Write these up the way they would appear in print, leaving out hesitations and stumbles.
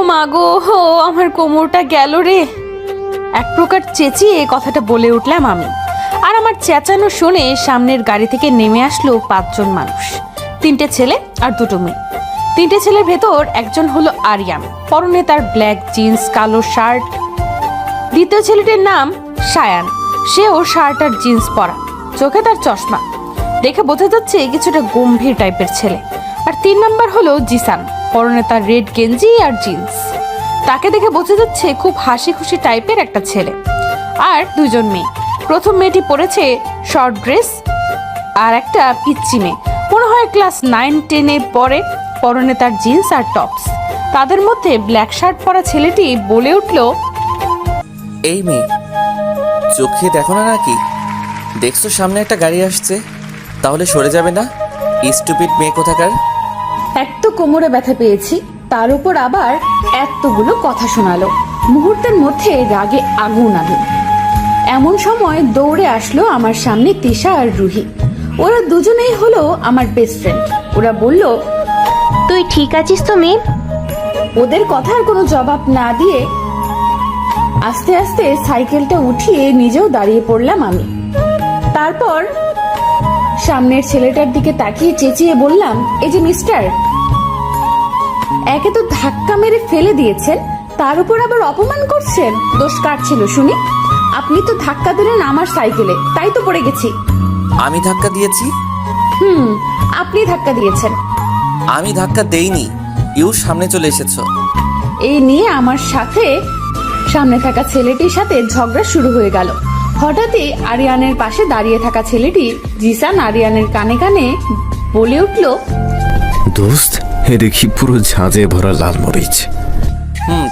মাগো, ও আমার কোমরটা গেল রে। এক প্রকার চেঁচিয়ে কথাটা বলে উঠলাম আমি। আর আমার চেঁচানো শুনে সামনের গাড়ি থেকে নেমে আসলো 5 জন মানুষ, 3টে ছেলে আর 2টো মেয়ে। 3টে ছেলের ভেতর একজন হলো আরিয়ান, পরনে তার ব্ল্যাক জিন্স, কালো শার্ট। দ্বিতীয় ছেলেটির নাম সায়ান, সেও শার্ট আর জিন্স পরা, চোখে তার চশমা, দেখে বোঝা যাচ্ছে কিছুটা গম্ভীর টাইপের ছেলে। আর 3 নাম্বার হলো জিসান, পরনে তার রেড গেঞ্জি আর জিন্স, তাকে দেখে বোঝা যাচ্ছে খুব হাসি খুশি টাইপের একটা ছেলে। আর 2 জন মেয়ে, প্রথম মেয়েটি পরেছে শর্ট ড্রেস আর একটা পিচ্চি মেয়ে, মনে হয় ক্লাস 9-10-এ পড়ে, পরনে তার জিন্স আর টপস। তাদের মধ্যে ব্ল্যাক শার্ট পরা ছেলেটি বলে উঠল, এই মেয়ে, চোখে দেখো না নাকি? দেখছো সামনে একটা গাড়ি আসছে, তাহলে সরে যাবে না? স্টুপিড মেয়ে কোথাকার। এক তো কোমরে ব্যথা পেয়েছি, তার উপর আবার এতগুলো কথা শোনালো। মুহূর্তের মধ্যে রাগে আগুন আগুন। এমন সময় দৌড়ে আসলো আমার সামনে তিশা আর রুহি। ওরা দুজনেই হলো আমার বেস্ট ফ্রেন্ড। ওরা বলল, তুই ঠিক আছিস তো মেয়ে? ওদের কথার কোনো জবাব না দিয়ে আস্তে আস্তে সাইকেলটা উঠিয়ে নিজেও দাঁড়িয়ে পড়লাম আমি। তারপর সামনের ছেলেটার দিকে তাকিয়ে চেঁচিয়ে বললাম, এই যে মিস্টার, একে তো ধাক্কা মেরে ফেলে দিয়েছেন, তার উপর আবার অপমান করছেন। দোষ কার ছিল শুনি? আপনি তো ধাক্কা দিলেন আমার সাইকেলে, তাই তো পড়ে গেছি। আমি ধাক্কা দিয়েছি? আপনি ধাক্কা দিয়েছেন। আমি ধাক্কা দেইনি, ইউ সামনে চলে এসেছো। এই নিয়ে আমার সাথে সামনে থাকা ছেলেটির সাথে ঝগড়া শুরু হয়ে গেল। হঠাৎই আরিয়ানের পাশে দাঁড়িয়ে থাকা ছেলেটি জিসান আরিয়ানের কানে কানে বলে উঠল, দোস্ত, এ দেখি পুরো ঝাঁঝে ভরা লাল মরিচ।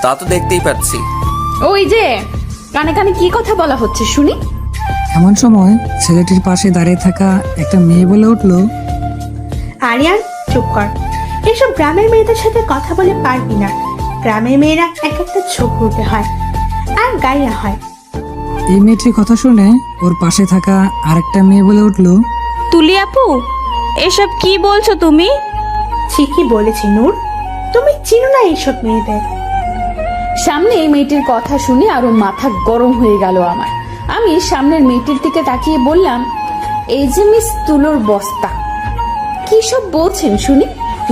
তা তো দেখতেই পাচ্ছি। ওই যে কানে কানে কি কথা বলা হচ্ছে শুনি? এমন সময় ছেলেটির পাশে দাঁড়িয়ে থাকা একটা মেয়ে বলে উঠল, আরিয়ান, চুপ কর। এসব গ্রামের মেয়েদের সাথে কথা বলে পারবি না। গ্রামের মেয়েরা এক একটা চোখ উঠে হয় আর গাইয়া হয়। এই মেয়েটির কথা শুনে ওর পাশে থাকা আরেকটা মেয়ে বলে উঠল, তুলি আপু, এসব কি বলছো তুমি? ঠিকই বলেছি নূর, তুমি চিনো না এইসব মেয়েদের। সামনে এই মেয়েটির কথা শুনে আরো মাথা গরম হয়ে গেল আমার। আমি সামনের মেয়েটির দিকে তাকিয়ে বললাম, এই যে মিস তুলোর বস্তা, কি সব বলছেন শুনি?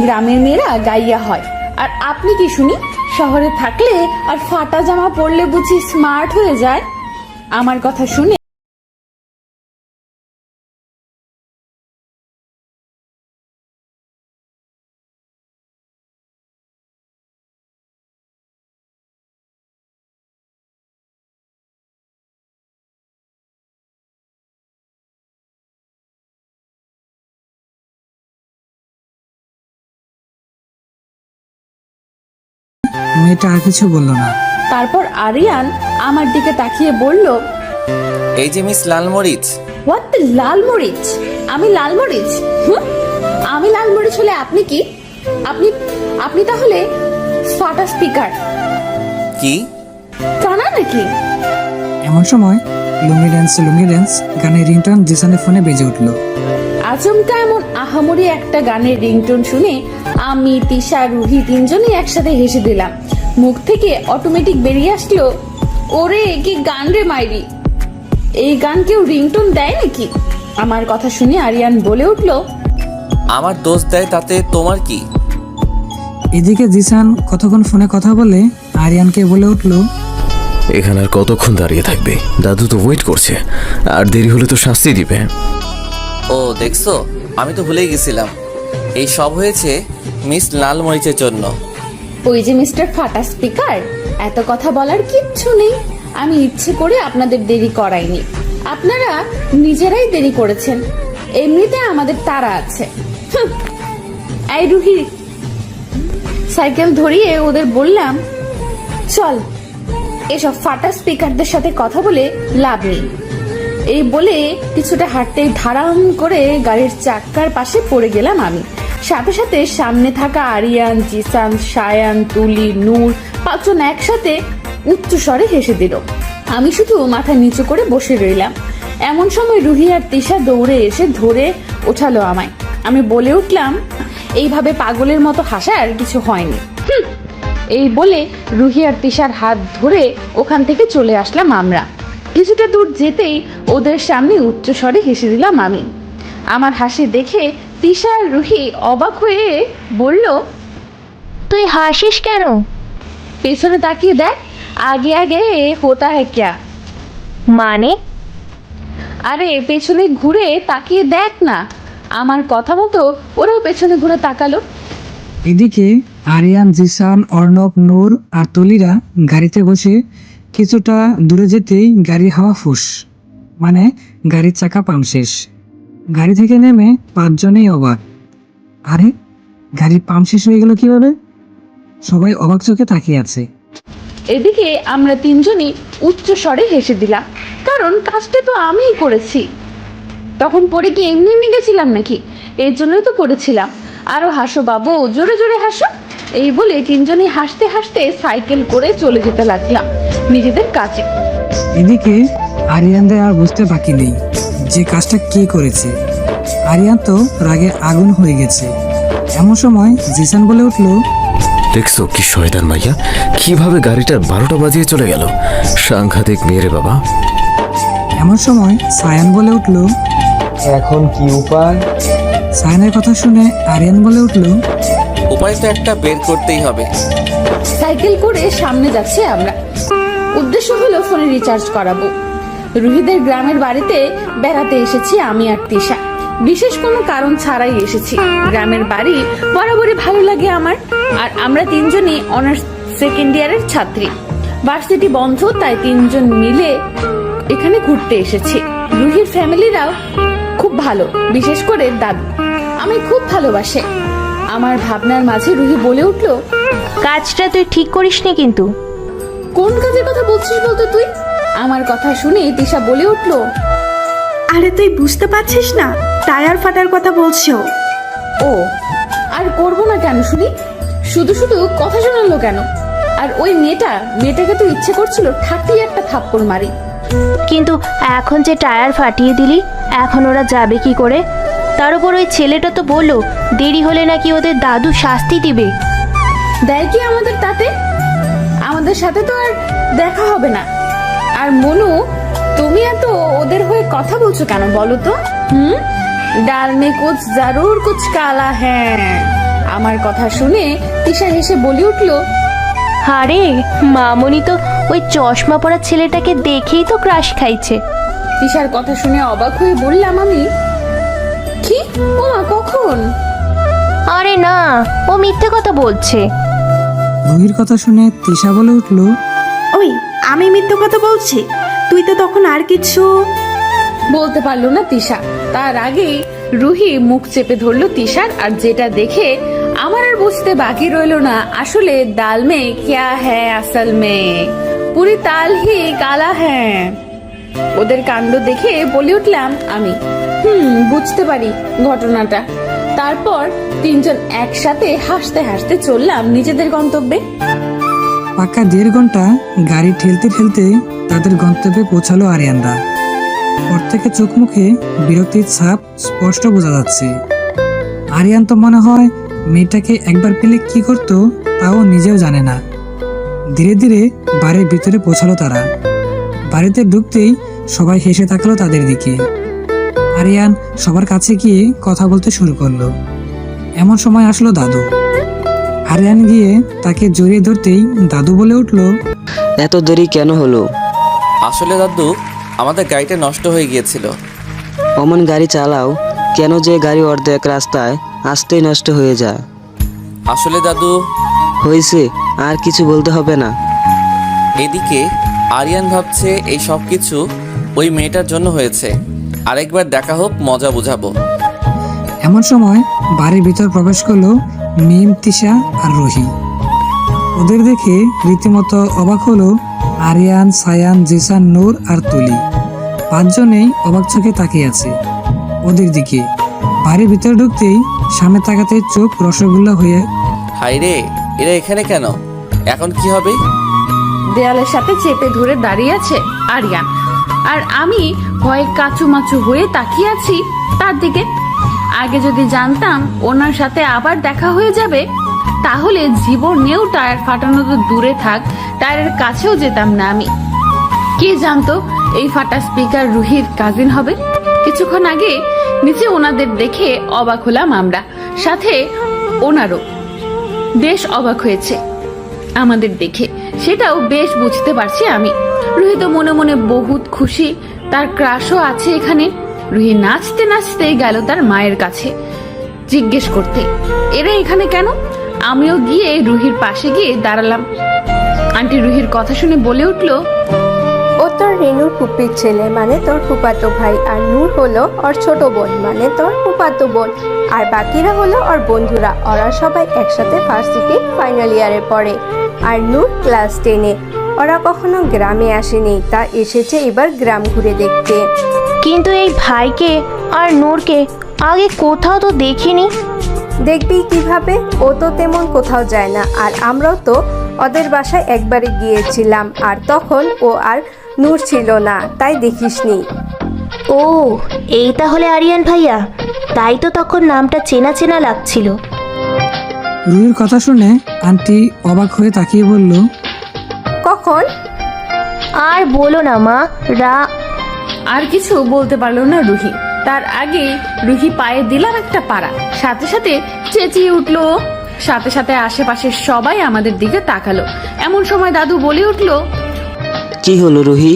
গ্রামের মেয়েরা গাইয়া হয়, আর আপনি কি শুনি শহরে থাকলে আর ফাটা জামা পরলে বুঝি স্মার্ট হয়ে যায়? আমার কথা শুনে মেয়েটা আর কিছু বলল না। তারপর আরিয়ান আমার দিকে তাকিয়ে বলল, এই যে miss Lalmorich. What the Lalmorich? আমি লালমরিচ? আমি লালমরিচ হলে আপনি কি? আপনি আপনি তাহলে ফাটা স্পিকার কি? কানা নাকি? এমন সময় লুঙ্গি ড্যান্স গানের রিংটোন জিসানের ফোনে বেজে উঠল। আচমকা এমন আহামরি একটা গানের রিংটোন শুনে আমি, তিশা, রুহি 3 জনই একসাথে হেসে দিলাম। মুখ থেকে অটোমেটিক বেরিয়ে আসলো, ওরে কি গান রে মাইরি, এই গান কেউ রিংটোন দেয় নাকি? আমার কথা শুনে আরিয়ান বলে উঠল, আমার দোষ দেয় তাতে তোমার কি? এদিকে জিসান কতক্ষণ ফোনে কথা বলে আরিয়ানকে বলে উঠল, এখানে আর কতক্ষণ দাঁড়িয়ে থাকবে? দাদু তো ওয়েট করছে, আর দেরি হলে তো শাস্তি দিবে। ও দেখছো, আমি তো ভুলেই গেছিলাম, এই সব হয়েছে মিস লালমরিচের জন্য। ওই যে মিস্টার ফাটা স্পিকার, এত কথা বলার কিচ্ছু নেই। আমি ইচ্ছে করে আপনাদের দেরি করাইনি, আপনারা নিজেরাই দেরি করেছেন। এমনিতে আমাদের তাড়া আছে। এই রুহি, সাইকেল ধরিয়ে ওদের বললাম, চল, এসব ফাটা স্পিকারদের সাথে কথা বলে লাভ নেই। এই বলে কিছুটা হাঁটতেই ধারাম করে গাড়ির চাক্কার পাশে পড়ে গেলাম আমি। সাথে সাথে সামনে থাকা আরিয়ান, জিসান, সায়ান, তুলি, নূর 5 জন একসাথে উচ্চ স্বরে হেসে দিল। আমি শুধু মাথা নিচু করে বসে রইলাম। এমন সময় রুহি আর তিশা দৌড়ে এসে ধরে ওঠালো আমায়। আমি বলে উঠলাম, এইভাবে পাগলের মতো হাসার কিছু হয়নি। এই বলে রুহি আর তিশার হাত ধরে ওখান থেকে চলে আসলাম আমরা। কিছুটা দূর যেতেই ওদের সামনে উচ্চস্বরে হেসে দিলাম আমি। আমার হাসি দেখে তিশা আর রুহি অবাক হয়ে বলল, তুই হাসিস কেন? পেছনে তাকিয়ে দেখ, আগে আগে হোতা হ্যায় ক্যা। মানে? আরে পেছনে ঘুরে তাকিয়ে দেখ না। আমার কথা মতো ওরাও পেছনে ঘুরে তাকালো। এদিকে আরিয়ান, জিসান, অর্ণব, নূর আর তুলিরা গাড়িতে বসে কিছুটা দূরে যেতেই গাড়ি হাওয়া ফুস, মানে গাড়ির চাকা পাম্প শেষ। গাড়ি থেকে নেমে পাঁচজনেই অবাক। আরে গাড়ির পাম্প শেষ হয়ে গেল কিভাবে? সবাই অবাক চোখে তাকিয়ে আছে। এদিকে আমরা তিনজনই উচ্চ স্বরে হেসে দিলাম, কারণ কাজটা তো আমিই করেছি। তখন পরে কি এমনি এমনি গেছিলাম নাকি? এর জন্যই তো করেছিলাম। আরো হাসো বাবু, জোরে জোরে হাসো। এই বলে তিনজনই হাসতে হাসতে সাইকেল করে চলে যেতে লাগলাম নিজেদের কাজে। এদিকে আরিয়ানদের আর বুঝতে বাকি নেই যে কাজটা কে করেছে। আরিয়ান তো রাগে আগুন হয়ে গেছে। এমন সময় জিসান বলে উঠলো, দেখছো কি শয়তান মাইয়া, কিভাবে গাড়িটা 12টা বাজিয়ে চলে গেল। সাংঘাতিক মেয়েরে বাবা। এমন সময় সায়ান বলে উঠলো, এখন কি উপায়? সায়ানের কথা শুনে আরিয়ান বলে উঠলো, উপায় তো একটা বের করতেই হবে। সাইকেল করে সামনে যাচ্ছি আমরা। উদ্দেশ্য হলো ফোনে রিচার্জ করাবো। রুহিদের গ্রামের বাড়িতে বেড়াতে এসেছি আমি আর তিশা। বিশেষ কোনো কারণ ছাড়াই এসেছি। গ্রামের বাড়ি বরাবরই ভালো লাগে আমার। আর আমরা তিনজনই অনার্স সেকেন্ড ইয়ারের ছাত্রী। ভার্সিটি বন্ধ, তাই তিনজন মিলে এখানে ঘুরতে এসেছি। রুহির ফ্যামিলিরাও খুব ভালো, বিশেষ করে দাদু আমি খুব ভালোবাসে। আমার ভাবনার মাঝে রুহি বলে উঠলো, কাজটা তুই ঠিক করিসনি কিন্তু। কোন কাজের কথা বলছিস বলতো তুই? আমার কথা শুনে তিশা বলে উঠলো, আরে তুই বুঝতে পারছিস না, টায়ার ফাটার কথা বলছো। ও আর করবো না কেন শুনি? শুধু শুধু কথা শোনালো কেন? আর ওই মেয়েটাকে তো ইচ্ছে করছিল ঠাটিয়ে একটা থাপ্পড় মারি। কিন্তু এখন যে টায়ার ফাটিয়ে দিলি, এখন ওরা যাবে কি করে? তার উপর ওই ছেলেটা তো বললো দেরি হলে নাকি ওদের দাদু শাস্তি দিবে। দেয় কি আমাদের তাতে? আমাদের সাথে তো আর দেখা হবে না। আর মনু, তুমি এত ওদের হয়ে কথা বলছো কেন বলো তো? ডাল মে কুছ জরুর কুছ কালা হ্যাঁ। আমার কথা শুনে তিশা হেসে বলে উঠলো, আরে মামনি তো ওই চশমা পরা ছেলেটাকে দেখেই তো ক্রাশ খাইছে। তিশার কথা শুনে অবাক হয়ে বললাম আমি, কি? ও মা, কখন? আরে না, ও মিথ্যে কথা বলছে। রুহির কথা শুনে তিশা বলে উঠলো, ওই আমি মিথ্যে কথা বলছি? তুই তো তখন আর কিছু বলতে পারলো না তিশা। তার আগেই রুহি মুখ চেপে ধরলো তিশার। আর যেটা দেখে আমার আর বুঝতে বাকি রইলো না, আসলে দাল মে ক্যা হ্যায় আসল মে, পুরি তাল হি কালা হ্যায়। ওদের কাণ্ড দেখে বলে উঠলাম আমি, বুঝতে পারি ঘটনাটা। তারপর তিনজন একসাথে হাসতে হাসতে চললাম নিজেদের গন্তব্যে। পাক্কা 1.5 ঘন্টা গাড়ি ঠেলতে ঠেলতে তাদের গন্তব্যে পৌঁছালো আরিয়ানরা। পর থেকে চোখ মুখে বিরক্তির ছাপ স্পষ্ট বোঝা যাচ্ছে। আরিয়ান তো মনে হয় মেয়েটাকে একবার পেলে কি করতো তাও নিজেও জানে না। ধীরে ধীরে বাড়ির ভিতরে পৌঁছালো তারা। বাড়িতে ঢুকতেই সবাই হেসে তাকালো তাদের দিকে। আরিয়ান সবার কাছে গিয়ে কথা বলতে শুরু করলো। এমন সময় আসলো দাদু। আরিয়ান গিয়ে তাকে জড়িয়ে ধরতেই দাদু বলে উঠলো, এত দেরি কেন হলো? আসলে দাদু, আমাদের গাড়িটা নষ্ট হয়ে গিয়েছিল। অমন গাড়ি চালাও কেন যে গাড়ি অর্ধেক রাস্তায় আসতেই নষ্ট হয়ে যায়? আসলে দাদু, হয়েছে, আর কিছু বলতে হবে না। এদিকে আরিয়ান ভাবছে এই সব কিছু ওই মেয়েটার জন্য হয়েছে। আরেকবার দেখা হোক, মজা বুঝাবো। এমন সময় বাড়ির ভিতর প্রবেশ করলো মিম, তিশা আর রুহি। ওদের দেখে রীতিমতো অবাক হলো আরিয়ান, সায়ান, জিসান, নূর আর তুলি। 5 জনেই অবাক চোখে তাকিয়ে আছে ওদের দিকে। বাড়ির ভিতরে ঢুকতেই সামনে তাকাতে চোখ রসগোল্লা হয়ে। হাই রে, এরা এখানে কেন? এখন কি হবে? দেয়ালের সাথে চেপে ধরে দাঁড়িয়ে আছে আরিয়ান, আর আমি ভয়ে কাচুমাচু হয়ে তাকিয়ে আছি তার দিকে। আগে যদি জানতাম ওনার সাথে আবার দেখা হয়ে যাবে, তাহলে জীবনেও টায়ার ফাটানো তো দূরে থাক, টায়ারের কাছেও যেতাম না আমি। কে জানতো এই ফাটা স্পিকার রুহির কাজিন হবে। কিছুক্ষণ আগে নিচে ওনাদের দেখে অবাক হলাম আমরা, সাথে ওনারও বেশ অবাক হয়েছে আমাদের দেখে, সেটাও বেশ বুঝতে পারছি আমি। রুহি তো মনে মনে বহুত খুশি, তার ক্রাশও আছে এখানে। রুহি নাচতে নাচতে গেল তার মায়ের কাছে জিজ্ঞেস করতে, এরা এখানে কেন? আমিও গিয়ে রুহির পাশে গিয়ে দাঁড়ালাম। আন্টি রুহির কথা শুনে বলে উঠলো, ও তোর রেনুর ফুপির ছেলে, মানে তোর ফুপাতো ভাই, আর নূর হলো ওর ছোট বোন, মানে তোর ফুপাতো বোন, আর বাকিরা হলো ওর বন্ধুরা। ওরা সবাই একসাথে ভার্সিটি ফাইনাল ইয়ারে পড়ে, আর নূর ক্লাস 10-এ। ওরা কখনো গ্রামে আসেনি, তা এসেছে এবার গ্রাম ঘুরে দেখতে। কিন্তু এই ভাইকে আর নূরকে আগে কোথাও তো দেখিনি। দেখবি কিভাবে, ও তো তেমন কোথাও যায় না। আর আমরাও তো ওদের বাসায় একবারে গিয়েছিলাম, আর তখন ও আর নূর ছিল না, তাই দেখিসনি। ও, এই তাহলে আরিয়ান ভাইয়া, তাই তো তখন নামটা চেনা চেনা লাগছিল। রুহির কথা শুনে আন্টি অবাক হয়ে তাকিয়ে বলল, কখন? আর বলো না মা, আর কিছু বলতে পারলো না রুহি। তার আগে রুহি পায়ে দিলাম একটা পাড়া, সাথে সাথে চেঁচিয়ে উঠলো। সাথে সাথে আশেপাশের সবাই আমাদের দিকে তাকালো। এমন সময় দাদু বলে উঠলো, কি হলো রুহি,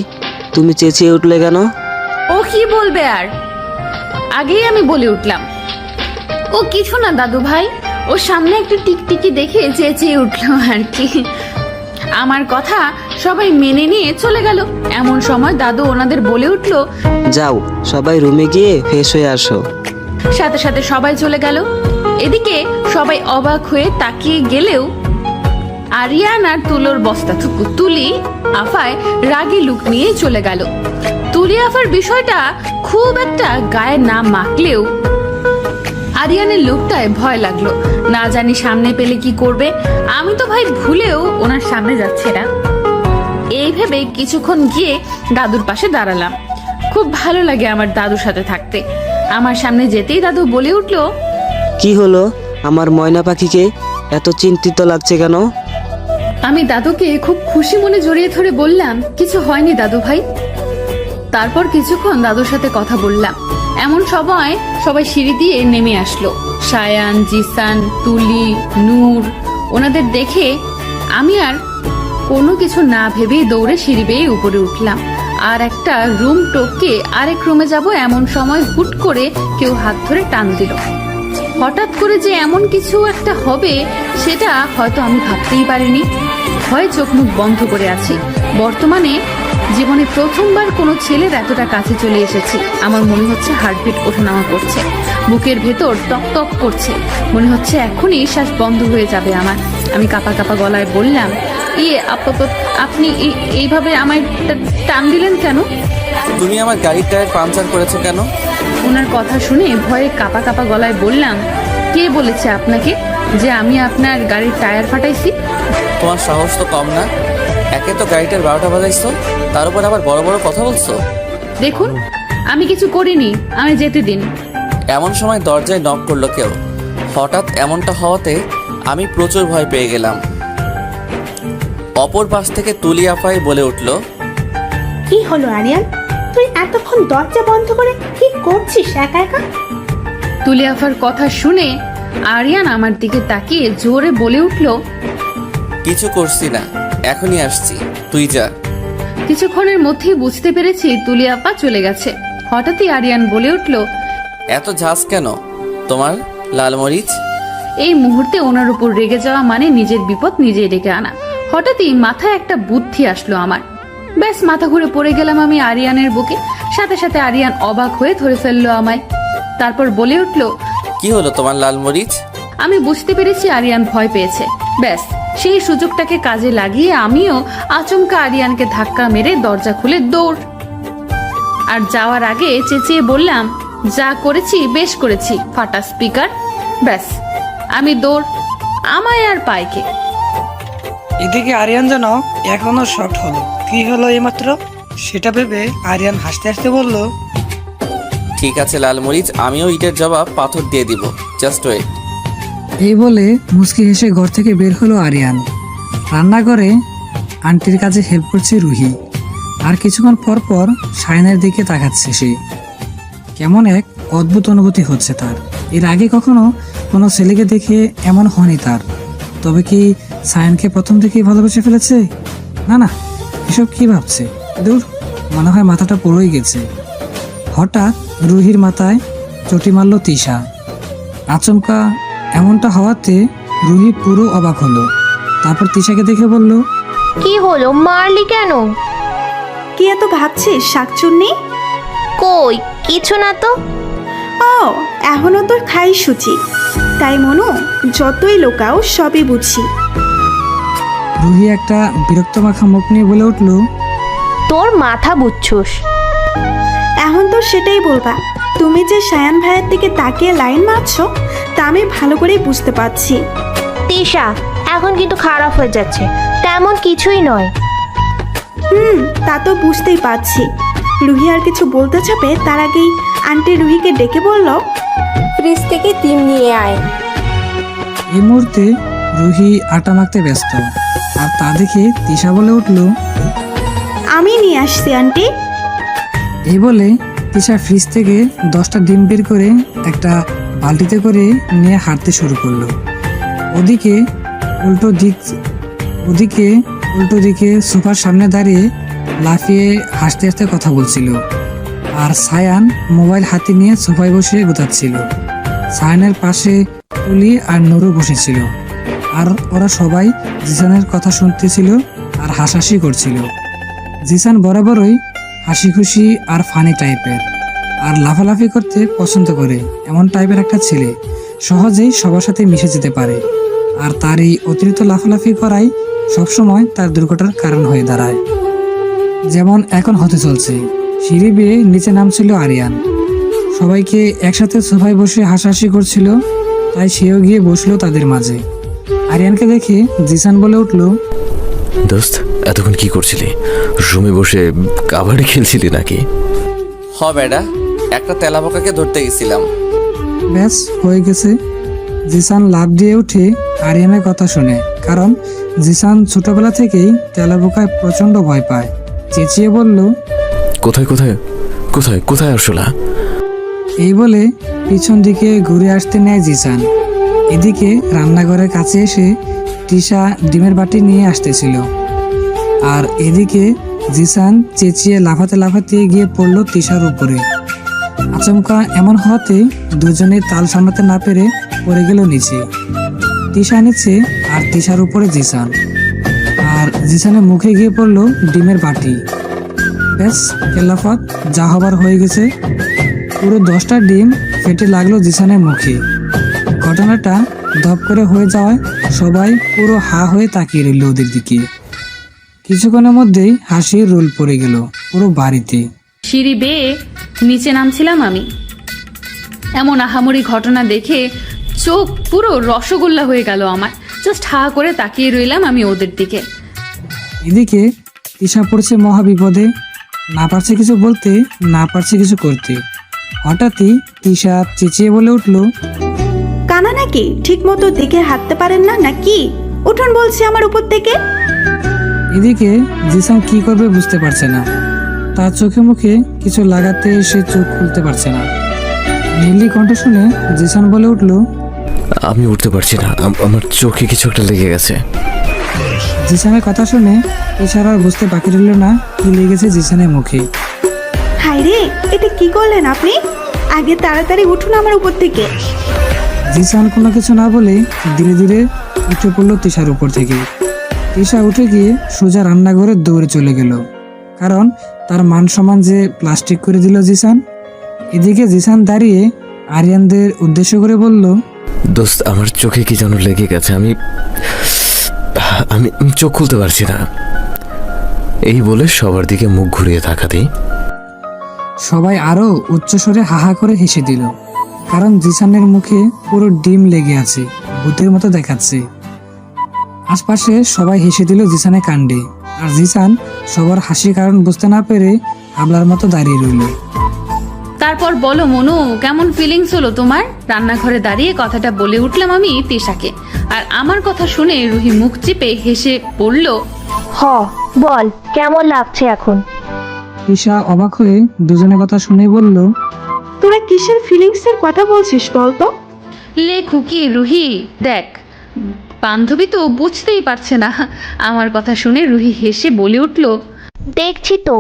তুমি চেঁচিয়ে উঠলে কেন? ও কি বলবে আর? আগেই আমি বলে উঠলাম, ও কিছু না দাদু ভাই, ও সামনে একটা টিকটিকি দেখে চেঁচিয়ে উঠলো আর কি। আমার কথা সবাই মেনে নিয়ে চলে গেল। এমন সময় দাদু ওনাদের বলে উঠলো, যাও সবাই রুমে গিয়ে ফ্রেশ হয়ে আসো। সাথে সাথে সবাই চলে গেল। এদিকে সবাই অবাক হয়ে তাকিয়ে গেলেও আরিয়ান আর তুলোর বস্তাটুকু তুলি আফায় রাগী লুক নিয়ে চলে গেল। তুলি আফার বিষয়টা খুব একটা গায়ে না মাখলেও আরিয়ানের লুকটায় ভয় লাগলো। না জানি সামনে পেলে কি করবে। আমি তো ভাই ভুলেও ওনার সামনে যাচ্ছে না। এই ভেবে কিছুক্ষণ গিয়ে দাদুর পাশে দাঁড়ালাম। খুব ভালো লাগে আমার দাদুর সাথে থাকতে। আমার সামনে যেতেই দাদু বলে উঠলো, কি হলো, আমার ময়না পাখিকে এত চিন্তিত লাগছে কেন? আমি দাদুকে খুব খুশি মনে জড়িয়ে ধরে বললাম, কিছু হয়নি দাদু ভাই। তারপর কিছুক্ষণ দাদুর সাথে কথা বললাম। এমন সময় সবাই সিঁড়ি দিয়ে নেমে আসলো। সায়ান, জিসান, তুলি, নূর। ওনাদের দেখে আমি আর কোনো কিছু না ভেবেই দৌড়ে সিঁড়ি বেয়ে উপরে উঠলাম। আর একটা রুম টপকে আরেক রুমে যাব এমন সময় হুট করে কেউ হাত ধরে টান দিল। হঠাৎ করে যে এমন কিছু একটা হবে সেটা হয়তো আমি ভাবতেই পারিনি। ভয়ে চোখ মুখ বন্ধ করে আছি। বর্তমানে জীবনে প্রথমবার কোনো ছেলের এতটা কাছে চলে এসেছি। আমার মনে হচ্ছে হার্টবিট ওঠানামা করছে, বুকের ভেতর টক টক করছে। মনে হচ্ছে এখনই শ্বাস বন্ধ হয়ে যাবে আমার। আমি কাঁপা কাঁপা গলায় বললাম, আপনি এইভাবে আমায় টান দিলেন কেন? তুমি আমার গাড়ির টায়ার পাংচার করেছো কেন? ওনার কথা শুনে ভয়ে কাঁপা কাঁপা গলায় বললাম, কে বলেছে আপনাকে যে আমি আপনার গাড়ির টায়ার ফাটাইছি? তোমার সাহস তো কম না। একে তো গাড়িটার 12টা বাজাইছো, তার উপর আবার বড় বড় কথা বলছো। দেখুন, আমি কিছু করিনি, আমি যেতে দিন। এমন সময় দরজায় নক করলো কেউ। হঠাৎ এমনটা হওয়াতে আমি প্রচুর ভয় পেয়ে গেলাম। অপর পাশ থেকে তুলি আফাই বলে উঠলো, কি হলো আরিয়ান, তুই এতক্ষণ দরজা বন্ধ করে কি করছিস একা একা? তুলি আফার কথা শুনে আরিয়ান আমার দিকে তাকিয়ে জোরে বলে উঠলো, কিছু করছি না, এখনই আসছি, তুই যা। কিছুক্ষণের মধ্যেই বুঝতে পেরেছি তুলি আপা চলে গেছে। হঠাৎই আরিয়ান বলে উঠলো, এত ঝাঁজ কেন তোমার লালমরিচ? এই মুহূর্তে ওনার উপর রেগে যাওয়া মানে নিজের বিপদ নিজেই ডেকে আনা। হঠাৎই মাথায় একটা বুদ্ধি আসলো আমার। ব্যাস মাথা ঘুরে পড়ে গেলাম আমি আরিয়ানের বুকে। সাথে সাথে আরিয়ান অবাক হয়ে ধরে ফেললো আমায়। তারপর বলে উঠলো, কি হলো তোমার লালমরিচ? আমি বুঝতে পেরেছি আরিয়ান ভয় পেয়েছে। ব্যাস সেই সুযোগটাকে কাজে লাগিয়ে আমিও আচমকা আরিয়ানকে ধাক্কা মেরে দরজা খুলে দৌড়। আর যাওয়ার আগে চেঁচিয়ে বললাম, যা করেছি বেশ করেছি, ফাটা স্পিকার। ব্যাস আমি দৌড়, আমায় আর পাইকে। এদিকে আরিয়ান যেন এখনো শক্ট হলো। কি হলো এইমাত্র সেটা ভেবে আরিয়ান হাসতে হাসতে বলল, ঠিক আছে লালমরিচ, আমিও ইটের জবাব পাথর দিয়ে দিব, জাস্ট ওয়েট। এই বলে মুচকি হেসে ঘর থেকে বের হলো আরিয়ান। রান্নাঘরে আন্টির কাছে হেল্প করছে রুহি। আর কিছুক্ষণ পর পর সায়নের দিকে তাকাচ্ছে সে। কেমন এক অদ্ভুত অনুভূতি হচ্ছে তার। এর আগে কখনো কোনো ছেলেকে দেখে এমন হয়নি তার। তবে কি সায়নকে প্রথম থেকেই ভালোবেসে ফেলেছে? না না, এসব কি ভাবছে? দূর, মনে হয় মাথাটা পড়েই গেছে। হঠাৎ রুহির মাথায় চটি মারল তিশা। আচমকা এমনটা হওয়াতে রুহি পুরো অবাক হলো। তারপর তিশাকে দেখে বলল, কি হলো, মারলি কেন? কি এত ভাবছিস শাকচুন্নি? কই কিছু না তো। ও, এখনো তোর খাই সূচি। তাই মনু, যতই লোকাও সবই বুঝি। রুহি একটা বিরক্ত মাখা মুখ নিয়ে বলে উঠল, তোর মাথা বুঝছোস। এখন তো সেটাই বলবা। তুমি যে সায়ান ভাইয়ের দিকে তাকিয়ে লাইন মারছো তা আমি ভালো করেই বুঝতে পারছি। তিশা, এখন কিন্তু খারাপ হয়ে যাচ্ছে। তেমন কিছুই নয়। তা তো বুঝতেই পারছি। রুহি আর কিছু বলতে চাপে তার আগেই আন্টি রুহিকে ডেকে বলল, ফ্রিজ থেকে ডিম নিয়ে আয়। এই মুহূর্তে রুহি আটা মাখতে ব্যস্ত। আর তা দেখে তিশা বলে উঠল, আমি নিয়ে আসছি আন্টি। এই বলে তিশা ফ্রিজ থেকে 10টা ডিম বের করে একটা বালতিতে করে নিয়ে হাঁটতে শুরু করলো। ওদিকে উল্টো দিকে সোফার সামনে দাঁড়িয়ে লাফিয়ে হাসতে হাসতে কথা বলছিল। আর সায়ান মোবাইল হাতে নিয়ে সোফায় বসে গোতাচ্ছিল। সায়ানের পাশে তুলি আর নুরু বসেছিল। আর ওরা সবাই জিসানের কথা শুনতেছিল আর হাসাহাসি করছিল। জিসান বরাবরই হাসি খুশি আর ফানি টাইপের, আর লাফালাফি করতে পছন্দ করে এমন টাইপের একটা ছেলে। সহজেই সবার সাথে মিশে যেতে পারে। আর তার এই অতিরিক্ত লাফালাফি করাই সবসময় তার দুর্ঘটনার কারণ হয়ে দাঁড়ায়। যেমন এখন হতে চলছে। সিঁড়ি বেয়ে নিচে নামছিল আরিয়ান। সবাইকে একসাথে সোফায় বসে হাসাহাসি করছিল, তাই সেও গিয়ে বসলো তাদের মাঝে। আরিয়ানকে দেখে জিসান বলে উঠল, দোস্ত, এতক্ষণ কি করছিলি? রুমে বসে কাবাডি খেলছিলি নাকি? বেটা, একটা তেলাপোকাকে ধরতে গেছিলাম। ব্যাস হয়ে গেছে। জিসান লাফ দিয়ে উঠে আরিয়ানের কথা শুনে, কারণ জিসান ছোটবেলা থেকেই তেলাপোকায় প্রচন্ড ভয় পায়। চেঁচিয়ে বলল, কোথায় কোথায় কোথায় কোথায় আসলা? এই বলে পিছন দিকে ঘুরে আসতে নেয় জিসান। এদিকে রান্নাঘরের কাছে এসে তিশা ডিমের বাটি নিয়ে আসতেছিল। আর এদিকে জিসান চেঁচিয়ে লাফাতে লাফাতে গিয়ে পড়লো তিশার উপরে। আচমকা এমন হওয়াতে দুজনে তাল সামলাতে না পেরে পড়ে গেল নিচে। তিশা নিচে আর তিশার উপরে জিসান। আর জিসানের মুখে গিয়ে পড়লো ডিমের বাটি। ব্যাস, খেলাফত যা হবার হয়ে গেছে। পুরো 10টা ডিম ফেটে লাগলো জিসানের মুখে। ঘটনাটা ধপ করে হয়ে যাওয়ায় সবাই পুরো হা হয়ে তাকিয়ে রইল ওদের দিকে। কিছুক্ষণের মধ্যেই হাসির রোল পড়ে গেল পুরো বাড়িতে। সিঁড়ি বেয়ে নিচে নামছিলাম আমি। এমন আহামরি ঘটনা দেখে চোখ পুরো রসগোল্লা হয়ে গেল আমার। জাস্ট হা করে তাকিয়ে রইলাম আমি ওদের দিকে। এদিকে তিশা পড়ছে মহা বিপদে। না পারছে কিছু বলতে, না পারছে কিছু করতে। হঠাৎই তিশা চেঁচিয়ে বলে উঠল, কানা নাকি? ঠিক মতো দেখে হাঁটতে পারেন না নাকি? উঠুন বলছি আমার উপর থেকে। এদিকে জিসান কি করবে বুঝতে পারছে না। তার চোখে মুখে কিছু লাগাতে সে চোখ খুলতে পারছে না। নীলি কণ্ঠ শুনে জিসান বলে উঠল, আমি উঠতে পারছি না, আমার চোখে কিছু একটা লেগে গেছে। জিসানের কথা শুনে ইশারা বুঝতে বাকি রইল না কি লেগেছে জিসানের মুখে। হায় রে, এটা কি করলেন আপনি? আগে তাড়াতাড়ি উঠুন আমার উপর থেকে। জিসান কোনো কিছু না বলে ধীরে ধীরে উঠে পড়লো তিশার উপর থেকে। তিশা উঠে গিয়ে সোজা রান্নাঘরে দৌড়ে চলে গেল, কারণ তার মান সম্মান যে প্লাস্টিক করে দিল জিসান। এদিকে জিসান দাঁড়িয়ে আরিয়ানদের উদ্দেশ্য করে বলল, দোস্ত, আমার চোখে কি যেন লেগে গেছে। আমি আমি চোখ খুলতে পারছি না। এই বলে সবার দিকে মুখ ঘুরিয়ে তাকাতেই সবাই আরো উচ্চস্বরে হাহা করে হেসে দিল, কারণ জিসানের মুখে পুরো ডিম লেগে আছে, ভূতের মতো দেখাচ্ছে। আশপাশে সবাই হেসে দিল জিসানের কাণ্ডে। আর জিসান সবার হাসির কারণ বুঝতে না পেরে হাবলার মতো দাঁড়িয়ে রইল। তারপর বলো মনু, কেমন ফিলিংস হলো তোমার? রান্নাঘরে দাঁড়িয়ে কথাটা বলে উঠলাম আমি তিশাকে। আর আমার কথা শুনে রুহি মুখ চিপে হেসে বলল, বল কেমন লাগছে এখন? ঈশা অবাক হয়ে দুজনের কথা শুনে বলল, তোরা কিসের ফিলিংসের কথা বলছিস বলতো? লে খুকি রুহি দেখ, বান্ধবী তো বুঝতেই পারছে না। আমার কথা শুনে রুহি হেসে বলে উঠল, দেখছি তো।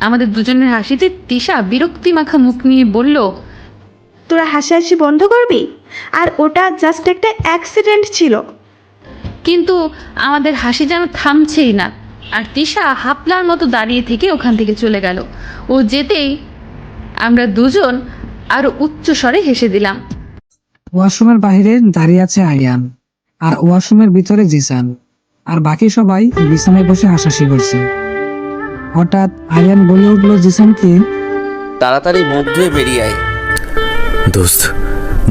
আমাদের দুজনের হাসিতে তিশা বিরক্তি মাখা মুখ নিয়ে বলল, তোরা হাসাহাসি বন্ধ করবি? আর ওটা জাস্ট একটা অ্যাক্সিডেন্ট ছিল। কিন্তু আমাদের হাসি যেন থামছেই না। আর তিশা হাপলার মতো দাঁড়িয়ে থেকে ওখান থেকে চলে গেল। ও যেতেই আমরা দুজন আরো উচ্চ স্বরে হেসে দিলাম। ওয়াশরুমের বাইরে দাঁড়িয়ে আছে আরিয়ান, আর ওয়াশরুমের ভিতরে জিসান, আর বাকি সবাই বিছানায় বসে হাসাহাসি করছে। হঠাৎ আরিয়ান বলে উঠলো জিসানকে, তাড়াতাড়ি মুখ ধুয়ে বেরিয়ে আয়। দোস্ত,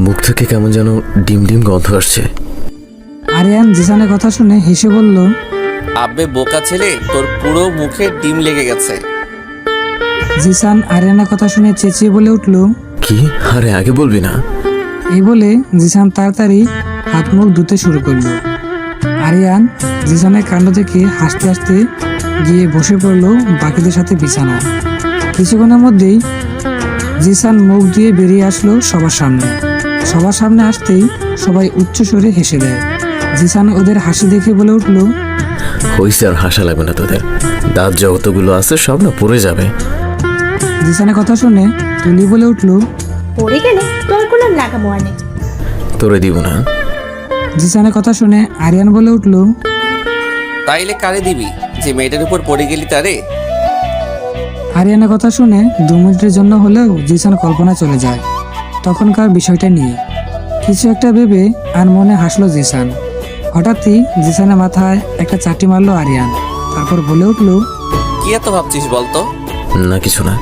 মুখ থেকে কেমন যেন ডিম ডিম গন্ধ আসছে। আরিয়ান জিসানের কথা শুনে হেসে বলল, আব্বে বোকা ছেলে, তোর পুরো মুখে ডিম লেগে গেছে। জিসান আরিয়ানের কথা শুনে চেঁচিয়ে বলে উঠলো, কি? আরে আগে বলবি না? এই বলে জিসান তাড়াতাড়ি হাত মুখ ধুতে শুরু করলো। আরিয়ান জিসানের কাণ্ড থেকে হাসতে হাসতে গিয়ে বসে পড়লো বাকিদের সাথে বিছানায়। কিছুক্ষণের মধ্যেই জিসান মুখ দিয়ে বেরিয়ে আসলো সবার সামনে। সবার সামনে আসতেই সবাই উচ্চ স্বরে হেসে দেয়। জিসান ওদের হাসি দেখে বলে উঠলো, হইছে, আর হাসা লাগবে না তোদের। দাঁত যতগুলো আছে সব না পড়ে যাবে। জিসানের কথা শুনে তুলি বলে উঠলো, পড়ে গেলে তোর কোনো লাগামোয়া নেই। তোরে দিব না। জিসানের কথা শুনে আরিয়ান বলে উঠলো, তাইলে কারে দিবি যে মেয়েটার উপর পড়ে গেলি তারে? আরিয়ানের কথা শুনে 2 মিনিটের জন্য হলেও জিসান কল্পনা চলে যায় তখনকার বিষয়টা নিয়ে। কিছু একটা ভেবে আর মনে হাসলো জিসান। হঠাৎই জিসানের মাথায় একটা চাটি মারলো আরিয়ান, তারপর বলে উঠলো, কি এত ভাবছিস বলতো? না কিছু না।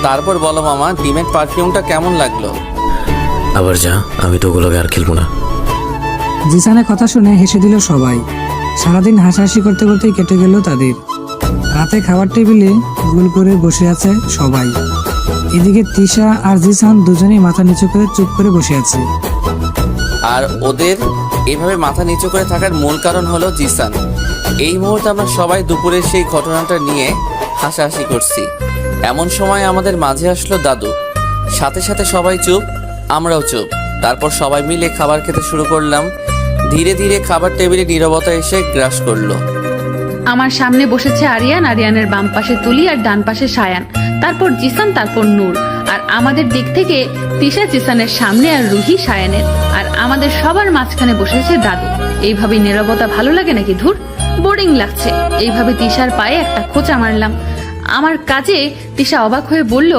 তারপর বলো মামা, ডিমের পারফিউমটা কেমন লাগলো? আবার যা, আমি তো ওগুলোকে আর খেলবো না। জিসানের কথা শুনে হেসে দিল সবাই। সারাদিন হাসাহাসি করতে করতেই কেটে গেল তাদের। রাতে খাবার টেবিলে গোল করে বসে আছে সবাই। এদিকে তিশা আর জিসান দুজনেই মাথা নিচু করে চুপ করে বসে আছে। আর ওদের এভাবে মাথা নিচু করে থাকার মূল কারণ হলো জিসান। এই মুহূর্তে আমরা সবাই দুপুরের সেই ঘটনাটা নিয়ে হাসাহাসি করছি। এমন সময় আমাদের মাঝে আসলো দাদু। সাথে সাথে সবাই চুপ, আমরাও চুপ। তারপর সবাই মিলে খাবার খেতে শুরু করলাম। ধীরে ধীরে খাবার টেবিলে নীরবতা এসে গ্রাস করলো। আমার সামনে বসেছে আরিয়ান, আরিয়ানের বাম পাশে তুলি আর ডান পাশে সায়ান, তারপর জিসান, তারপর নূর। আর আমাদের দিক থেকে তিশা জিসানের সামনে, আর রুহি সায়ানের। আর আমাদের সবার মাঝখানে বসেছে দাদু। এইভাবে নীরবতা ভালো লাগে নাকি? ধুর, বোরিং লাগছে। এইভাবে তিশার পায়ে একটা খোঁচা মারলাম। আমার কাজে তিশা অবাক হয়ে বলল,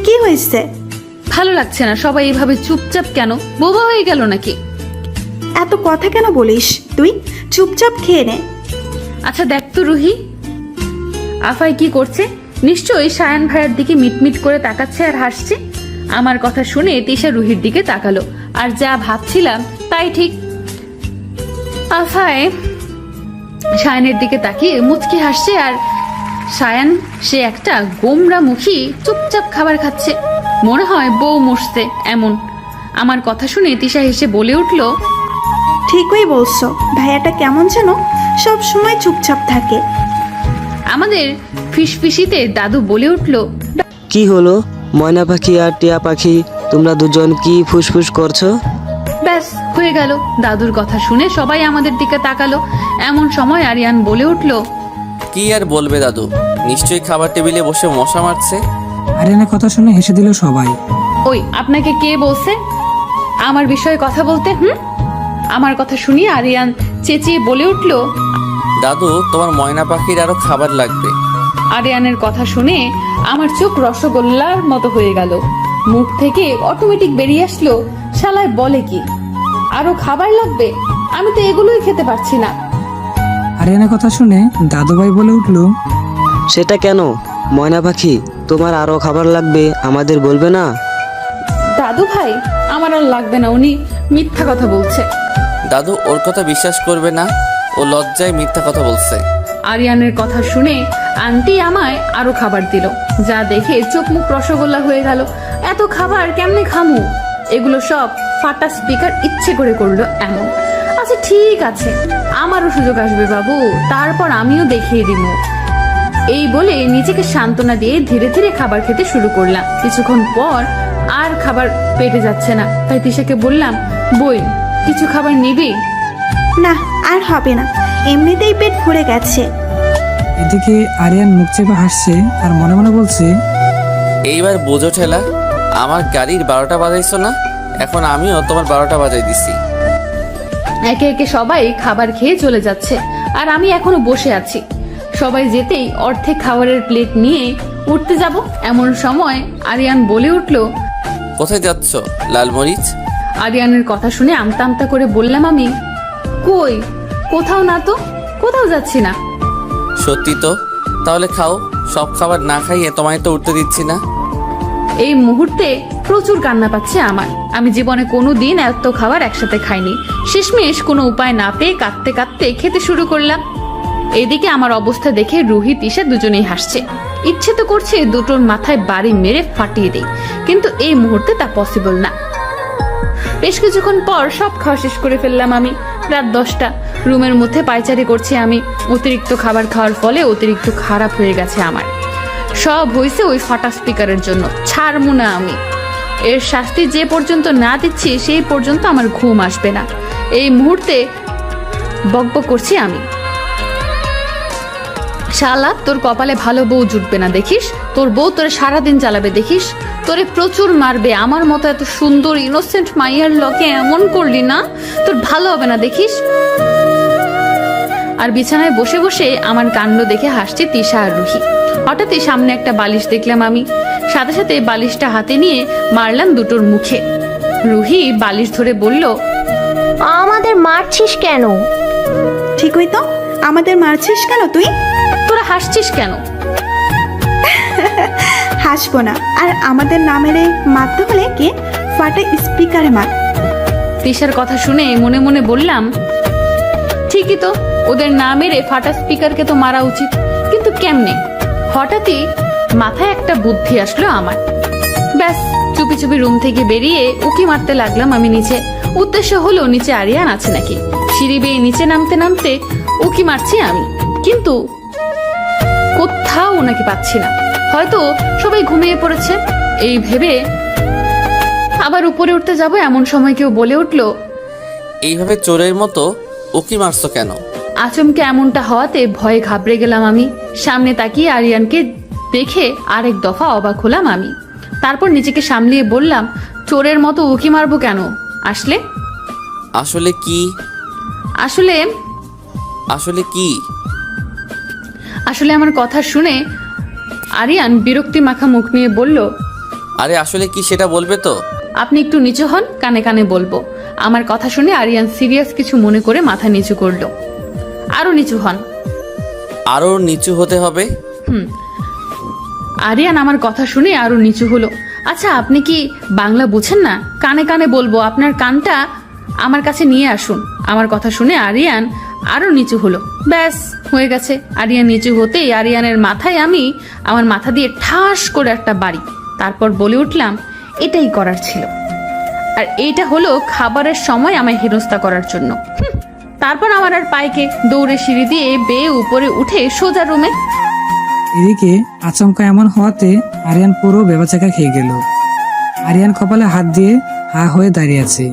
কি হয়েছে? ভালো লাগছে না। সবাই এইভাবে চুপচাপ কেন? বোবা হয়ে গেল নাকি? এত কথা কেন বলিস তুই? চুপচাপ খেয়ে নে। আচ্ছা দেখ তো রুহি, আফাই কি করছে? নিশ্চয়ই সায়ান ভাইয়ের দিকে মিটমিট করে তাকাচ্ছে আর হাসছে। আমার কথা শুনে তিশা রুহির দিকে তাকালো। আর যা ভাবছিলাম তাই ঠিক। আফাই সায়ানের দিকে তাকিয়ে মুচকি হাসছে, আর সায়ান সে একটা গোমরা মুখী চুপচাপ খাবার খাচ্ছে। মনে হয় বউ মরছে এমন। আমার কথা শুনে তিশা হেসে বলে উঠল, ঠিকই বলছো, ভাইয়াটা কেমন যেন সব সময় চুপচাপ থাকে। আমাদের ফিসফিসিতে দাদু বলে উঠল, কি হলো ময়না পাখি আর টিয়া পাখি, তোমরা দুজন কি ফুসফুস করছো? ব্যাস হয়ে গেল। দাদুর কথা শুনে সবাই আমাদের দিকে তাকালো। এমন সময় আরিয়ান বলে উঠল, কি আর বলবে দাদু, নিশ্চয়ই খাবার টেবিলে বসে মশা মারছে। আরিয়ানের কথা শুনে হেসে দিল সবাই। ওই আপনাকে কে বলছে আমার বিষয়ে কথা বলতে? আমার কথা শুনিয়ে আরিয়ান চেঁচিয়ে বলে উঠল, দাদু, তোমার ময়না পাখির আরো খাবার লাগবে। আরিয়ানের কথা শুনে আমার চোখ রসগোল্লার মতো হয়ে গেল। মুখ থেকে অটোমেটিক বেরিয়ে আসলো, শালায় বলে কি আরো খাবার লাগবে? আমি তো এগুলোই খেতে পারছি না। আরিয়ানের কথা শুনে দাদুভাই বলে উঠলো, সেটা কেন ময়না পাখি, তোমার আরো খাবার লাগবে, আমাদের বলবে না? দাদু ভাই, আমার আর লাগবে না, উনি মিথ্যা কথা বলছে। দাদু, ওর কথা বিশ্বাস করবে না, ও লজ্জায় মিথ্যা কথা বলছে। আরিয়ানের কথা শুনে আন্টি আমায় আরো খাবার দিল, যা দেখে চোখ মুখ রসগোল্লা হয়ে গেল। এত খাবার কেমনে খামু? এগুলো সব ফাটা স্পিকার ইচ্ছে করে করলো এমন। আচ্ছা ঠিক আছে, আমারও সুযোগ আসবে বাবু, তারপর আমিও দেখিয়ে দিব। এই বলে নিজেকে সান্ত্বনা দিয়ে ধীরে ধীরে খাবার খেতে শুরু করলাম। কিছুক্ষণ পর আর খাবার পেটে যাচ্ছে না, তাই তিশাকে বললাম, বই কিছু খাবার নিবি? না, আর হবে না, এমনিতেই পেট ভরে গেছে। এদিকে আরিয়ান মুখ চেপে হাসছে আর মনে মনে বলছে, এইবার বোঝো ঠেলা, আমার গাড়ির 12টা বাজাইছো না, এখন আমিও তোমার 12টা বাজাই দিছি। একে একে সবাই খাবার খেয়ে চলে যাচ্ছে আর আমি এখনো বসে আছি। সবাই যেতেই অর্ধেক খাবারের প্লেট নিয়ে উঠতে যাব, এমন সময় আরিয়ান বলে উঠল, কোথায় যাচ্ছ লালমরিচ? আরিয়ানের কথা শুনে আমতা আমতা করে বললাম আমি, কই কোথাও না তো, কোথাও যাচ্ছি না। সত্যি তো? তাহলে খাও, সব খাবার না খাইয়ে তোমায় তো উঠতে দিচ্ছি না। এই মুহূর্তে প্রচুর কান্না পাচ্ছে আমার। আমি জীবনে কোনো দিন এত খাবার একসাথে খাইনি। শেষমেশ কোনো উপায় না পেয়ে কাঁদতে কাঁদতে খেতে শুরু করলাম। এদিকে আমার অবস্থা দেখে রুহি তিশা দুজনেই হাসছে। ইচ্ছে তো করছে দুটোর মাথায় বাড়ি মেরে ফাটিয়ে দেই, কিন্তু এই মুহূর্তে তা পসিবল না। বেশ কিছুক্ষণ পর সব খাওয়া শেষ করে ফেললাম আমি। রাত 10টা। রুমের মধ্যে পায়চারি করছি আমি। অতিরিক্ত খাবার খাওয়ার ফলে অতিরিক্ত খারাপ হয়ে গেছে আমার। সব হয়েছে ওই ফাটা স্পিকারের জন্য, ছাড়বো না আমি। এর শাস্তি যে পর্যন্ত না দিচ্ছি সেই পর্যন্ত আমার ঘুম আসবে না। এই মুহূর্তে বকবক করছি আমি, শালা তোর কপালে ভালো বউ জুটবে না দেখিস, তোর বউ তোরে সারাদিন চালাবে দেখিস, তোরে প্রচুর মারবে। আমার মতো এত সুন্দর ইনোসেন্ট মাইয়ার লকে এমন করলি না, তোর ভালো হবে না দেখিস। আর বিছানায় বসে বসে আমার কাণ্ড দেখে হাসছে তিশা আর রুহি। হঠাৎই সামনে একটা বালিশ দেখলাম আমি, সাথে সাথে বালিশটা হাতে নিয়ে মারলাম দুটোর মুখে। রুহি বালিশ ধরে বলল, আমাদের মারছিস কেন? ঠিকই তো, আমাদের মারছিস কেন তুই? তোরা হাসছিস কেন? হাসবো না, আর আমাদের না মেরে মারতে হলে কি ফাটা স্পিকারে মার। তিশার কথা শুনে মনে মনে বললাম, ঠিকই তো, ওদের না মেরে ফাটা স্পিকারকে তো মারা উচিত, কিন্তু কেমনে? হঠাৎই মাথায় একটা বুদ্ধি আসলো আমার। ব্যাস চুপি চুপি রুম থেকে বেরিয়ে উকি মারতে লাগলাম আমি নিচে। উদ্দেশ্য হলো নিচে আরিয়ান আছে নাকি। সিঁড়ি বেয়ে নিচে নামতে নামতে উকি মারছি আমি, কিন্তু কোথাও ওনাকে পাচ্ছি না। হয়তো সবাই ঘুমিয়ে পড়েছে। এই ভেবে আবার উপরে উঠতে যাব, এমন সময় কেউ বলে উঠল, এইভাবে চোরের মতো উকি মারছো কেন? আচমকে এমনটা হওয়াতে ভয়ে ঘাবড়ে গেলাম আমি। সামনে তাকিয়ে আরিয়ানকে দেখে আরেক দফা অবাক হলাম আমি। তারপর নিজেকে সামলিয়ে বললাম, চোরের মতো উকি মারবো কেন? আসলে আসলে কি? আসলে আসলে কি? আসলে আমার কথা শুনে আরিয়ান বিরক্তি মাখা মুখ নিয়ে বলল, আরে আসলে কি সেটা বলবে তো? আপনি একটু নিচু হন, কানে কানে বলবো। আমার কথা শুনে আরিয়ান সিরিয়াস কিছু মনে করে মাথা নিচু করলো। আরো নিচু হন। আরো নিচু হতে হবে? আরিয়ান আমার কথা শুনে আরো নিচু হলো। আচ্ছা আপনি কি বাংলা বুঝেন না? কানে কানে বলবো, আপনার কানটা আমার কাছে নিয়ে আসুন। আমার কথা শুনে আরিয়ান আরো নিচু হলো। ব্যাস হয়ে গেছে। আরিয়ান নিচু হতেই আরিয়ানের মাথায় আমি আমার মাথা দিয়ে ঠাস করে একটা বাড়ি। তারপর বলে উঠলাম, এটাই করার ছিল। আর এইটা হলো খাবারের সময় আমায় হেনস্থা করার জন্য। তারপর আমার আর পাইকে দৌড়ে সিঁড়ি দিয়ে বেয়ে উপরে উঠে সোজা রুমে। এদিকে আচমকা এমন হওয়াতে আরিয়ান পুরো বেবাচাকা খেয়ে গেল। আরিয়ান কপালে হাত দিয়ে হা হয়ে দাঁড়িয়ে আছে।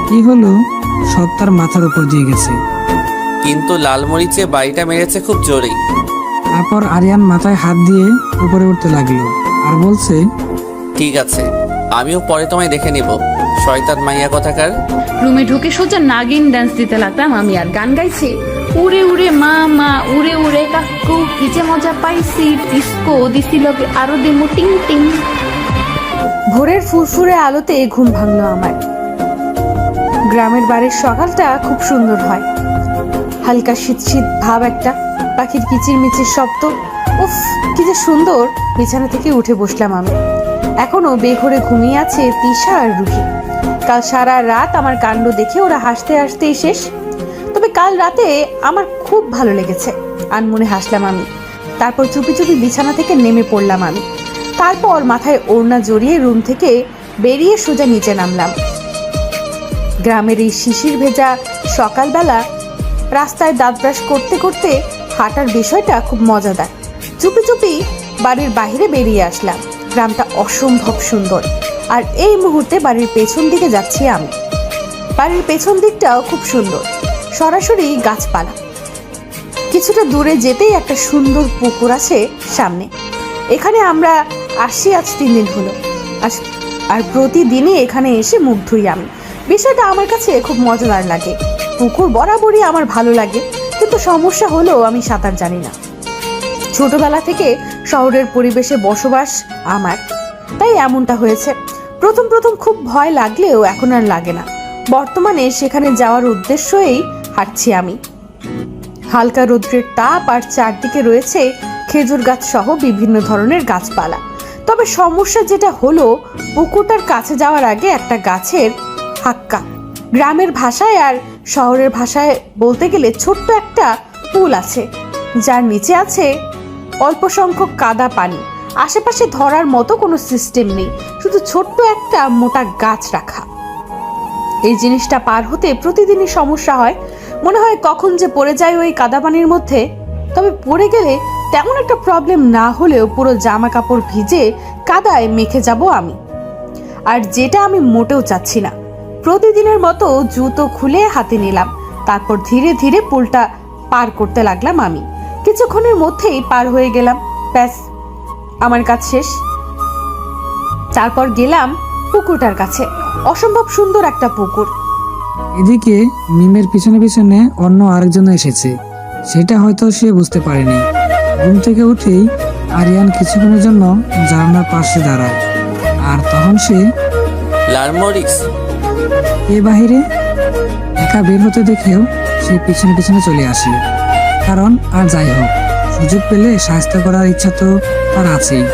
কি হলো? সব তার মাথার উপর দিয়ে গেছে। কিন্তু লালমরিচে বাড়িটা মেরেছে খুব জোরেই। তারপর আরিয়ান মাথায় হাত দিয়ে উপরে উঠতে লাগলো আর বলছে, ঠিক আছে, আমিও পরে তোমায় দেখে নিব, শয়তান মাইয়া কথাকার। রুমে ঢুকে সোজা নাগিন ডান্স দিতে লাগলাম আমি, আর গান গাইছি, উড়ে উড়ে মা মা উড়ে উড়ে কাকু কি যে মজা পাইছি, ডিস্কো দিছিলকে আরো দেমো টিং টিং। ভোরের ফুরফুরে আলোতে ঘুম ভাঙলো আমার। গ্রামের বাড়ির সকালটা খুব সুন্দর হয়, হালকা শীত শীত ভাব, একটা পাখির কিচির মিচির শব্দ, উফ কি যে সুন্দর। বিছানা থেকে উঠে বসলাম আমি। এখনো বেঘরে ঘুমিয়ে আছে তিশা আর রুহি। কাল সারা রাত আমার কাণ্ড দেখে ওরা হাসতে হাসতেই শেষ। তবে কাল রাতে আমার খুব ভালো লেগেছে, আনমনে হাসলাম আমি। তারপর চুপি চুপি বিছানা থেকে নেমে পড়লাম আমি। তারপর মাথায় ওড়না জড়িয়ে রুম থেকে বেরিয়ে সোজা নিচে নামলাম। গ্রামের এই শিশির ভেজা সকালবেলা রাস্তায় দাঁত ব্রাশ করতে করতে হাঁটার বিষয়টা খুব মজাদার। চুপি চুপি বাড়ির বাইরে বেরিয়ে আসলাম। গ্রামটা অসম্ভব সুন্দর, আর এই মুহূর্তে বাড়ির পেছন দিকে যাচ্ছি আমি। বাড়ির পেছন দিকটাও খুব সুন্দর, সরাসরি গাছপালা। কিছুটা দূরে যেতেই একটা সুন্দর পুকুর আছে সামনে। এখানে আমরা আসছি আজ 3 দিন হলো, আর প্রতিদিনই এখানে এসে মুখ ধুই আমি। বিষয়টা আমার কাছে খুব মজাদার লাগে। পুকুর বরাবরই আমার ভালো লাগে, কিন্তু সমস্যা হলো আমি সাঁতার জানি না। ছোটবেলা থেকে শহরের পরিবেশে বসবাস আমার, তাই এমনটা হয়েছে। প্রথম প্রথম খুব ভয় লাগলেও এখন আর লাগে না। বর্তমানে সেখানে যাওয়ার উদ্দেশ্যেই হাঁটছি আমি। হালকা রৌদ্রের তাপ, আর চারদিকে রয়েছে খেজুর গাছ সহ বিভিন্ন ধরনের গাছপালা। তবে সমস্যা যেটা হলো, পুকুরটার কাছে যাওয়ার আগে একটা গাছের হাক্কা। গ্রামের ভাষায় আর শহরের ভাষায় বলতে গেলে ছোট্ট একটা পুল আছে, যার নিচে আছে অল্প সংখ্যক কাদা পানি। আশেপাশে ধরার মতো কোনো সিস্টেম নেই, শুধু ছোট্ট একটা মোটা গাছ রাখা। এই জিনিসটা পার হতে প্রতিদিনই সমস্যা হয়। মনে হয় কখন যে পড়ে যায় ওই কাদা পানির মধ্যে। তবে পড়ে গেলে তেমন একটা প্রবলেম না হলেও পুরো জামা কাপড় ভিজে কাদায় মেখে যাব আমি, আর যেটা আমি মোটেও চাচ্ছি না। প্রতিদিনের মতো জুতো খুলে হাতে নিলাম, তারপর ধীরে ধীরে পুলটা পার করতে লাগলাম আমি। কিছুক্ষণের মধ্যেই পার হয়ে গেলাম, ব্যাস আমার কাজ শেষ। তারপর গেলাম পুকুরটার কাছে। অসম্ভব সুন্দর একটা পুকুর। এদিকে মিমের পিছনে পিছনে অন্য আরেকজন এসেছে, সেটা হয়তো সে বুঝতে পারেনি। ঘুম থেকে উঠেই আরিয়ান কিছুক্ষণের জন্য জানালার পাশে দাঁড়ায়, আর তখন সে লারমরিক্স, এ বাহিরে একা বের হতে দেখেও সে পিছনে পিছনে চলে আসে। কারণ আর যাই হোক, সুযোগ পেলে সাহায্য করার ইচ্ছা তো তার আছেই।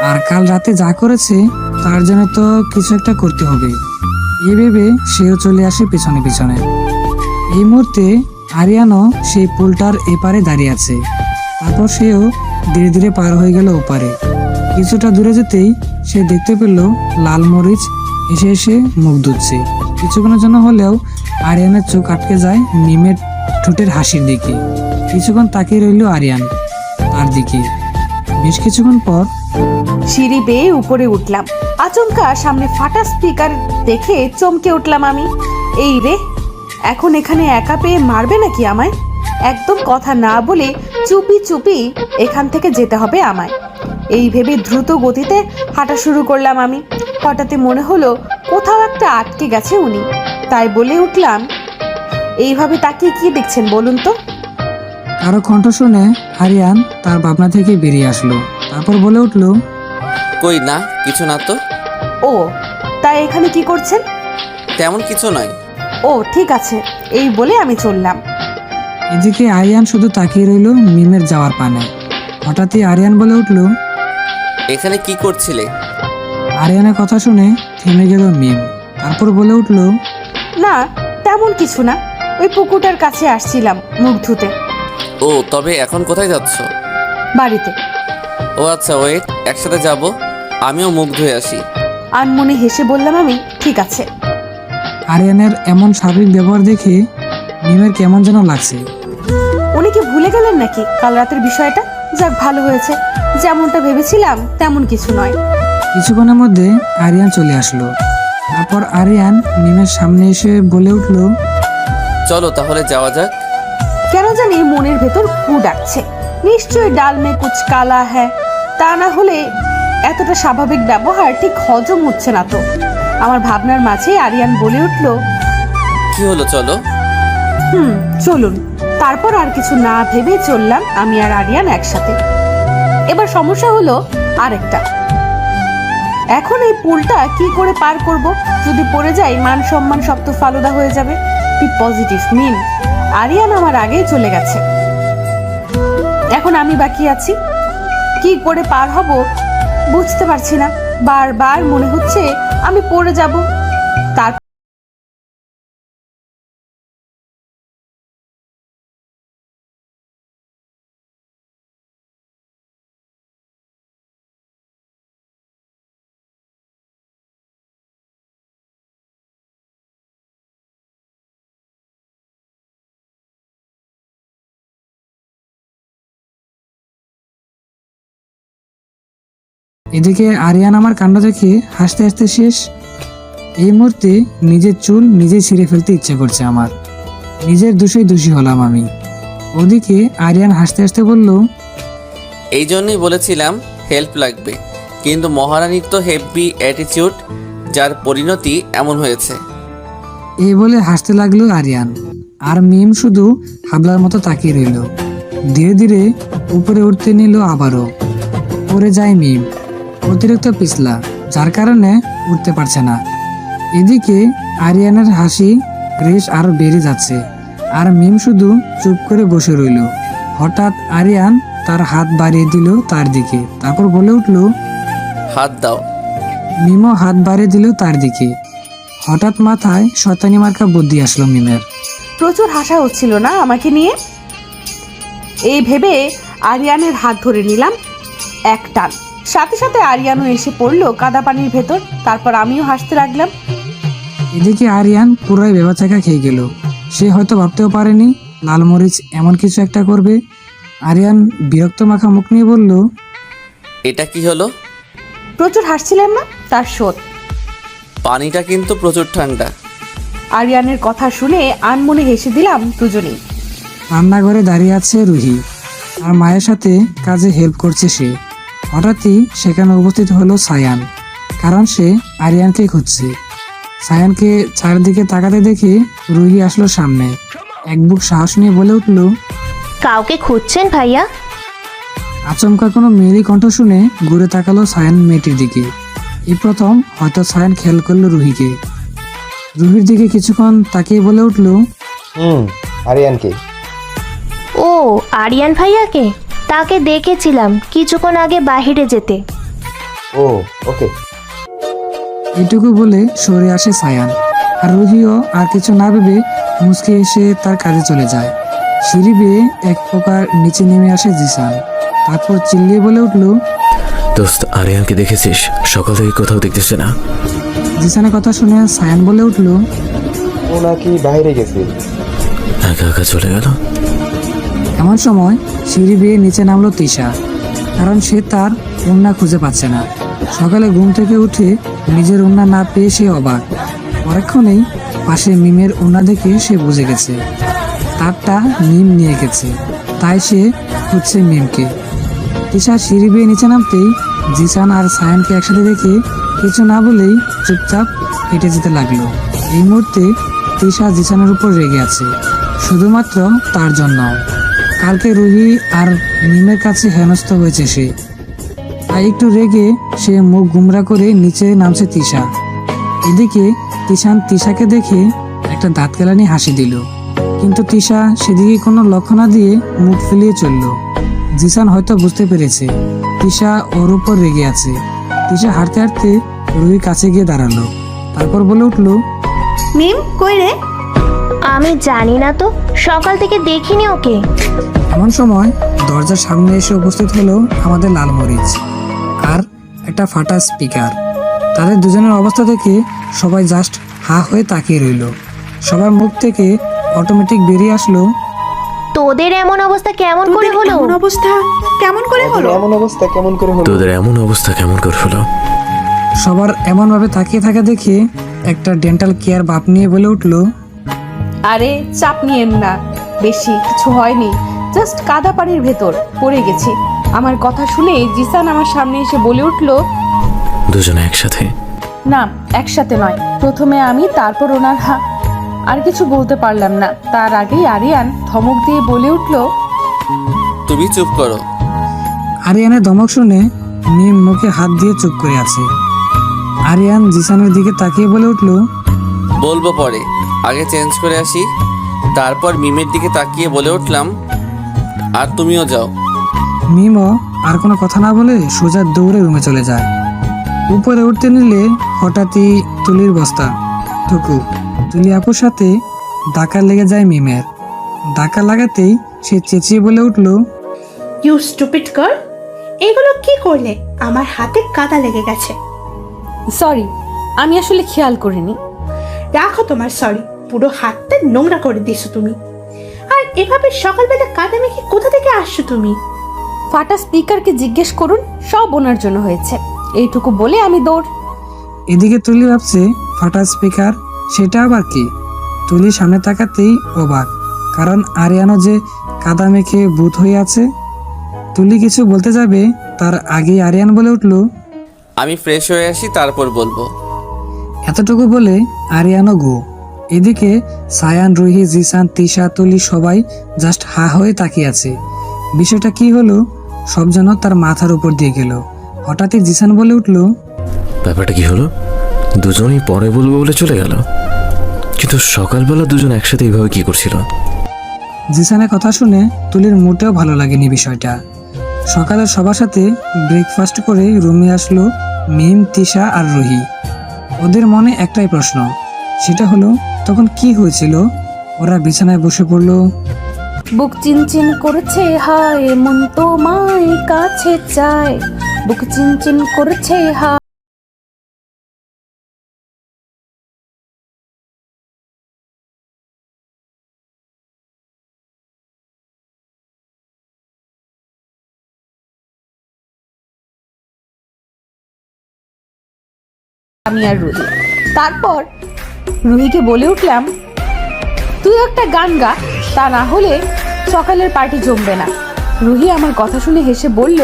আর কাল রাতে যা করেছে তার জন্য তো কিছু একটা করতে হবে, এ ভেবে সেও চলে আসে পিছনে পিছনে। এই মুহূর্তে আরিয়ানও সেই পুলটার এপারে দাঁড়িয়ে আছে। তারপর সেও ধীরে ধীরে পার হয়ে গেল ওপারে। কিছুটা দূরে যেতেই সে দেখতে পেল লাল মরিচ এসে এসে মুখ ধুচ্ছে। কিছুক্ষণের জন্য হলেও আরিয়ানের চোখ আটকে যায় মিমের ঠোঁটের হাসির দিকে। কিছুক্ষণ তাকিয়ে রইল আরিয়ান তার দিকে। বেশ কিছুক্ষণ পর সিঁড়ি বেয়ে উপরে উঠলাম। আচমকা সামনে ফাটা স্পিকার দেখে চমকে উঠলাম আমি। এই রে, এখন এখানে একা পেয়ে মারবে নাকি আমায়? একদম কথা না বলে চুপি চুপি এখান থেকে যেতে হবে আমায়। এই ভেবে দ্রুত গতিতে হাঁটা শুরু করলাম আমি। হঠাৎই মনে হলো কোথাও একটা আটকে গেছে উনি, তাই বলে উঠলাম, এইভাবে তাকিয়ে কি দেখছেন বলুন তো? কারো কণ্ঠ শুনে আরিয়ান তার ভাবনা থেকে বেরিয়ে আসলো। তারপর বলে উঠলো, কই না, কিছু না তো। ও, তাই এখানে কি করছেন? তেমন কিছু নয়। ও ঠিক আছে, এই বলে আমি চললাম। এদিকে আরিয়ান শুধু তাকিয়ে রইল মিমের যাওয়ার পানে। হঠাৎই আরিয়ান বলে উঠলো, এখানে কি করছিলে? আরিয়ানের কথা শুনে থেমে গেল মিম। তারপর বলে উঠলো, না তেমন কিছু না, ওই পুকুরটার কাছে আসছিলাম মুখ ধুতে। ও, তবে এখন কোথায় যাচ্ছ? বাড়িতে। ও আচ্ছা, ওয়েট, একসাথে যাব। আমিও মুখ ধুয়ে আসি। আনমনে হেসে বললাম আমি, ঠিক আছে। আরিয়ানের এমন স্বাভাবিক ব্যবহার দেখে মিমের কেমন যেন লাগছে। উনি কি ভুলে গেলেন নাকি কাল রাতের বিষয়টা? যাক, ভালো হয়েছে, যেমনটা ভেবেছিলাম তেমন কিছু নয়। কিছুক্ষণের মধ্যে আরিয়ান চলে আসলো। তারপর আরিয়ান মিমের সামনে এসে বলে উঠলো, চলো তাহলে যাওয়া যাক। কেন জানি মনের ভেতর কু ডাকছে, নিশ্চয়ই ডাল মে কুচ কালা হ্যাঁ। তা না হলে এতটা স্বাভাবিক ব্যবহার ঠিক হজম হচ্ছে না তো। আমার ভাবনার মাঝে আরিয়ান বলে উঠলো, কি হলো, চলো। চলুন। তারপর আর কিছু না ভেবে চললাম আমি আর আরিয়ান একসাথে। এবার সমস্যা হলো আরেকটা, এখন এই পুলটা কি করে পার করব? যদি পড়ে যাই মান সম্মান সব তো ফালুদা হয়ে যাবে। বি পজিটিভ মিম। আরিয়ান আমার আগেই চলে গেছে, এখন আমি বাকি আছি। কি করে পার হব বুঝতে পারছি না। বারবার মনে হচ্ছে আমি পড়ে যাব। তার এদিকে আরিয়ান আমার কাণ্ড দেখে হাসতে হাসতে শেষ। এই মুহূর্তে নিজের চুল নিজেই ছিঁড়ে ফেলতে ইচ্ছে করছে আমার। নিজের দোষেই দোষী হলাম আমি। ওদিকে আরিয়ান হাসতে হাসতে বলল, এই জন্যই বলেছিলাম হেল্প লাগবে, কিন্তু মহারানীর তো হেভি অ্যাটিটিউড, যার পরিণতি এমন হয়েছে। এই বলে হাসতে লাগলো আরিয়ান। আর মিম শুধু হাবলার মতো তাকিয়ে রইল। ধীরে ধীরে উপরে উঠতে নিল আবারও। পড়ে যায় মিম, অতিরিক্ত পিছলা, যার কারণে উঠতে পারছে না। এদিকে আরিয়ানের হাসি রেশ আরো বেড়ে যাচ্ছে, আর মিম শুধু চুপ করে বসে রইল। হঠাৎ আরিয়ান তার হাত বাড়িয়ে দিল তার দিকে, তারপর বলে উঠল, হাত দাও। মিমও হাত বাড়িয়ে দিল তার দিকে। হঠাৎ মাথায় শয়তানি মার্কা বুদ্ধি আসলো মিমের। প্রচুর হাসা হচ্ছিল না আমাকে নিয়ে? এই ভেবে আরিয়ানের হাত ধরে নিলাম এক টান। সাথে সাথে আরিয়ানও এসে পড়লো কাদা পানির ভেতর। তারপর আমিও হাসতে লাগলাম। এদিকে আরিয়ান পুরাই বেবাচাকা খেয়ে গেল। সে হয়তো ভাবতেও পারেনি লালমরিচ এমন কিছু একটা করবে। আরিয়ান বিরক্ত মাখা মুখ নিয়ে বলল, এটা কি হলো? প্রচুর হাসছিলেন না, তার শোধ। পানিটা কিন্তু প্রচুর ঠান্ডা। আরিয়ানের কথা শুনে আনমনে হেসে দিলাম দুজনেই। রান্নাঘরে দাঁড়িয়ে আছে রুহি, আর মায়ের সাথে কাজে হেল্প করছে সে। হঠাৎই সেখানে উপস্থিত হলো সায়ান, কারণ সে আরিয়ানকে খুঁজছে। সায়ানকে চারদিকে তাকাতে দেখে রুহি আসলো সামনে। এক বুক সাহস নিয়ে বলে উঠল, কাউকে খুঁজছেন ভাইয়া? আচমকা কোনো মেয়েরই কণ্ঠ শুনে ঘুরে তাকালো সায়ান মেয়েটির দিকে। এই প্রথম হয়তো সায়ান খেয়াল করলো রুহিকে। রুহির দিকে কিছুক্ষণ তাকিয়ে বলে উঠল, আরিয়ানকে। ও, আরিয়ান ভাইয়াকে? তাকে দেখেছিলাম কিছুক্ষণ আগে বাহিরে যেতে। ও ওকে। এটুকু বলে সরে আসে সায়ান, আর রুহিও আর কিছু না ভেবে মুচকে এসে তার কাজে চলে যায়। সিঁড়ি বেয়ে এক প্রকার নিচে নেমে আসে জিসান, তারপর চিল্লিয়ে বলে উঠল, দোস্ত, আরিয়ানকে দেখেছিস? সকাল থেকে কোথাও দেখতেছে না। জিসানের কথা শুনে সায়ান বলে উঠল, ও নাকি বাইরে গেছে। একা একা চলে গেল। এমন সময় সিঁড়ি বেয়ে নিচে নামলো তিশা, কারণ সে তার ওড়না খুঁজে পাচ্ছে না। সকালে ঘুম থেকে উঠে নিজের ওড়না না পেয়ে সে অবাক। পরক্ষণেই পাশে মিমের ওড়না দেখে সে বুঝে গেছে তারটা মিম নিয়ে গেছে, তাই সে খুঁজছে মিমকে। তিশা সিঁড়ি বেয়ে নিচে নামতেই জিসান আর সায়ানকে একসাথে দেখে কিছু না বলেই চুপচাপ হেঁটে যেতে লাগলো। এই মুহূর্তে তিশা জিসানের উপর রেগে আছে, শুধুমাত্র তার জন্য। কালকে রুহি আর মিমের কাছে হেনস্থ হয়েছে সে, তাই একটু রেগে সে মুখ গুমরা করে নিচে নামছে তিশা। এদিকে তিশান তিশাকে দেখে একটা দাঁত কেলানি হাসি দিল, কিন্তু তিশা সেদিকে কোনো লক্ষ্য না দিয়ে মুখ ফেলিয়ে চলল। জিসান হয়তো বুঝতে পেরেছে তিশা ওর উপর রেগে আছে। তিশা হাঁটতে হাঁটতে রুহির কাছে গিয়ে দাঁড়ালো, তারপর বলে উঠল, মিম কই রে? আমি জানি না তো, সকাল থেকে দেখিনি ওকে। এমন সময় দরজার সামনে এসে উপস্থিত হলো আমাদের লালমরিচ আর একটা ফাটা স্পিকার। তাদের দুজনের অবস্থা দেখে সবাই জাস্ট হা হয়ে তাকিয়ে রইল। সবার মুখ থেকে অটোমেটিক বেরিয়ে আসলো, তোদের এমন অবস্থা কেমন করে হলো? এমন অবস্থা কেমন করে হলো? এমন অবস্থা কেমন করে হলো? তোদের এমন অবস্থা কেমন করে হলো? সবার এমনভাবে তাকিয়ে থাকা দেখে একটা ডেন্টাল কেয়ার বাপ নিয়ে বলে উঠল, আরে চাপ নিয়েন না, বেশি কিছু হয়নি, জাস্ট কাদা পানির ভেতর পড়ে গেছি। আমার কথা শুনে জিসান আমার সামনে এসে বলে উঠল, দুজনে একসাথে? না, একসাথে নয়, প্রথমে আমি, তারপর ওনার আর কিছু বলতে পারলাম না। তার আগেই আরিয়ান ধমক দিয়ে বলে উঠল, তুমি চুপ করো। আরিয়ানের ধমক শুনে মিম মুখে হাত দিয়ে চুপ করে আছে। আরিয়ান জিসানের দিকে তাকিয়ে বলে উঠল, বলবো পরে, আগে চেঞ্জ করে আসি। তারপর মিমের দিকে তাকিয়ে বলে উঠলাম, আর তুমিও যাও। মিমও আর কোনো কথা না বলে সোজা দৌড়ে রুমে চলে যায়। উপরে উঠতে নিলে হঠাৎই তুলির বস্তা টুকু তুলি আপুর সাথে ধাক্কা লেগে যায় মিমের। ধাক্কা লাগাতেই সে চেঁচিয়ে বলে উঠল, ইউ স্টুপিড গার্ল, এগুলো কি করলে? আমার হাতে কাদা লেগে গেছে। সরি, আমি আসলে খেয়াল করিনি। রাখো তোমার সরি, পুরো হাতটা নোংরা করে দিছো তুমি। আর এভাবে সকালবেলা কাদা মেখে কোথা থেকে আসছো তুমি? ফাটা স্পিকারকে জিজ্ঞেস করুন, সব ওনার জন্য হয়েছে। এইটুকু বলে আমি দৌড়। এদিকে তুলি ভাবছে ফাটা স্পিকার, সেটা আবার কি? তুলি সামনে তাকাতেই অবাক, কারণ আরিয়ানো যে কাদা মেখে ভূত হয়ে আছে। তুলি কিছু বলতে যাবে তার আগেই আরিয়ান বলে উঠল, আমি ফ্রেশ হয়ে আসি তারপর বলবো। এতটুকু বলে আরিয়ানো গো। এদিকে সায়ান, রুহি, জিসান, তিশা, তুলি সবাই জাস্ট হা হয়ে তাকিয়ে আছে। বিষয়টা কি হলো সব যেন তার মাথার উপর দিয়ে গেল। হঠাৎই জিসান বলে উঠল, ব্যাপারটা কি হলো? দুজনই পরে বলবো বলে চলে গেল, কিন্তু সকালবেলা দুজন একসাথে এইভাবে কি করছিল? জিসানের কথা শুনে তুলির মোটেও ভালো লাগেনি বিষয়টা। সকালে সবার সাথে ব্রেকফাস্ট করে রুমে আসলো মিম, তিশা আর রুহি। ওদের মনে একটাই প্রশ্ন, সেটা হলো তখন কি হয়েছিল? ওরা বিছানায় বসে পড়লো। বুক চিনচিন করছে হায়, মন তোমায় কাছে চায়, বুক চিনচিন করছে হায়। আমি আর রুহি। তারপর রুহিকে বলে উঠলাম, তুই একটা গান গা, তা না হলে সকালের পার্টি জমবে না। রুহি আমার কথা শুনে হেসে বলল,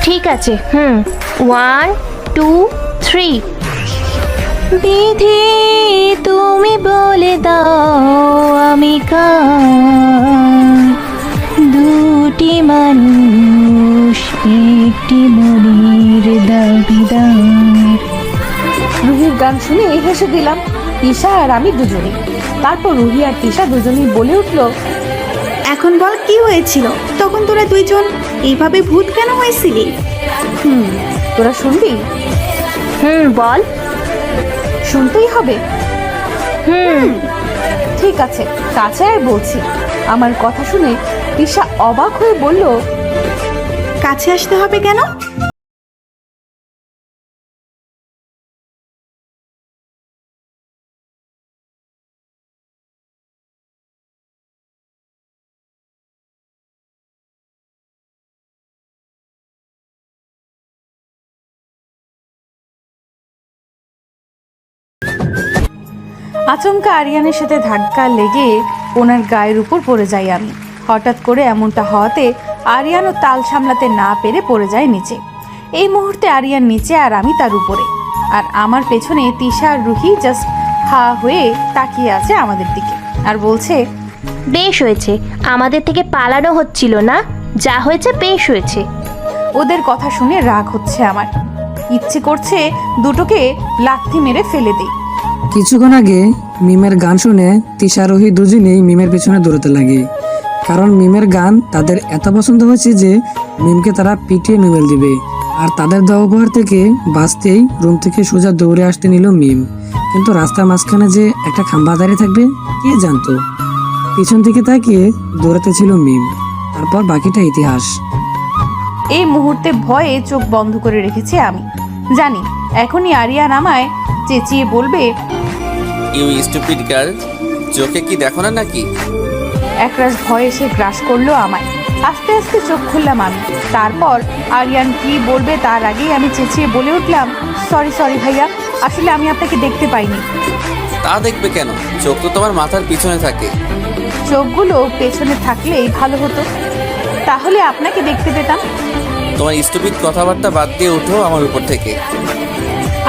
ঠিক আছে, 1 2 3। বিধি তুমি বলে দাও আমি কার, দুটি মানুষ একটি মনের দাবিদার। রুহির গান শুনে হেসে দিলাম, তিশা আর আমি দুজনেই। তারপর রুহি আর তিশা দুজনেই বলে উঠল, এখন বল কি হয়েছিল? তখন তোরা দুইজন এইভাবে ভূত কেন হয়েছিলি? তোরা শুনবি? বল। শুনতেই হবে? ঠিক আছে, কাছে আর বলছি। আমার কথা শুনে তিশা অবাক হয়ে বলল, কাছে আসতে হবে কেন? আচমকা আরিয়ানের সাথে ধাক্কা লেগে ওনার গায়ের উপর পড়ে যাই আমি। হঠাৎ করে এমনটা হওয়াতে আরিয়ানও তাল সামলাতে না পেরে পড়ে যায় নিচে। এই মুহূর্তে আরিয়ান নিচে আর আমি তার উপরে, আর আমার পেছনে তিশা আর রুহি জাস্ট হা হয়ে তাকিয়ে আছে আমাদের দিকে আর বলছে, বেশ হয়েছে, আমাদের থেকে পালানো হচ্ছিল না, যা হয়েছে বেশ হয়েছে। ওদের কথা শুনে রাগ হচ্ছে আমার, ইচ্ছে করছে দুটোকে লাথি মেরে ফেলে দিই। কিছুক্ষণ আগে মিমের গান শুনে তিশা, রুহি দুজনেই মিমের পেছনে দৌড়াতে লাগে, কারণ মিমের গান তাদের এত পছন্দ হয়েছে যে মিমকে তারা পিটিয়ে নুমেল দিবে। আর তাদের দেওয়া উপহার থেকে বাঁচতেই রুম থেকে সোজা দৌড়ে আসতে নিল মিম। কিন্তু রাস্তার মাঝখানে যে একটা খাম্বা দাঁড়িয়ে থাকবে কে জানতো। পিছন থেকে তাকিয়ে দৌড়াতে ছিল মিম। তারপর বাকিটা ইতিহাস। এই মুহূর্তে ভয়ে চোখ বন্ধ করে রেখেছি আমি। জানি এখনই আরিয়ান আমায় চেঁচিয়ে বলবে, ইউ স্টুপিড গার্ল, চোখে কি দেখো না নাকি? একরাশ ভয় এসে গ্রাস করলো আমায়। আস্তে আস্তে চোখ খুললাম আমি। তারপর আরিয়ান কি বলবে তার আগেই আমি চেঁচিয়ে বলে উঠলাম, সরি ভাইয়া, আসলে আমি আপনাকে দেখতে পাইনি। তা দেখবে কেন? চোখ তো তোমার মাথার পিছনে থাকে। চোখগুলো পেছনে থাকলেই ভালো হতো, তাহলে আপনাকে দেখতে পেতাম। তোমার স্টুপিড কথাবার্তা বাদ দিয়ে ওঠো আমার উপর থেকে।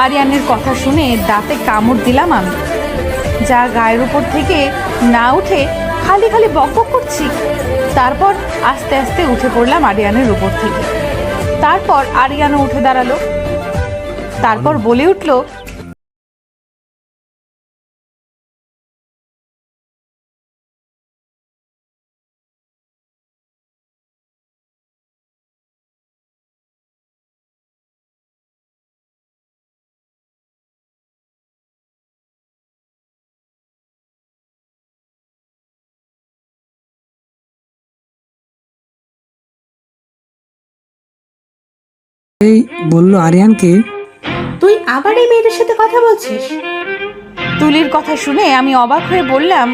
আরিয়ানের কথা শুনে দাঁতে কামড় দিলাম আমি। যা গায়ের উপর থেকে না উঠে খালি খালি বকবক করছি। তারপর আস্তে আস্তে উঠে পড়লাম আরিয়ানের উপর থেকে। তারপর আরিয়ানও উঠে দাঁড়ালো। তারপর বলে উঠলো, এই বলল আরিয়ানকে, তুই আবার এই মেয়েদের সাথে কথা বলছিস? তুলির কথা শুনে আমি অবাক হয়ে বললাম,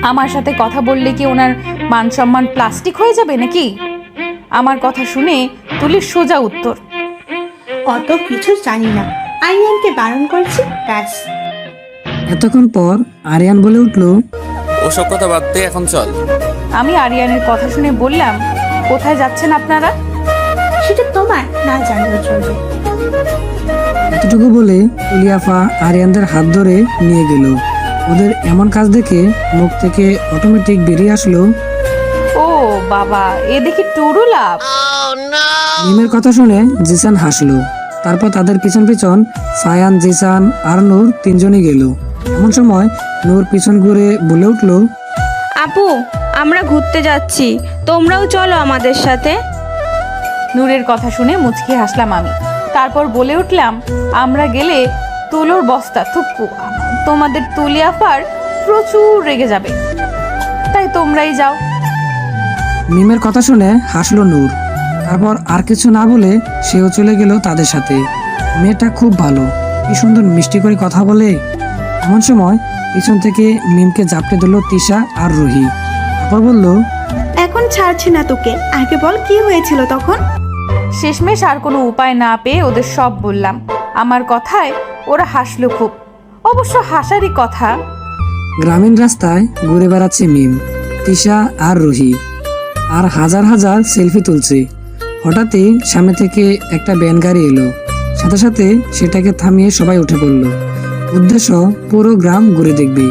আমার সাথে কথা বললে কি ওনার মান সম্মান প্লাস্টিক হয়ে যাবে নাকি? আমার কথা শুনে তুলির সোজা উত্তর, অত কিছু জানি না, আরিয়ানকে বারণ করছি ব্যাস। এতক্ষণ পর আরিয়ান বলে উঠল, ওসব কথা বাদ দে, এখন চল। আমি আরিয়ানের কথা শুনে বললাম, কোথায় যাচ্ছেন আপনারা? সেটা তোমার না জানলেও চলবে। এতটুকু বলে তুলিয়াফা আরিয়ানদের হাত ধরে নিয়ে গেল। ওদের এমন কাজ দেখে মুখ থেকে অটোমেটিক বেরিয়ে আসলো, ও বাবা, এ দেখি টুরু লাভ। মিমের কথা শুনে জিসান হাসলো। তারপর তাদের পিছন পিছন সায়ান, জিসান আর নূর তিনজনই গেল। এমন সময় নূর পিছন ঘুরে বলে উঠল, আপু, আমরা ঘুরতে যাচ্ছি, তোমরাও চলো আমাদের সাথে। নূরের কথা শুনে মুচকি হাসলাম আমি। তারপর বলে উঠলাম, আমরা গেলে তুলোর বস্তা থুপ্পু তোমাদের তুলিয়াফার প্রচুর রেগে যাবে, তাই তোমরাই যাও। মিমের কথা শুনে হাসলো নূর। তারপর আর কিছু না বলে সেও চলে গেল তাদের সাথে। মেয়েটা খুব ভালো, কি সুন্দর মিষ্টি করে কথা বলে। এমন সময় পিছন থেকে মিমকে জাপটে দিল তিশা আর রুহি। তারপর বলল, এখন ছাড়ছি না তোকে, আগে বল কি হয়েছিল তখন। শেষমেশ আর কোনো উপায় না পেয়ে ওদের সব বললাম। আমার কথায় ওরা হাসলো খুব, অবশ্য হাসারই কথা। গ্রামীণ রাস্তায় ঘুরে বেড়াচ্ছে মিম, তিশা আর রুহি, আর হাজার হাজার সেলফি তুলছে। হঠাৎই সামনে থেকে একটা ভ্যান গাড়ি এলো। সাথে সাথে সেটাকে থামিয়ে সবাই উঠে পড়ল। উদ্দেশ্য পুরো গ্রাম ঘুরে দেখবে।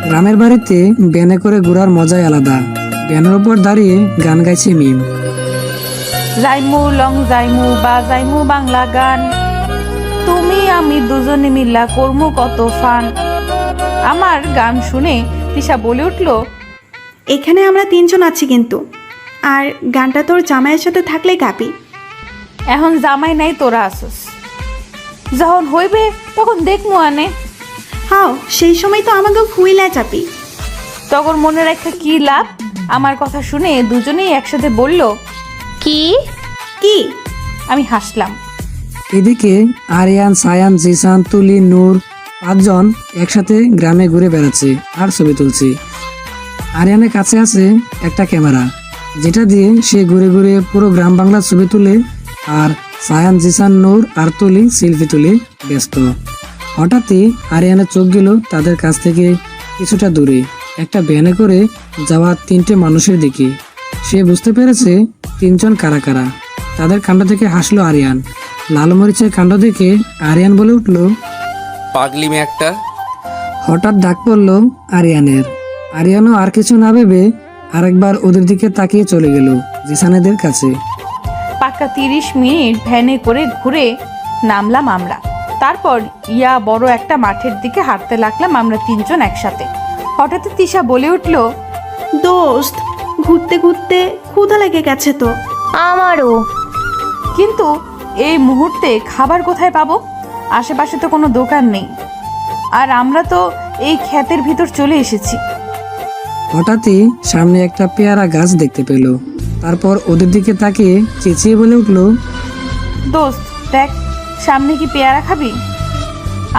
গ্রামের বাড়িতে ভ্যানে করে ঘোরার মজাই আলাদা। ভ্যানের উপর দাঁড়িয়ে গান গাইছে মিম। জাইমু লং জাইমু বা জাইমু বাংলা গান, তুমি আমি দুজনে মিল্লা করমু কত ফান। আমার গান শুনে তিশা বলে উঠলো, এখানে আমরা তিনজন আছি কিন্তু, আর গানটা তোর জামাইয়ের সাথে থাকলে গাবি। এখন জামাই নাই, তোরা আসস, যখন হইবে তখন দেখমু আনে। হাও, সেই সময় তো আমাকে ফুইলা যাবি। তখন মনে রাখা কি লাভ। আমার কথা শুনে দুজনেই একসাথে বলল, কি কি? আমি হাসলাম। এদিকে আরিয়ান, সায়ান, জিসান, তুলি, নূর পাঁচজন একসাথে গ্রামে ঘুরে বেড়াচ্ছে আর ছবি তুলছে। আরিয়ানের কাছে আছে একটা ক্যামেরা, যেটা দিয়ে সে ঘুরে ঘুরে পুরো গ্রাম বাংলার ছবি তুলে, আর সায়ান, জিসান, নূর আর তুলি সেলফি তুলে ব্যস্ত। হঠাৎই আরিয়ানের চোখ গেল তাদের কাছ থেকে কিছুটা দূরে একটা ভ্যানে করে যাওয়া তিনটে মানুষের দিকে। সে বুঝতে পেরেছে তিনজন কারা কারা। তাদের কাণ্ড থেকে হাসলো আরিয়ান। লাল মরিচের কাণ্ড দেখে আরিয়ান বলে উঠল, পাগলি মেয়ে একটা। হঠাৎ ডাক পড়ল আরিয়ানের। আরিয়ানও আর কিছু না ভেবে আরেকবার ওদের দিকে তাকিয়ে চলে গেল জিসানেদের কাছে। পাক্কা 30 মিনিট ভ্যানে করে ঘুরে নামলাম আমরা। তারপর বড় একটা মাঠের দিকে হাঁটতে লাগলাম আমরা তিনজন একসাথে। হঠাৎ তিশা বলে উঠল, দোস্ত, ঘুরতে ঘুরতে ক্ষুধা লেগে গেছে তো। আমারও। কিন্তু এই মুহূর্তে খাবার কোথায় পাবো? আশেপাশে তো কোনো দোকান নেই, আর আমরা তো এই ক্ষেতের ভিতর চলে এসেছি। হঠাৎই সামনে একটা পেয়ারা গাছ দেখতে পেল। তারপর ওদের দিকে তাকিয়ে চেঁচিয়ে বলে উঠল, দোস্ত দেখ, সামনে কি পেয়ারা খাবি?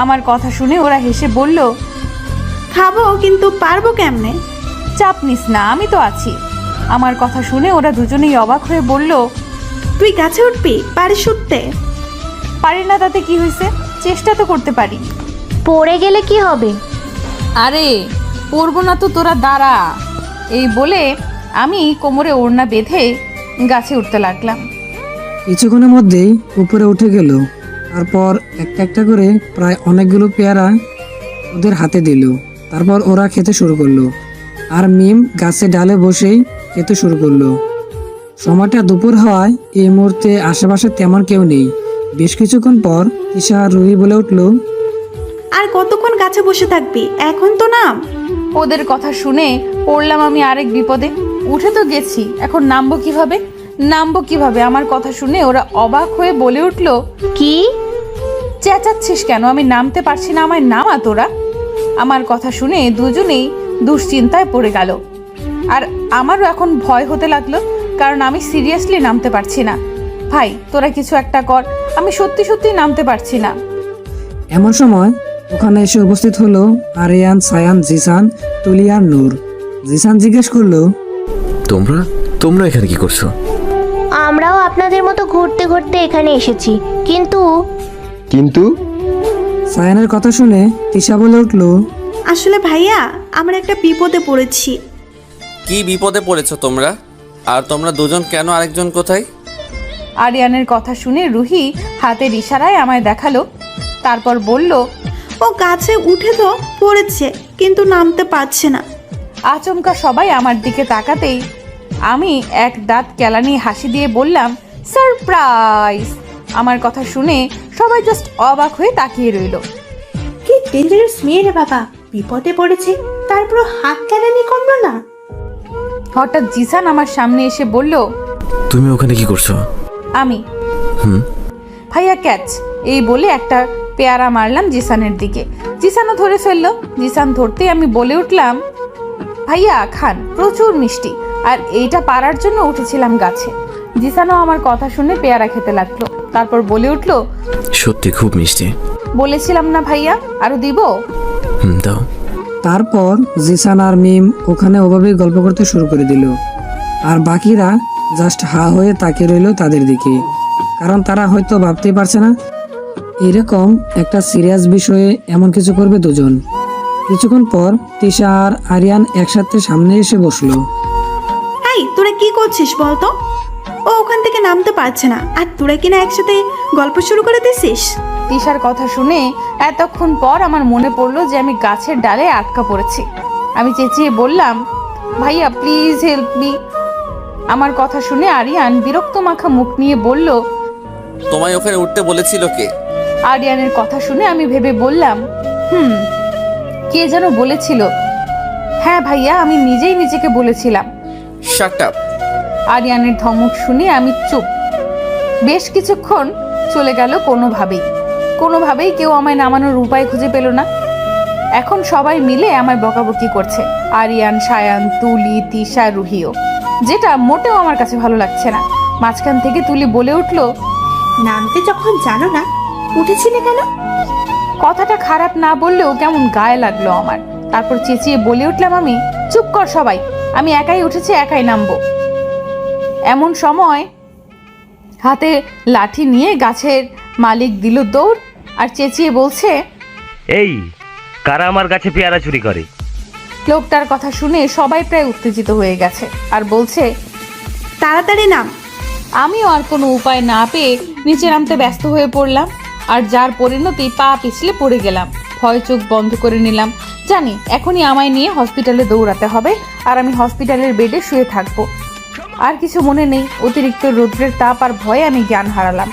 আমার কথা শুনে ওরা হেসে বলল, খাবো, কিন্তু পারবো কেমনে? চাপ নিস না, আমি তো আছি। আমার কথা শুনে ওরা দুজনেই অবাক হয়ে বলল, তুই গাছে উঠবি? পারিস উঠতে? পারি না তাতে কি হয়েছে, চেষ্টা তো করতে পারি। পড়ে গেলে কি হবে? আরে পড়বো না তো, তোরা দাঁড়া। এই বলে আমি কোমরে ওড়না বেঁধে গাছে উঠতে লাগলাম। কিছুক্ষণের মধ্যেই উপরে উঠে গেল। তারপর একটা একটা করে প্রায় অনেকগুলো পেয়ারা ওদের হাতে দিল। তারপর ওরা খেতে শুরু করলো, আর মিম গাছে ডালে বসেই খেতে শুরু করলো। সময়টা দুপুর হওয়ায় এই মুহূর্তে আশেপাশে তেমন কেউ নেই। বেশ কিছুক্ষণ পর তিশা আর রুহি বলে উঠল, আর কতক্ষণ গাছে বসে থাকবি? এখন তো নাম। ওদের কথা শুনে পড়লাম আমি আরেক বিপদে। উঠে তো গেছি, এখন নামবো কিভাবে? আমার কথা শুনে ওরা অবাক হয়ে বলে উঠল, কি চেঁচাচ্ছিস কেন? আমি নামতে পারছি না, আমায় নামা তোরা। আমার কথা শুনে দুজনেই দুশ্চিন্তায় পড়ে গেল, আর আমারও এখন ভয় হতে লাগলো, কারণ আমি সিরিয়াসলি নামতে পারছি না। ভাই তোরা কিছু একটা কর, আমি সত্যি সত্যি নামতে পারছি না। এমন সময় ওখানে এসে উপস্থিত হলো আরিয়ান, সায়ান, জিসান, তুলি আর নূর। জিসান জিজ্ঞেস করলো, তোমরা তোমরা এখানে কি করছো? আমরাও আপনাদের মতো ঘুরতে ঘুরতে এখানে এসেছি, কিন্তু কিন্তু সায়ানের কথা শুনে তিশা বলে উঠল, আসলে ভাইয়া আমরা একটা বিপদে পড়েছি। কি বিপদে পড়েছো তোমরা? আর তোমরা দুজন কেন, আরেকজন কোথায়? আরিয়ানের কথা শুনে রুহি হাতের ইশারায় আমায় দেখালো, তারপর বলল, ও গাছে উঠে তো পড়েছে কিন্তু নামতে পারছে না। আচমকা সবাই আমার দিকে তাকাতেই আমি এক দাঁত কেলানি হাসি দিয়ে বললাম, সারপ্রাইজ। আমার কথা শুনে সবাই জাস্ট অবাক হয়ে তাকিয়ে রইল। কি ডেঞ্জারাস মেয়ে রে বাবা, বিপদে পড়েছে তারপর হাত কেলানি কমলো না। হঠাৎ জিসান আমার সামনে এসে বলল, তুমি ওখানে কি করছো? আমি হুম। ভাইয়া ক্যাচ, এই বলে একটা পেয়ারা মারলাম জিসানের দিকে। জিসানও ধরে ফেললো। জিসান ধরতেই আমি বলে উঠলাম, ভাইয়া খান, প্রচুর মিষ্টি, আর এইটা পারার জন্য উঠেছিলাম গাছে। জিসানও আমার কথা শুনে পেয়ারা খেতে লাগলো, তারপর বলে উঠলো, সত্যি খুব মিষ্টি। বলেছিলাম না ভাইয়া, আরো দিব? দাও। তারপর জিসান আর মিম ওখানে ওভাবেই গল্প করতে শুরু করে দিল, আর বাকিরা জাস্ট হা হয়ে তাকিয়ে রইল তাদের দিকে, কারণ তারা হয়তো ভাবতেই পারছে না এরকম একটা সিরিয়াস বিষয়ে এমন কিছু করবে দুজন। কিছুক্ষণ পর তিশা আর আরিয়ান একসাথে সামনে এসে বসলো। এই তোরা কি করছিস বলতো? ও ওখান থেকে নামতে পারছে না, আর তোরা কিনা একসাথে গল্প শুরু করে দিছিস। তিশার কথা শুনে এতক্ষণ পর আমার মনে পড়লো যে আমি গাছের ডালে আটকা পড়েছি। আমি চেঁচিয়ে বললাম, ভাইয়া প্লিজ হেল্প মি। আমার কথা শুনে আরিয়ান বিরক্ত মাখা মুখ নিয়ে বলল, তোমায় ওখানে উঠতে বলেছিল কে? আরিয়ানের কথা শুনে আমি ভেবে বললাম, কে যেন বলেছিল। হ্যাঁ ভাইয়া, আমি নিজেই নিজেকে বলেছিলাম। Shut up. আরিয়ানের ধমক শুনে আমি চুপ। বেশ কিছুক্ষণ চলে গেল কোনোভাবেই কেউ আমায় নামানোর উপায় খুঁজে পেল না। এখন সবাই মিলে আমায় বকাবকি করছে, আরিয়ান, সায়ান, তুলি, তিশা, রুহিও, যেটা মোটেও আমার কাছে ভালো লাগছে না। মাঝখান থেকে তুলি বলে উঠল, নামতে যখন জানো না উঠেছিলে কেন? কথাটা খারাপ না বললেও কেমন গায়ে লাগলো আমার। তারপর চেঁচিয়ে বলে উঠলাম আমি, চুপ কর সবাই, আমি একাই উঠেছি, একাই নামবো। এমন সময় হাতে লাঠি নিয়ে গাছের মালিক দিল দৌড় আর চেঁচিয়ে বলছে, এই কারা আমার গাছে পেয়ারা চুরি করে? লোকটার কথা শুনে সবাই প্রায় উত্তেজিত হয়ে গেছে আর বলছে, তাড়াতাড়ি নাম। আমিও আর কোনো উপায় না পেয়ে নিচে নামতে ব্যস্ত হয়ে পড়লাম, আর যার পরিণতি পা পিছলে পড়ে গেলাম। ভয় চোখ বন্ধ করে নিলাম। জানি এখনই আমায় নিয়ে হসপিটালে দৌড়াতে হবে, আর আমি হসপিটালের বেডে শুয়ে থাকবো। আর কিছু মনে নেই, অতিরিক্ত রৌদ্রের তাপ আর ভয়ে আমি জ্ঞান হারালাম।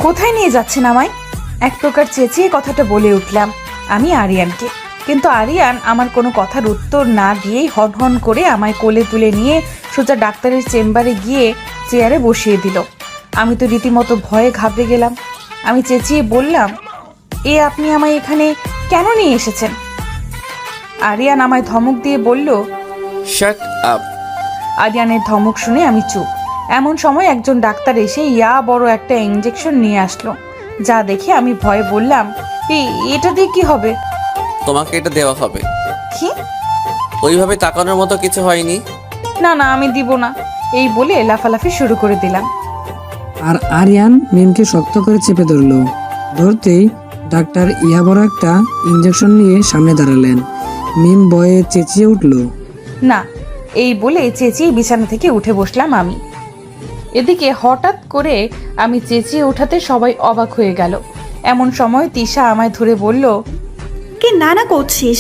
কোথায় নিয়ে যাচ্ছেন আমায়? এক প্রকার চেঁচিয়ে কথাটা বলে উঠলাম আমি আরিয়ানকে, কিন্তু আরিয়ান আমার কোনো কথার উত্তর না দিয়েই হন করে আমায় কোলে তুলে নিয়ে সোজা ডাক্তারের চেম্বারে গিয়ে চেয়ারে বসিয়ে দিল। আমি তো রীতিমতো ভয়ে ঘাবড়ে গেলাম। আমি চেঁচিয়ে বললাম, আপনি আমায় এখানে কেন নিয়ে এসেছেন? আরিয়ান আমায় ধমক দিয়ে বলল, শাট আপ। আরিয়ানের ধমক শুনে আমি চুপ। এমন সময় একজন ডাক্তার এসে বড় একটা ইঞ্জেকশন নিয়ে আসলো, যা দেখে আমি ভয়ে বললাম, এটা দিয়ে কি হবে? তোমাকে এটা দেওয়া হবে। কি? ওইভাবে তাকানোর মতো কিছু হয়নি। না আমি দিব না, এই বলে লাফালাফি শুরু করে দিলাম। আর আরিয়ান মিমকে শক্ত করে চেপে ধরলো। ধরতেই ডাক্তার বড় একটা ইঞ্জেকশন নিয়ে সামনে দাঁড়ালেন। মিম ভয়ে চেঁচিয়ে উঠল। না, এই বলে চেঁচিয়ে বিছানা থেকে উঠে বসলাম আমি। এদিকে হঠাৎ করে আমি চেঁচিয়ে ওঠাতে সবাই অবাক হয়ে গেল। এমন সময় তিশা আমায় ধরে বলল, কি নানা করছিস?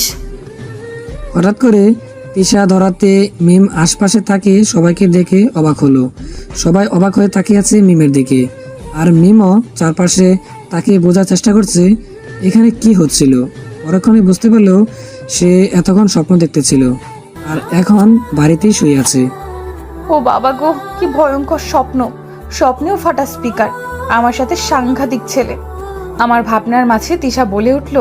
হঠাৎ করে তিশা ধরাতে মিম আশপাশে তাকে সবাইকে দেখে অবাক হলো। সবাই অবাক হয়ে তাকিয়ে আছে মিমের দিকে, আর মিমও চারপাশে তাকে বোঝার চেষ্টা করছে এখানে কি হচ্ছিল। পরক্ষণে বুঝতে পারলো সে এতক্ষণ স্বপ্ন দেখতেছিল, আর এখন বাড়িতেই শুয়ে আছে। ও বাবা গো, কি ভয়ঙ্কর স্বপ্নেও ফাটা স্পিকার, আমার সাথে সাংঘাতিক ছেলে। আমার ভাবনার মাঝে তিশা বলে উঠল,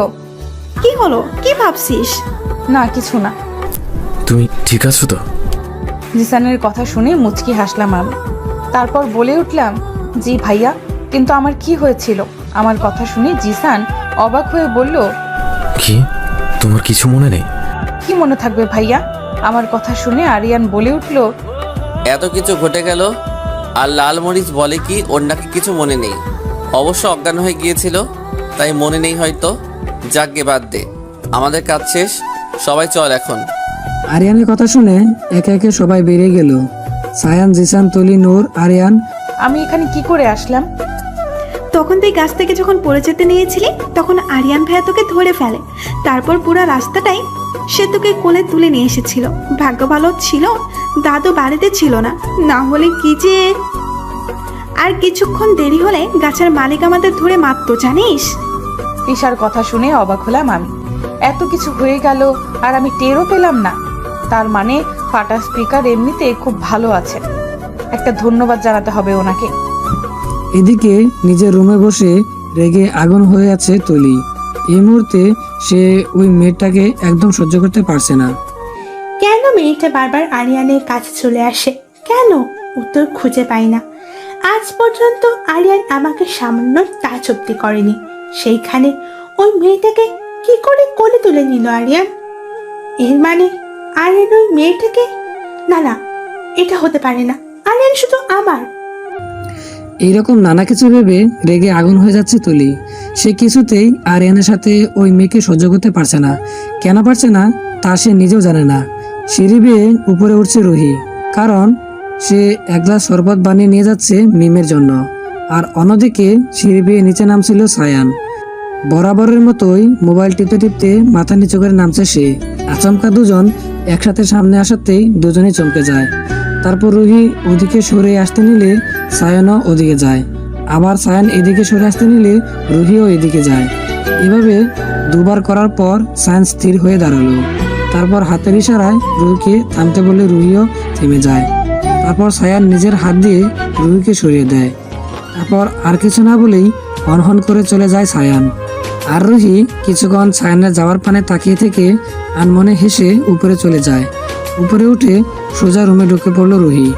কি হলো, কি ভাবছিস? না কিছু না। তুমি ঠিক আছো তো? জিসানের কথা শুনে মুচকি হাসলাম আমি। তারপর বলে উঠলাম, জি ভাইয়া, কিন্তু আমার কি হয়েছিল? আমার কথা শুনে জিসান অবাক হয়ে বলল, কি তোমার কিছু মনে নেই? কি মনে থাকবে ভাইয়া? আমার কথা শুনে আরিয়ান বলে উঠল, এত কিছু ঘটে গেল, আর লাল মরিচ বলে কি ওর নাকি কিছু মনে নেই। অবশ্য অজ্ঞান হয়ে গিয়েছিল, তাই মনে নেই হয়তো। যাকগে বাদ দে, আমাদের কাজ শেষ, সবাই চল এখন। আরিয়ানের কথা শুনে একে একে সবাই বেরিয়ে গেল। সায়ান, জিসান, তলি, নূর, আরিয়ান। আমি এখানে কি করে আসলাম? তখন তুই গাছ থেকে যখন পড়ে যেতে নিয়েছিলি তখন আরিয়ান ভাইয়া তোকে ধরে ফেলে। তারপর পুরো রাস্তাটাই সে তোকে কোলে তুলে নিয়ে এসেছিল। ভাগ্য ভালো ছিল দাদু বাড়িতে ছিল না, না হলে কি যে। আর কিছুক্ষণ দেরি হলে গাছের মালিক আমাদের ধরে মারতো জানিস। ঈশার কথা শুনে অবাক হলাম আমি। এত কিছু হয়ে গেল আর আমি টেরও পেলাম না। তার মানে ফাটা স্পিকার এমনিতে খুব ভালো আছে, একটা ধন্যবাদ জানাতে হবে ওনাকে। এদিকে নিজের রুমে বসে রেগে আগুন হয়ে আছে তলি। এই মুহূর্তে সে ওই মেয়েটাকে একদম সহ্য করতে পারছে না। কেন মেয়েটা বারবার আরিয়ানের কাছে চলে আসে, কেন উত্তর খুঁজে পাই না। আজ পর্যন্ত আরিয়ান আমাকে সামান্য টাচ অব্দি করেনি, সেইখানে ওই মেয়েটাকে কি করে কোলে তুলে নিল আরিয়ান? এর মানে আরিয়ান ওই মেয়েটাকে, না না, এটা হতে পারে না। আরিয়ান শুধু আমার। এইরকম নানা কিছু ভেবে রেগে আগুন হয়ে যাচ্ছে তুলি। সে কিছুতেই আরিয়ানের সাথে ওই মেয়েকে সহ্য করতে পারছে না। কেন পারছে না তা সে নিজেও জানে না। সিঁড়ি বেয়ে উপরে উঠছে রুহি, কারণ সে এক গ্লাস শরবত বানিয়ে নিয়ে যাচ্ছে মিমের জন্য। আর অন্যদিকে সিঁড়ি বেয়ে নিচে নামছিল সায়ান। বরাবরের মতোই মোবাইল টিপতে টিপতে মাথা নিচু করে নামছে সে। আচমকা দুজন একসাথে সামনে আসাতেই দুজনেই চমকে যায়। তারপর রুহি ওদিকে সরে আসতে নিলে সায়ানও ওদিকে যায়, আবার সায়ান এদিকে সরে আসতে নিলে রুহিও এদিকে যায়। এভাবে দুবার করার পর সায়ান স্থির হয়ে দাঁড়ালো। তারপর হাতের ইশারায় রুহিকে থামতে বলে রুহিও থেমে যায়। তারপর সায়ান নিজের হাত দিয়ে রুহিকে সরিয়ে দেয়। তারপর আর কিছু না বলেই হনহন করে চলে যায় সায়ান। আর রুহি কিছুক্ষণ সায়ানের যাওয়ার পানে তাকিয়ে থেকে আনমনে হেসে উপরে চলে যায়। উপরে উঠে সোজা রুমে ঢুকে পড়লো রুহি,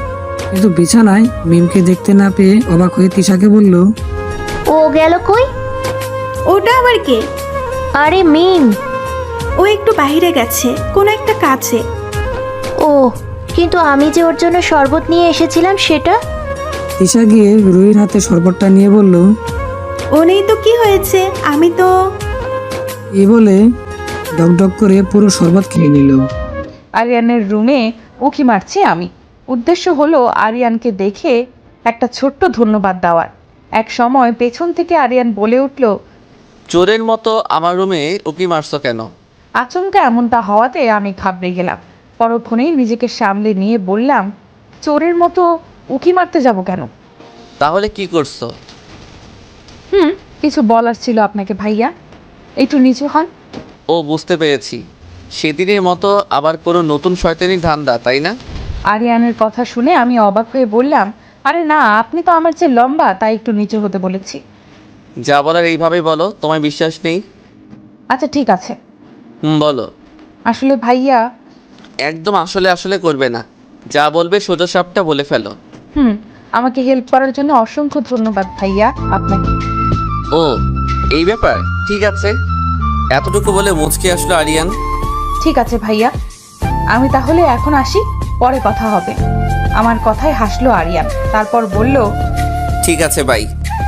কিন্তু বিছানায় মিমকে দেখতে না পেয়ে অবাক হয়ে তিশাকে বলল, ও গেল কই? ওটা আবার কে? আরে মিম। ও একটু বাইরে গেছে কোনো একটা কাজে। ও, কিন্তু আমি যে ওর জন্য শরবত নিয়ে এসেছিলাম সেটা? তিশা গিয়ে রুহির হাতে শরবতটা নিয়ে বলল, ও নেই তো কি হয়েছে, আমি তো। এই বলে ডকডক করে পুরো শরবত খেয়ে নিল। আরিয়ানের রুমে উঁকি মারছি আমি। উদ্দেশ্য হলো আরিয়ানকে দেখে একটা ছোট্ট ধন্যবাদ দেওয়ার। এক সময় পেছন থেকে আরিয়ান বলে উঠল, চোরের মতো আমার রুমে উকি মারছো কেন? আচমকা এমনটা হওয়াতে আমি ঘাবড়ে গেলাম। পরক্ষণেই নিজেকে সামলে নিয়ে বললাম, চোরের মতো উকি মারতে যাব কেন? তাহলে কি করছো? কিছু বলার ছিল আপনাকে ভাইয়া, একটু নিচু হন। ও বুঝতে পেরেছি, সেদিনের মতো আবার কোনো নতুন শয়তানির ধান্দা, তাই না? আরিয়ানের কথা শুনে আমি অবাক হয়ে বললাম, আরে না, আপনি তো আমার চেয়ে লম্বা, তাই একটু নিচু হতে বলেছি। যা বলার এইভাবেই বলো, তোমায় বিশ্বাস নেই? আচ্ছা ঠিক আছে। বলো। আসলে ভাইয়া। একদম আসলে আসলে করবে না, যা বলবে সোজা সাপটা বলে ফেলো। আমাকে হেল্প করার জন্য অসংখ্য ধন্যবাদ ভাইয়া আপনাকে। ও এই ব্যাপার, ঠিক আছে। এতটুকু বলে মুচকি আসলো আরিয়ান। ঠিক আছে ভাইয়া, আমি তাহলে এখন আসি, পরে কথা হবে। আমার কথায় হাসলো আরিয়ান, তারপর বলল, ঠিক আছে বাই।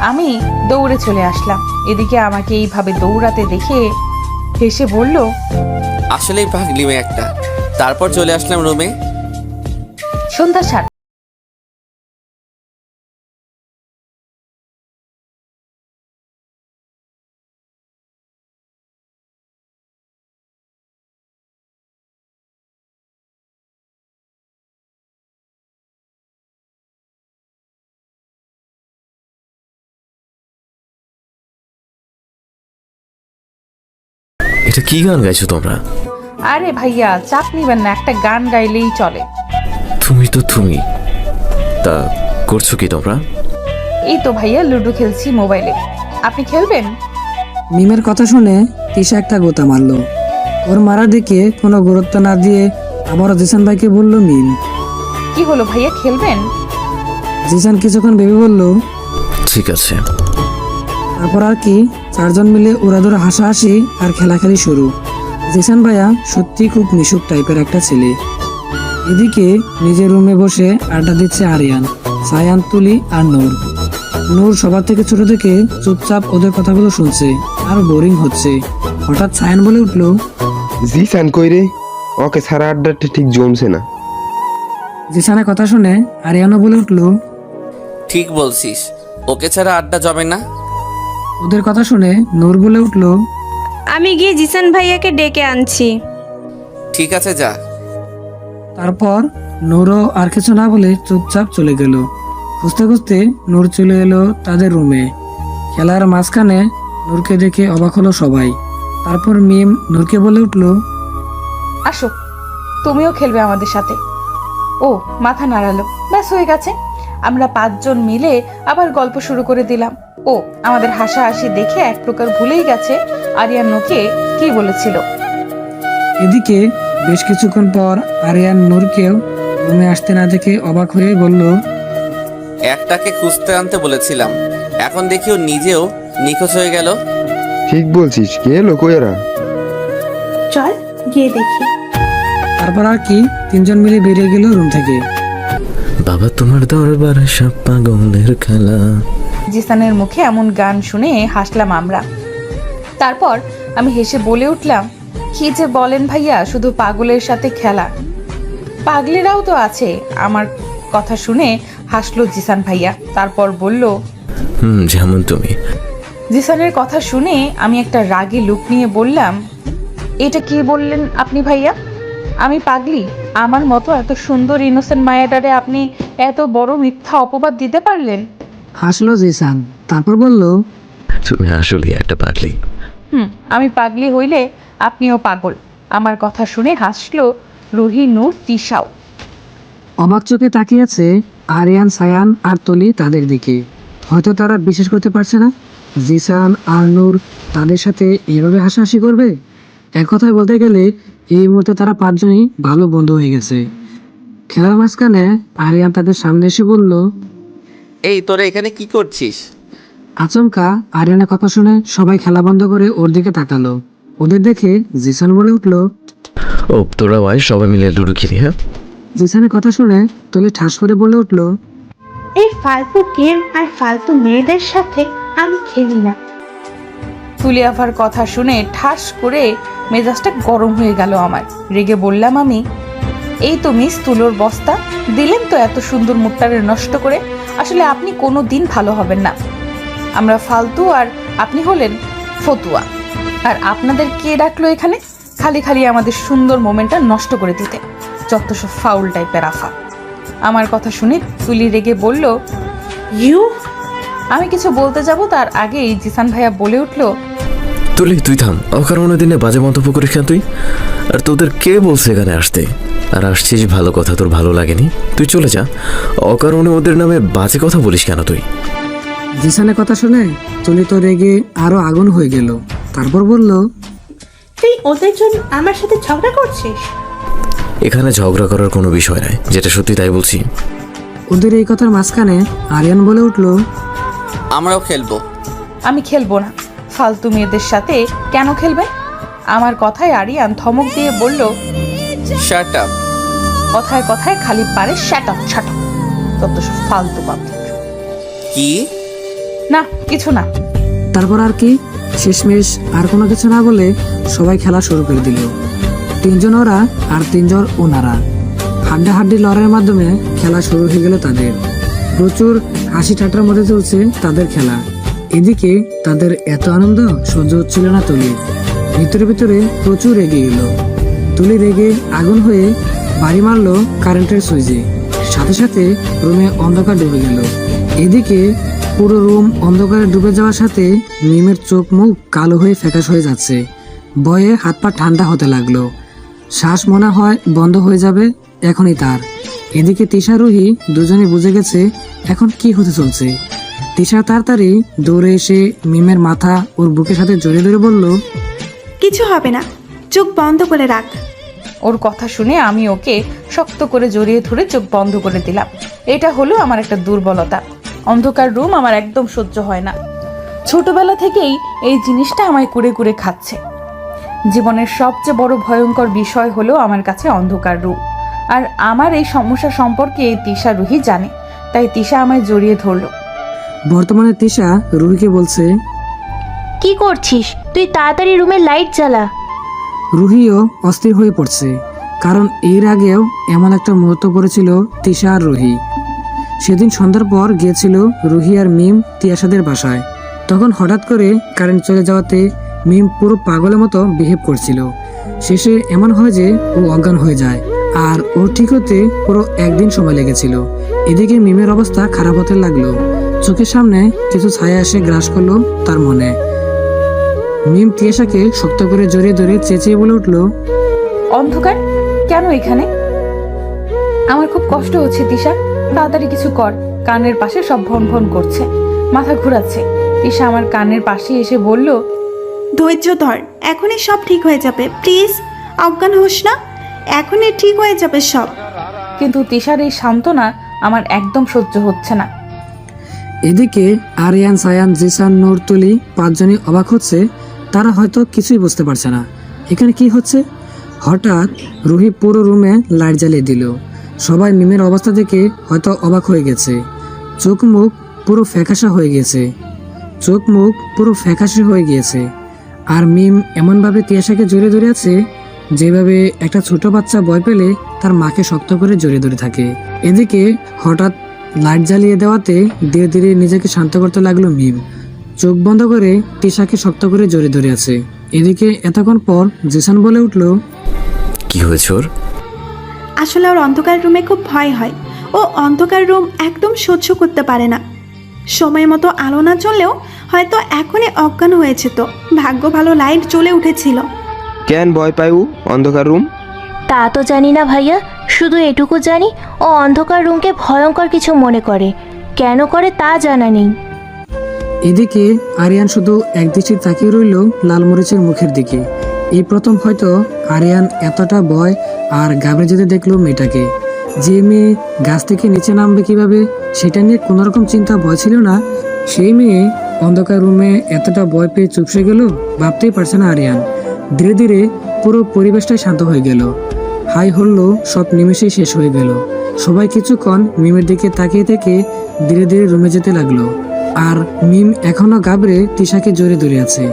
আমি দৌড়ে চলে আসলাম। এদিকে আমাকে এইভাবে দৌড়াতে দেখে হেসে বলল, আসলেই পাগলি মেয়ে একটা। তারপর চলে আসলাম রুমে। সন্ধ্যা 7। এটা কি গান গাইছো তোমরা? আরে ভাইয়া চাপ নিবেন না, একটা গান গাইলেই চলে। তুমি তো তুমি, তা করছো কি তোমরা? এই তো ভাইয়া লুডো খেলছি মোবাইলে, আপনি খেলবেন? মিমের কথা শুনে তিশা একটা গোতা মারলো। ওর মারা দেখে কোনো গুরুত্ব না দিয়ে আবারও জিসান ভাইকে বলল মিম। কি হলো ভাইয়া, খেলবেন? জিসান কিছুক্ষণ ভেবে বলল, ঠিক আছে। তারপর আর কি চারজন মিলে উড়াদুরা হাসাহাসি আর খেলাখেলি শুরু। জিসান ভাইয়া সত্যি খুব মিশুক টাইপের একটা ছেলে। এদিকে নিজের রুমে বসে আড্ডা দিচ্ছে আরিয়ান। সায়ান, তুলি আর নূর। নূর সবার থেকে ছোট থেকে চুপচাপ ওদের কথাগুলো শুনছে আর বোরিং হচ্ছে। হঠাৎ সায়ান বলে উঠলো, জিসান কই রে? ওকে সারা আড্ডাটা ঠিক জমছে না। জিসানের কথা শুনে আরিয়ানও বলে উঠলো, ঠিক বলছিস, ওকে ছাড়া আড্ডা জমে না। ওদের কথা শুনে নূর বলে উঠলো, আমি গিয়ে জিসান ভাইয়াকে ডেকে আনছি। ঠিক আছে, যা। তারপর নূরও আর কিছু না বলে চুপচাপ চলে গেল। খুঁজতে খুঁজতে নূর চলে এলো তাদের রুমে। খেলার মাঝখানে নূরকে দেখে অবাক হলো সবাই। তারপর মিম নূরকে বলে উঠলো, আসো, তুমিও খেলবে আমাদের সাথে। ও মাথা নাড়ালো, ব্যাস হয়ে গেছে। আমরা 5 জন মিলে আবার গল্প শুরু করে দিলাম। ও আমাদের হাসাহাসি দেখে এক প্রকার ভুলেই গেছে আরিয়ান নোকে কি বলেছিল। এদিকে বেশ কিছুক্ষণ পর আরিয়ান নূরকেও রুমে আসতে না দেখে অবাক হয়ে বলল, একটাকে খুঁজতে আনতে বলেছিলাম, এখন দেখি ও নিজেও নিখোঁজ হয়ে গেল। ঠিক বলছিস, কে এলো কই এরা? চল গিয়ে দেখি। তারপর আর কি 3 জন মিলে বেরিয়ে গেল রুম থেকে। বাবা তোমার দরবারে সব পাগলের খেলা। জিসানের মুখে এমন গান শুনে হাসলাম আমরা। তারপর আমি হেসে বলে উঠলাম, কি যে বলেন ভাইয়া, শুধু পাগলের সাথে খেলা, পাগলেরাও তো আছে। আমার কথা শুনে হাসলো জিসান ভাইয়া। তারপর বলল, যেমন তুমি। জিসানের কথা শুনে আমি একটা রাগী লুক নিয়ে বললাম, এটা কি বললেন আপনি ভাইয়া? আমি পাগলি? আমার মতো এত সুন্দর ইনোসেন্ট মায়াডারে আপনি এত বড় মিথ্যা অপবাদ দিতে পারলেন? হাসলো জিসান, তারপর বলল, তুমি আসলে একটা পাগলি। আমি পাগলি হইলে আপনিও পাগল। আমার কথা শুনে হাসলো রুহি, নূর, তিশাও। অবাক চোখে তাকিয়ে আছে আরিয়ান, সায়ান আর তলি তাদের দিকে। হয়তো তারা বিশ্বাস করতে পারছে না জিসান আর নূর তাদের সাথে এভাবে হাসাহাসি করবে। এক কথায় বলতে গেলে এই মুহূর্তে তারা 5 জনই ভালো বন্ধু হয়ে গেছে। খেলার মাঝখানে আরিয়ান তাদের সামনে এসে বলল, এই তোরা এখানে কি করছিস? আচমকা আরিয়ানের কথা শুনে সবাই খেলা বন্ধ করে ওর দিকে তাকালো। ওদের দেখে জিসান বলে উঠলো, ও তোরা ভাই সবাই মিলে লুডো খেলি। হ্যাঁ, জিসানের কথা শুনে তলি ঠাস করে বলে উঠলো, এই ফালতু গেম আর ফালতু মেয়েদের সাথে আমি খেলি না। তুলিয়াফার কথা শুনে ঠাস করে মেজাজটা গরম হয়ে গেল আমার। রেগে বললাম আমি, এই তো মিস তুলোর বস্তা, দিলেন তো এত সুন্দর মুখটারে নষ্ট করে। আসলে আপনি কোনো দিন ভালো হবেন না। আমরা ফালতু আর আপনি হলেন ফতুয়া। আর আপনাদের কে ডাকলো এখানে খালি খালি আমাদের সুন্দর মোমেন্টটা নষ্ট করে দিতে? যত সব ফাউল টাইপের আফা। আমার কথা শুনে তুলি রেগে বলল, ইউ। আমি কিছু বলতে যাব তার আগেই জিসান ভাইয়া বলে উঠলো, তুলি তুই থাম, অকারণে দিনে বাজে মন্তব্য করিস না তুই। আর তোদের কে বলছে এখানে আসতে? আর আসছিস ভালো কথা, তোর ভালো লাগেনি তুই চলে যা। অকারণে ওদের নামে বাজে কথা বলিস কেন তুই? জিসানের কথা শুনে তুলি তো রেগে আরো আগুন হয়ে গেল। তারপর বলল, তুই ওদের জন্য আমার সাথে ঝগড়া করছিস? এখানে ঝগড়া করার কোনো বিষয় নাই, যেটা সত্যি তাই বলছি। ওদের এই কথার মাঝখানে আরিয়ান বলে উঠলো, আমরাও খেলবো। আমি খেলবো না। ফালতু মেয়েদের সাথে কেন খেলবে? আমার কথায় আরিয়ান ধমক দিয়ে বলল, শাট আপ। কথায় কথায় খালি পারে শ্যাট আপ ছাট আপ। তত সব ফালতু পাবলিক। কি? না কিছু না। তারপর আর কি শেষমেশ আর কোনো কিছু না বলে সবাই খেলা শুরু করে দিল। 3 জন ওরা আর 3 জন ওনারা। হাড্ডাহাড্ডি লড়াইয়ের মাধ্যমে খেলা শুরু হয়ে গেল তাদের। প্রচুর হাসি ঠাট্টার মধ্যে চলছে তাদের খেলা। এদিকে তাদের এত আনন্দ সহ্য হচ্ছিল না তুলির। ভিতরে ভিতরে প্রচুর রেগে গেল। তুলি রেগে আগুন হয়ে বাড়ি মারলো কারেন্টের সুইচে। সাথে সাথে রুমে অন্ধকার ডুবে গেল। এদিকে পুরো রুম অন্ধকারে ডুবে যাওয়ার সাথে মিমের চোখ মুখ কালো হয়ে ফ্যাকাশ হয়ে যাচ্ছে। ভয়ে হাত পা ঠান্ডা হতে লাগলো। শ্বাস মনে হয় বন্ধ হয়ে যাবে এখনই তার। এদিকে তিশা, রুহি দুজনে বুঝে গেছে এখন কি হতে চলছে। তিশা তাড়াতাড়ি দৌড়ে এসে মিমের মাথা ওর বুকের সাথে জড়িয়ে ধরে বলল, কিছু হবে না, চোখ বন্ধ করে রাখ। ওর কথা শুনে আমি ওকে শক্ত করে জড়িয়ে ধরে চোখ বন্ধ করে দিলাম। এটা হলো আমার একটা দুর্বলতা। অন্ধকার রুম আমার একদম সহ্য হয় না। ছোটবেলা থেকেই এই জিনিসটা আমায় কুরে কুরে খাচ্ছে। জীবনের সবচেয়ে বড় ভয়ঙ্কর বিষয় হলো আমার কাছে অন্ধকার রুম। আর আমার এই সমস্যা সম্পর্কে তিশা, রুহি জানে। তাই তিশা আমায় জড়িয়ে ধরলো। বর্তমানে তিশা রুহিকে বলছে, কি করছিস তুই? তাড়াতাড়ি রুমের লাইট জ্বালা। রুহিও অস্থির হয়ে পড়ছে, কারণ এর আগেও এমন একটা মুহূর্ত পড়েছিল তিশা আর রুহি। সেদিন সন্ধ্যার পর গিয়েছিল রুহি আর মিম তিয়াসাদের বাসায়। তখন হঠাৎ করে কারেন্ট চলে যাওয়াতে মিম পুরো পাগলের মতো বিহেভ করছিল। শেষে এমন হয় যে ও অজ্ঞান হয়ে যায়, আর ও ঠিক হতে পুরো একদিন সময় লেগেছিল। এদিকে মিমের অবস্থা খারাপ হতে লাগলো। চোখের সামনে কিছু ছায়া এসে গ্রাস করলো তার মনে। মিম তিয়াসাকে শক্ত করে জড়িয়ে ধরে চেঁচিয়ে বলে উঠলো, অন্ধকার কেন এখানে? আমার খুব কষ্ট হচ্ছে তিশা, তাড়াতাড়ি কিছু কর। কানের পাশে সব ভন ভন করছে, মাথা ঘুরাচ্ছে। তিশা আমার কানের পাশে এসে বলল, ধৈর্য ধর, এখনই সব ঠিক হয়ে যাবে, প্লিজ অজ্ঞান হোস না, এখনই ঠিক হয়ে যাবে সব। কিন্তু তিশার এই সান্ত্বনা আমার একদম সহ্য হচ্ছে না। এদিকে আরিয়ান, সায়ান, জিসান, নূর, তুলি পাঁচজনই অবাক হচ্ছে। তারা হয়তো কিছুই বুঝতে পারছে না এখানে কি হচ্ছে। হঠাৎ রুহি পুরো রুমে লাইট জ্বালিয়ে দিল। সবাই মিমের অবস্থা দেখে হয়তো অবাক হয়ে গেছে। চোখ মুখ পুরো ফ্যাকাশে হয়ে গিয়েছে। আর মিম এমনভাবে তিয়াসাকে জড়িয়ে ধরে আছে যেভাবে একটা ছোট বাচ্চা ভয় পেলে তার মাকে শক্ত করে জড়িয়ে ধরে থাকে। এদিকে হঠাৎ লাইট জ্বালিয়ে দেওয়াতে ধীরে ধীরে নিজেকে শান্ত করতে লাগলো মিম। চোখ বন্ধ করে তিশাকে শক্ত করে জড়িয়ে ধরে আছে। এদিকে এতক্ষণ পর জিসান বলে উঠল, কি হয়েছে ওর? আসলে ওর অন্ধকার রুমে খুব ভয় হয়। ও অন্ধকার রুম একদম সহ্য করতে পারে না। সময় মতো আলো না জ্বললেও হয়তো এখনই অজ্ঞান হয়েছে। তো ভাগ্য ভালো লাইট জ্বলে উঠেছিল। কেন ভয় পাই ও অন্ধকার রুম? তা তো জানি না ভাইয়া, শুধু এটুকু জানি ও অন্ধকার রুমকে ভয়ঙ্কর কিছু মনে করে। কেন করে তা জানা নেই। এদিকে আরিয়ান শুধু একদৃষ্টি তাকিয়ে রইল লালমরিচের মুখের দিকে। এই প্রথম হয়তো আরিয়ান এতটা ভয় আর ঘাবড়ে যেতে দেখলো মেয়েটাকে। যে মেয়ে গাছ থেকে নিচে নামবে কিভাবে সেটা নিয়ে কোনোরকম চিন্তা ভয় ছিল না, সেই মেয়ে অন্ধকার রুমে এতটা ভয় পেয়ে চুপসে গেল, ভাবতেই পারছে না আরিয়ান। ধীরে ধীরে পুরো পরিবেশটাই শান্ত হয়ে গেল। হাই হল্লো সব নিমেষেই শেষ হয়ে গেল। সবাই কিছুক্ষণ মিমের দিকে তাকিয়ে থেকে ধীরে ধীরে রুমে যেতে লাগলো। আর মিম এখনো ঘাবড়ে তিশাকে জড়িয়ে ধরে আছে।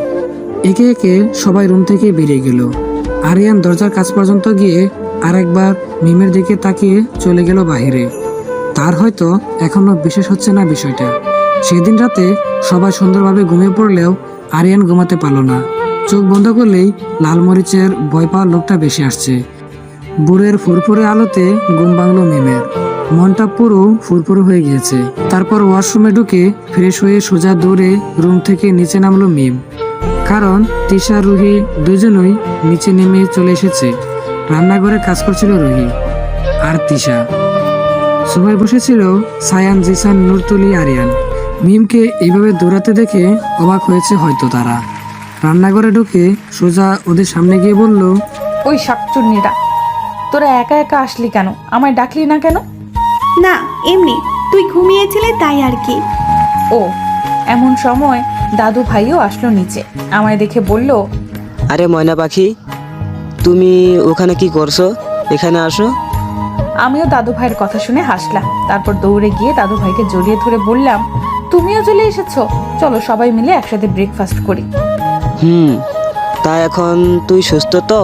একে একে সবাই রুম থেকে বেরিয়ে গেল। আরিয়ান দরজার কাছ পর্যন্ত গিয়ে আরেকবার মিমের দিকে তাকিয়ে চলে গেল বাইরে। তার হয়তো এখনো বিশেষ হচ্ছে না বিষয়টা। সেদিন রাতে সবাই সুন্দরভাবে ঘুমিয়ে পড়লেও আরিয়ান ঘুমাতে পারল না। চোখ বন্ধ করলেই লালমরিচের ভয় পাওয়ার লোকটা বেশি আসছে। বুড়ের ফুরফুরে আলোতে ঘুম ভাঙল মিমের। মনটা পুরো ফুরফুরে হয়ে গিয়েছে। তারপর ওয়াশরুমে ঢুকে ফ্রেশ হয়ে সোজা দৌড়ে রুম থেকে নিচে নামলো মিম। কারণ তিশা রুহি দুজনই নিচে নেমে চলে এসেছে। রান্নাঘরে কাজ করছিল রুহি আর তিশা। সবাই বসেছিল সায়ান, জিসান, নূর, তুলি, আরিয়ান। মিমকে এইভাবে দৌড়াতে দেখে অবাক হয়েছে হয়তো তারা। রান্নাঘরে ঢুকে সোজা ওদের সামনে গিয়ে বলল, ওই শাকচুন্নিরা, তোরা একা একা আসলি কেন? আমায় ডাকলি না কেন? না, এমনি তুই ঘুমিয়েছিলে তাই আর কি। ও, এমন সময় দাদু ভাইও আসলো নিচে। আমায় দেখে বলল, আরে ময়না পাখি, তুমি ওখানে কি করছো? এখানে আসো। আমিও দাদু ভাইয়ের কথা শুনে হাসলাম। তারপর দৌড়ে গিয়ে দাদু ভাইকে জড়িয়ে ধরে বললাম, তুমিও চলে এসেছো, চলো সবাই মিলে একসাথে ব্রেকফাস্ট করি। তা এখন তুই সুস্থ তো?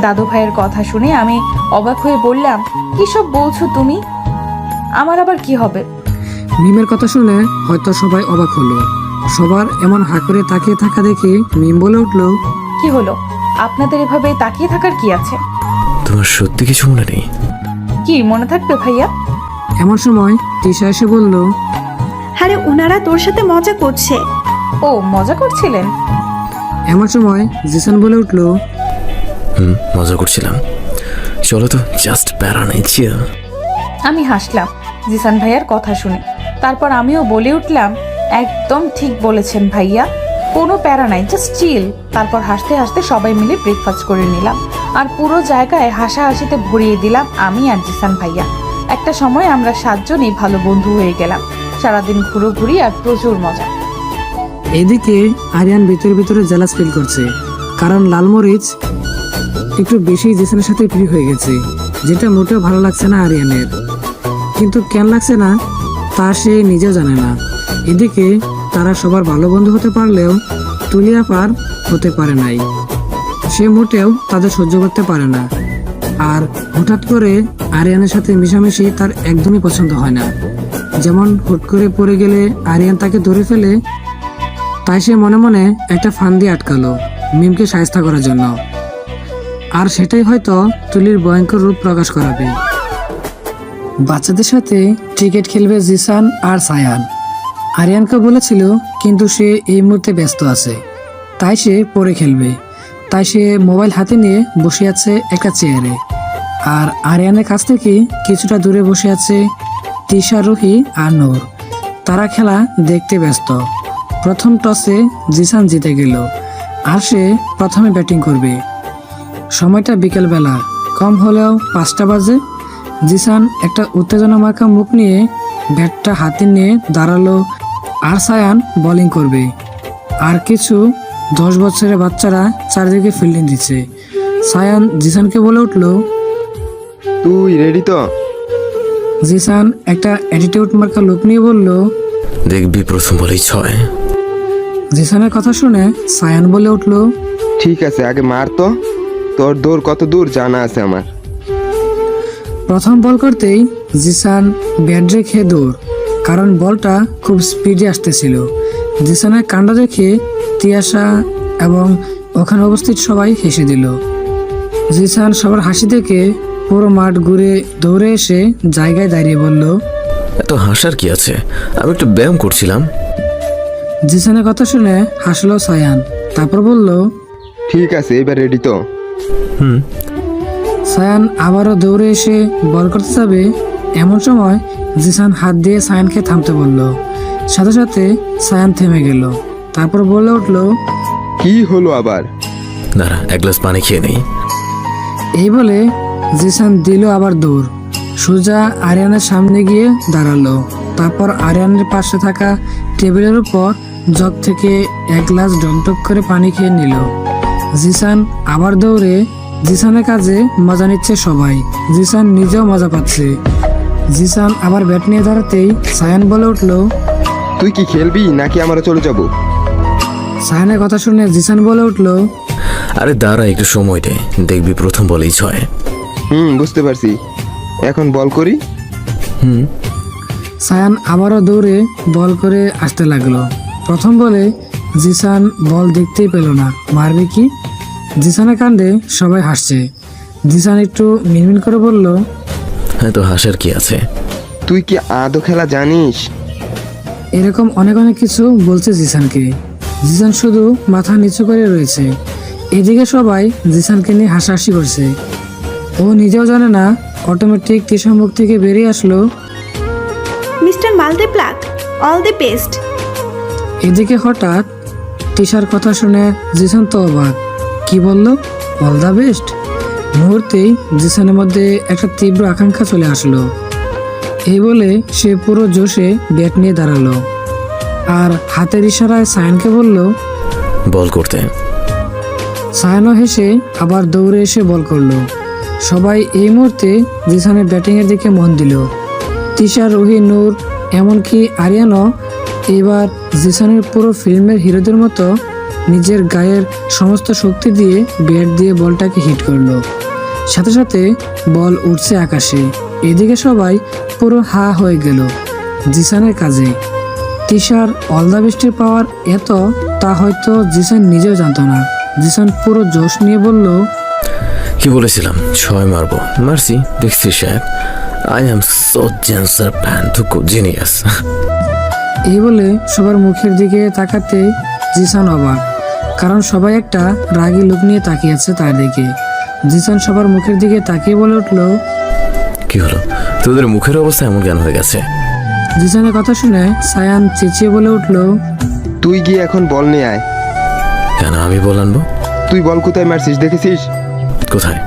দাদু ভাইয়ের কথা শুনে আমি অবাক হয়ে বললাম, কি সব বলছো তুমি? আমার আবার কি হবে? মিমের কথা শুনে হয়তো সবাই অবাক হলো। সবার এমন হা করে তাকিয়ে থাকা দেখে মিম বলে উঠলো, কি হলো? আপনাদের এভাবে তাকিয়ে থাকার কি আছে? তোমার সত্যি কিছু মনে নেই? কি মনে থাকবে ভাইয়া? এমন সময় তিশা এসে বলল, আরে ওনারা তোর সাথে মজা করছে। ও, মজা করছিলেন? এমন সময় জিসান বলে উঠলো, মজা করছিলাম, চলো তো, জাস্ট প্যারা নেই, চিল। আমি হাসলাম জিসান ভাইয়ার কথা শুনে। তারপর আমিও বলে উঠলাম, একদম ঠিক বলেছেন ভাইয়া, কোনো প্যারা নাই, জাস্ট চিল। তারপর হাসতে হাসতে সবাই মিলে ব্রেকফাস্ট করে নিলাম। আর পুরো জায়গায় হাসাহাসিতে ভরিয়ে দিলাম আমি আর জিসান ভাইয়া। একটা সময় আমরা 7 জনই ভালো বন্ধু হয়ে গেলাম। সারাদিন ঘুরোঘুরি আর প্রচুর মজা। এদিকে আরিয়ান ভিতরে ভিতরে জেলাস ফিল করছে, কারণ লালমরিচ একটু বেশি জিসানের সাথে প্রিয় হয়ে গেছে, যেটা মোটেও ভালো লাগছে না আরিয়ানের। কিন্তু কেন লাগছে না তা সে নিজেও জানে না। এদিকে তারা সবার ভালো বন্ধু হতে পারলেও তুলি আপার হতে পারে নাই। সে মোটেও তাদের সহ্য করতে পারে না। আর হঠাৎ করে আরিয়ানের সাথে মিশামিশি তার একদমই পছন্দ হয় না। যেমন হুট করে পড়ে গেলে আরিয়ান তাকে ধরে ফেলে, তাই সে মনে মনে একটা ফান্দি আটকালো মিমকে সাহায্য করার জন্য। আর সেটাই হয়তো তুলির ভয়ঙ্কর রূপ প্রকাশ করাবে। বাচ্চাদের সাথে ক্রিকেট খেলবে জিসান আর সায়ান। আরিয়ানকে বলেছিল, কিন্তু সে এই মুহূর্তে ব্যস্ত আছে, তাই সে পরে খেলবে। তাই সে মোবাইল হাতে নিয়ে বসে আছে একটা চেয়ারে। আর আরিয়ানের কাছ থেকে কিছুটা দূরে বসে আছে তিশা, রুহি আর নূর। তারা খেলা দেখতে ব্যস্ত। প্রথম টসে জিসান জিতে গেল আর সে প্রথমে ব্যাটিং করবে। সময়টা বিকেলবেলা, কম হলেও 5টা বাজে। জিসান একটা উত্তেজনা মার্কা মুখ নিয়ে ব্যাটটা হাতে নিয়ে দাঁড়ালো আর সায়ান বোলিং করবে। আর কিছু 10 বছরের বাচ্চারা চারিদিকে ফিল্ডিং দিচ্ছে। সায়ান জিসানকে বলে উঠল, তুই রেডি তো? জিসান একটা অ্যাটিটিউড মার্কা লুক নিয়ে বলল, দেখবি প্রথম বলেই 6। জিসানের কথা শুনে সায়ান বলে উঠল, ঠিক আছে, আগে মার তো, তোর দৌড় কত দূর জানা আছে আমার। প্রথম বল করতেই জিসান ব্যাট রেখে দৌড়, কারণ বলটা খুব স্পিডে আসতেছিল। জিসানের কাণ্ড দেখে তিয়াশা এবং ওখানে উপস্থিত সবাই হেসে দিল। জিসান সবার হাসি দেখে পুরো মাঠ ঘুরে দৌড়ে এসে জায়গায় দাঁড়িয়ে বলল, এত হাসার কি আছে, আমি একটু ব্যায়াম করছিলাম। জিসানের কথা শুনে হাসলো সায়ান, তারপর বলল, ঠিক আছে, এবার রেডি তো? সায়ান আবারও দৌড়ে এসে বল করতে যাবে, এমন সময় জিসান হাত দিয়ে সায়ানকে থামতে বলল। সাথে সাথে সায়ান থেমে গেল, তারপর বলে উঠল, কি হলো আবার? দাঁড়া, এক গ্লাস পানি খেয়ে নেই। এই বলে জিসান দিল আবার দৌড়। সোজা আরিয়ানের সামনে গিয়ে দাঁড়ালো। তারপর আরিয়ানের পাশে থাকা টেবিলের উপর জগ থেকে 1 গ্লাস ডমটক করে পানি খেয়ে নিল। জিসান আবার দৌড়ে। জিসানের কাজে মজা নিচ্ছে সবাই, জিসান নিজেও মজা পাচ্ছে। জিসান আবার ব্যাট নিয়ে দাঁড়াতেই সায়ান বলে উঠল, তুই কি খেলবি নাকি আমরা চলে যাব? সায়ানের কথা শুনে জিসান বলে উঠল, আরে দাঁড়া, একটু সময় দে, দেখবি প্রথম বলেই 6। বুঝতে পারছি, এখন বল করি। সায়ান আবারও দৌড়ে বল করে আসতে লাগলো। প্রথম বলে জিসান বল দেখতেই পেল না, মারবে কি? জিসানের কাণ্ডে সবাই হাসছে। জিসান একটু মিনমিন করে বলল, হ্যাঁ, তো হাসার কি আছে? তুই কি আদৌ খেলা জানিস? এরকম অনেক অনেক কিছু বলছে জিসানকে। জিসান শুধু মাথা নিচু করে রয়েছে। এদিকে সবাই জিসানকে নিয়ে হাসাহাসি করছে। ও নিজেও জানে না অটোমেটিক তিশার মুখ থেকে বেরিয়ে আসলো, মিস্টার মাল্টিপ্লাক, অল দি বেস্ট। এদিকে হঠাৎ তিশার কথা শুনে জিসান তো অবাক। কি বলল? All the best? মুহূর্তেই জিসানের মধ্যে একটা তীব্র আকাঙ্ক্ষা চলে আসলো। এই বলে সে পুরো জোশে ব্যাট নিয়ে দাঁড়ালো আর হাতের ইশারায় সায়ানকে বলল, বল করতে। সায়ানও হেসে আবার দৌড়ে এসে বল করলো। সবাই এই মুহূর্তে জিসানের ব্যাটিংয়ের দিকে মন দিল। তিশা, রুহি, নূর, এমনকি আরিয়ানও এবার জিসানের পুরো ফিল্মের হিরোদের মতো নিজের গায়ের সমস্ত শক্তি দিয়ে ব্যাট দিয়ে বলটাকে হিট করলো। সাথে সাথে বল উঠছে আকাশে। এদিকে সবাই পুরো হা হয়ে গেল জিসানের কাজে। তিশার অল দ্য বেস্টের পাওয়ার এত, তা হয়তো জিসান নিজেও জানতো না। জিসান পুরো জোশ নিয়ে বলল, কি বলেছিলাম, 6 মারবো, মারছি, দেখছিস সাহেব, আই এম সো জেন্সার প্যান টু জিনিয়াস। এই বলে সবার মুখের দিকে তাকাতে জিসান অবাক, কারণ সবাই একটা রাগী লুক নিয়ে তাকিয়ে আছে তার দিকে। জিসান সবার মুখের দিকে তাকিয়ে বলে উঠল, কি হলো, তোদের মুখের অবস্থা এমন কেন হয়ে গেছে? জিসানের কথা শুনে সায়ান চেঁচিয়ে বলে উঠল, তুই গিয়ে এখন বল নিয়ে আয়। কেন আমি বল আনবো? তুই বল কোথায় মারছিস দেখেছিস? কোথায়?